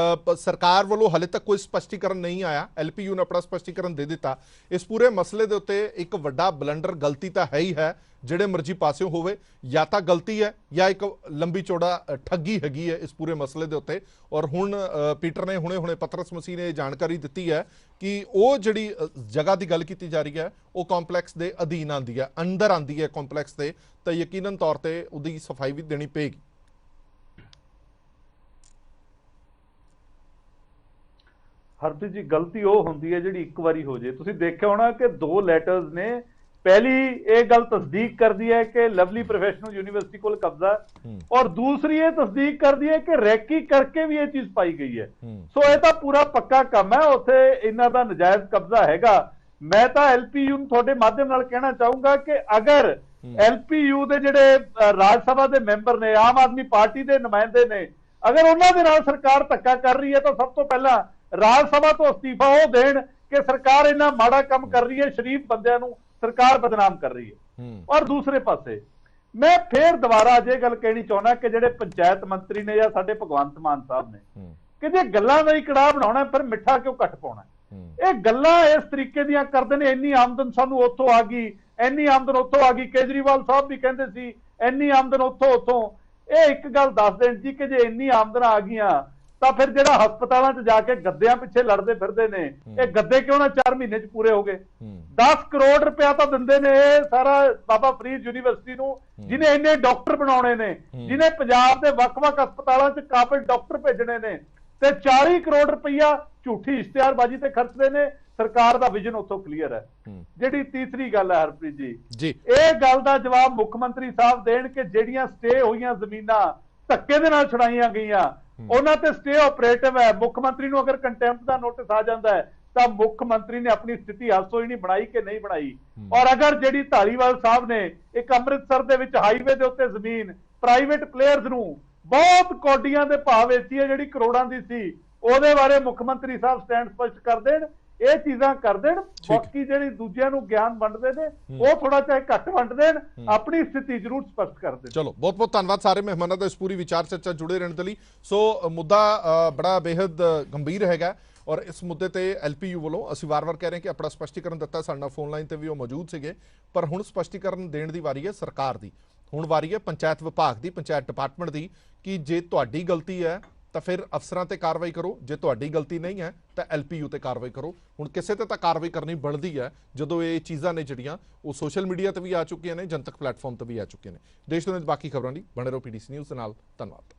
ਸਰਕਾਰ ਵੱਲੋਂ ਹਾਲੇ ਤੱਕ ਕੋਈ ਸਪਸ਼ਟੀਕਰਨ ਨਹੀਂ ਆਇਆ, LPU ਨੇ ਆਪਣਾ ਸਪਸ਼ਟੀਕਰਨ ਦੇ ਦਿੱਤਾ। ਇਸ ਪੂਰੇ ਮਸਲੇ ਦੇ ਉੱਤੇ ਇੱਕ ਵੱਡਾ ਬਲੰਡਰ, ਗਲਤੀ ਤਾਂ ਹੈ ਹੀ ਹੈ, ਜਿਹੜੇ ਮਰਜ਼ੀ ਪਾਸਿਓਂ ਹੋਵੇ, ਜਾਂ ਤਾਂ ਗਲਤੀ ਹੈ ਜਾਂ ਇੱਕ ਲੰਬੀ ਚੌੜਾ ਠੱਗੀ ਹੈਗੀ ਹੈ ਇਸ ਪੂਰੇ ਮਸਲੇ ਦੇ ਉੱਤੇ। ਔਰ ਹੁਣ ਪੀਟਰ ਨੇ ਹੁਣੇ ਪਤਰਸ ਮਸੀਹ ਨੇ ਜਾਣਕਾਰੀ ਦਿੱਤੀ ਹੈ ਕਿ ਉਹ ਜਿਹੜੀ ਜਗ੍ਹਾ ਦੀ ਗੱਲ ਕੀਤੀ ਜਾ ਰਹੀ ਹੈ ਉਹ ਕੰਪਲੈਕਸ ਦੇ ਅਧੀਨ ਆਉਂਦੀ ਹੈ, ਅੰਦਰ ਆਉਂਦੀ ਹੈ ਕੰਪਲੈਕਸ ਦੇ, ਤਾਂ ਯਕੀਨਨ ਤੌਰ ਤੇ ਉਹਦੀ ਸਫਾਈ ਵੀ ਦੇਣੀ ਪਏਗੀ। ਹਰਪ੍ਰੀਤ ਜੀ, ਗਲਤੀ ਉਹ ਹੁੰਦੀ ਹੈ ਜਿਹੜੀ ਇੱਕ ਵਾਰੀ ਹੋ ਜੇ। ਤੁਸੀਂ ਦੇਖਿਆ ਹੋਣਾ ਕਿ 2 ਲੈਟਰਸ ਨੇ, ਪਹਿਲੀ ਇਹ ਗੱਲ ਤਸਦੀਕ ਕਰਦੀ ਹੈ ਕਿ ਲਵਲੀ ਪ੍ਰੋਫੈਸ਼ਨਲ ਯੂਨੀਵਰਸਿਟੀ ਕੋਲ ਕਬਜ਼ਾ, ਔਰ ਦੂਸਰੀ ਇਹ ਤਸਦੀਕ ਕਰਦੀ ਹੈ ਕਿ ਰੈਕੀ ਕਰਕੇ ਵੀ ਇਹ ਚੀਜ਼ ਪਾਈ ਗਈ ਹੈ। ਸੋ ਇਹ ਤਾਂ ਪੂਰਾ ਪੱਕਾ ਕੰਮ ਹੈ, ਉੱਥੇ ਇਹਨਾਂ ਦਾ ਨਜਾਇਜ਼ ਕਬਜ਼ਾ ਹੈਗਾ। ਮੈਂ ਤਾਂ LPU ਨੂੰ ਤੁਹਾਡੇ ਮਾਧਿਅਮ ਨਾਲ ਕਹਿਣਾ ਚਾਹੂੰਗਾ ਕਿ ਅਗਰ LPU ਦੇ ਜਿਹੜੇ ਰਾਜ ਸਭਾ ਦੇ ਮੈਂਬਰ ਨੇ, ਆਮ ਆਦਮੀ ਪਾਰਟੀ ਦੇ ਨੁਮਾਇੰਦੇ ਨੇ, ਅਗਰ ਉਹਨਾਂ ਦੇ ਨਾਲ ਸਰਕਾਰ ਧੱਕਾ ਕਰ ਰਹੀ ਹੈ ਤਾਂ ਸਭ ਤੋਂ ਪਹਿਲਾਂ ਰਾਜ ਸਭਾ ਤੋਂ ਅਸਤੀਫਾ ਉਹ ਦੇਣ ਕਿ ਸਰਕਾਰ ਇੰਨਾ ਮਾੜਾ ਕੰਮ ਕਰ ਰਹੀ ਹੈ, ਸ਼ਰੀਫ ਬੰਦਿਆਂ ਨੂੰ ਸਰਕਾਰ ਬਦਨਾਮ ਕਰ ਰਹੀ ਹੈ। ਔਰ ਦੂਸਰੇ ਪਾਸੇ ਮੈਂ ਫੇਰ ਦੁਬਾਰਾ ਅਜੇ ਗੱਲ ਕਹਿਣੀ ਚਾਹੁੰਦਾ ਕਿ ਜਿਹੜੇ ਪੰਚਾਇਤ ਮੰਤਰੀ ਨੇ ਜਾਂ ਸਾਡੇ ਭਗਵੰਤ ਮਾਨ ਸਾਹਿਬ ਨੇ ਕਿ ਜੇ ਗੱਲਾਂ ਦਾ ਹੀ ਕੜਾਹ ਬਣਾਉਣਾ ਫਿਰ ਮਿੱਠਾ ਕਿਉਂ ਘੱਟ ਪਾਉਣਾ। ਇਹ ਗੱਲਾਂ ਇਸ ਤਰੀਕੇ ਦੀਆਂ ਕਰਦੇ ਨੇ, ਇੰਨੀ ਆਮਦਨ ਸਾਨੂੰ ਉੱਥੋਂ ਆ ਗਈ, ਇੰਨੀ ਆਮਦਨ ਉੱਥੋਂ ਆ ਗਈ, ਕੇਜਰੀਵਾਲ ਸਾਹਿਬ ਵੀ ਕਹਿੰਦੇ ਸੀ ਇੰਨੀ ਆਮਦਨ ਉੱਥੋਂ। ਇਹ ਇੱਕ ਗੱਲ ਦੱਸ ਦੇਣ ਜੀ ਕਿ ਜੇ ਇੰਨੀ ਆਮਦਨ ਆ ਗਈਆਂ ਤਾਂ ਫਿਰ ਜਿਹੜਾ ਹਸਪਤਾਲਾਂ 'ਚ ਜਾ ਕੇ ਗੱਦਿਆਂ ਪਿੱਛੇ ਲੜਦੇ ਫਿਰਦੇ ਨੇ, ਇਹ ਗੱਦੇ ਕਿਉਂ ਨਾ 4 ਮਹੀਨੇ 'ਚ ਪੂਰੇ ਹੋ ਗਏ। 10 ਕਰੋੜ ਰੁਪਇਆ ਤਾਂ ਦਿੰਦੇ ਨੇ ਇਹ ਸਾਰਾ ਬਾਬਾ ਫਰੀਦ ਯੂਨੀਵਰਸਿਟੀ ਨੂੰ, ਜਿਹਨੇ ਇੰਨੇ ਡਾਕਟਰ ਬਣਾਉਣੇ ਨੇ, ਜਿਹਨੇ ਪੰਜਾਬ ਦੇ ਵੱਖ-ਵੱਖ ਹਸਪਤਾਲਾਂ 'ਚ ਕਾਬਿਲ ਡਾਕਟਰ ਭੇਜਣੇ ਨੇ, ਤੇ 40 ਕਰੋੜ ਰੁਪਇਆ ਝੂਠੀ ਇਸ਼ਤਿਹਾਰਬਾਜ਼ੀ ਤੇ ਖਰਚਦੇ ਨੇ। ਸਰਕਾਰ ਦਾ ਵਿਜ਼ਨ ਉੱਥੋਂ ਕਲੀਅਰ ਹੈ। ਜਿਹੜੀ ਤੀਸਰੀ ਗੱਲ ਹੈ ਹਰਪ੍ਰੀਤ ਜੀ, ਇਹ ਗੱਲ ਦਾ ਜਵਾਬ ਮੁੱਖ ਮੰਤਰੀ ਸਾਹਿਬ ਦੇਣ ਕਿ ਜਿਹੜੀਆਂ ਸਟੇ ਹੋਈਆਂ ਜ਼ਮੀਨਾਂ ਧੱਕੇ ਦੇ ਨਾਲ ਛੁਡਾਈਆਂ ਗਈਆਂ ਉਹਨਾਂ ਤੇ ਸਟੇ ਆਪਰੇਟਿਵ ਹੈ। ਮੁੱਖ ਮੰਤਰੀ ਨੂੰ ਅਗਰ ਕੰਟੈਂਪਟ ਦਾ ਨੋਟਿਸ ਆ ਜਾਂਦਾ ਹੈ ਤਾਂ ਮੁੱਖ ਮੰਤਰੀ ਨੇ ਆਪਣੀ ਸਥਿਤੀ ਹਾਸੋ ਹੀ ਨਹੀਂ ਬਣਾਈ ਕਿ ਨਹੀਂ ਬਣਾਈ। ਔਰ ਅਗਰ ਜਿਹੜੀ ਧਾਲੀਵਾਲ ਸਾਹਿਬ ਨੇ ਇੱਕ ਅੰਮ੍ਰਿਤਸਰ ਦੇ ਵਿੱਚ ਹਾਈਵੇ ਦੇ ਉੱਤੇ ਜ਼ਮੀਨ ਪ੍ਰਾਈਵੇਟ ਪਲੇਅਰਸ ਨੂੰ ਬਹੁਤ ਕੌਡੀਆਂ ਦੇ ਭਾਅ ਵੇਚੀ ਹੈ, ਜਿਹੜੀ ਕਰੋੜਾਂ ਦੀ ਸੀ, ਉਹਦੇ ਬਾਰੇ ਮੁੱਖ ਮੰਤਰੀ ਸਾਹਿਬ ਸਟੈਂਡ ਸਪਸ਼ਟ ਕਰ ਦੇਣ, ਇਹ ਚੀਜ਼ਾਂ ਕਰ ਦੇਣ। ਬਾਕੀ ਜਿਹੜੀ ਦੂਜਿਆਂ ਨੂੰ ਗਿਆਨ ਵੰਡਦੇ ਨੇ ਉਹ ਥੋੜਾ ਚਾਹੇ ਘੱਟ ਵੰਡ ਦੇਣ, ਆਪਣੀ ਸਥਿਤੀ ਜ਼ਰੂਰ ਸਪਸ਼ਟ ਕਰ ਦੇਣ। ਚਲੋ ਬਹੁਤ ਬਹੁਤ ਧੰਨਵਾਦ ਸਾਰੇ ਮਹਿਮਾਨਾਂ ਦਾ ਇਸ ਪੂਰੀ ਵਿਚਾਰ ਚਰਚਾ ਜੁੜੇ ਰਹਿਣ ਦੇ ਲਈ। ਸੋ ਮੁੱਦਾ ਬੜਾ ਬੇਹੱਦ ਗੰਭੀਰ ਹੈਗਾ ਔਰ ਇਸ ਮੁੱਦੇ ਤੇ LPU ਵੱਲੋਂ ਅਸੀਂ ਵਾਰ-ਵਾਰ ਕਹਿ ਰਹੇ ਕਿ ਆਪਣਾ ਸਪਸ਼ਟੀਕਰਨ ਦਿੱਤਾ, ਸਾਡੇ ਨਾਲ ਫੋਨ ਲਾਈਨ ਤੇ ਵੀ ਉਹ ਮੌਜੂਦ ਸੀਗੇ, ਪਰ ਹੁਣ ਸਪਸ਼ਟੀਕਰਨ ਦੇਣ ਦੀ ਵਾਰੀ ਹੈ ਸਰਕਾਰ ਦੀ। ਹੁਣ ਵਾਰੀ ਹੈ ਪੰਚਾਇਤ ਵਿਭਾਗ ਦੀ, ਪੰਚਾਇਤ ਡਿਪਾਰਟਮੈਂਟ ਦੀ, ਕਿ ਜੇ ਤੁਹਾਡੀ ਗਲਤੀ ਹੈ ਤਾਂ ਫਿਰ ਅਫਸਰਾਂ ਤੇ ਕਾਰਵਾਈ ਕਰੋ, ਜੇ ਤੁਹਾਡੀ ਗਲਤੀ ਨਹੀਂ ਹੈ ਤਾਂ LPU ਤੇ ਕਾਰਵਾਈ ਕਰੋ। ਹੁਣ ਕਿਸੇ ਤੇ ਤਾਂ ਕਾਰਵਾਈ ਕਰਨੀ ਬਣਦੀ ਹੈ ਜਦੋਂ ਇਹ ਚੀਜ਼ਾਂ ਨੇ ਜਿਹੜੀਆਂ ਉਹ ਸੋਸ਼ਲ ਮੀਡੀਆ ਤੇ ਵੀ ਆ ਚੁੱਕੀਆਂ ਨੇ, ਜਨਤਕ ਪਲੇਟਫਾਰਮ ਤੇ ਵੀ ਆ ਚੁੱਕੀਆਂ ਨੇ। ਦੇਸ਼ ਦੁਨੀਆ ਦੀ ਬਾਕੀ ਖਬਰਾਂ ਲਈ ਬਣੇ ਰਹੋ PDC ਨਿਊਜ਼ ਦੇ ਨਾਲ। ਧੰਨਵਾਦ।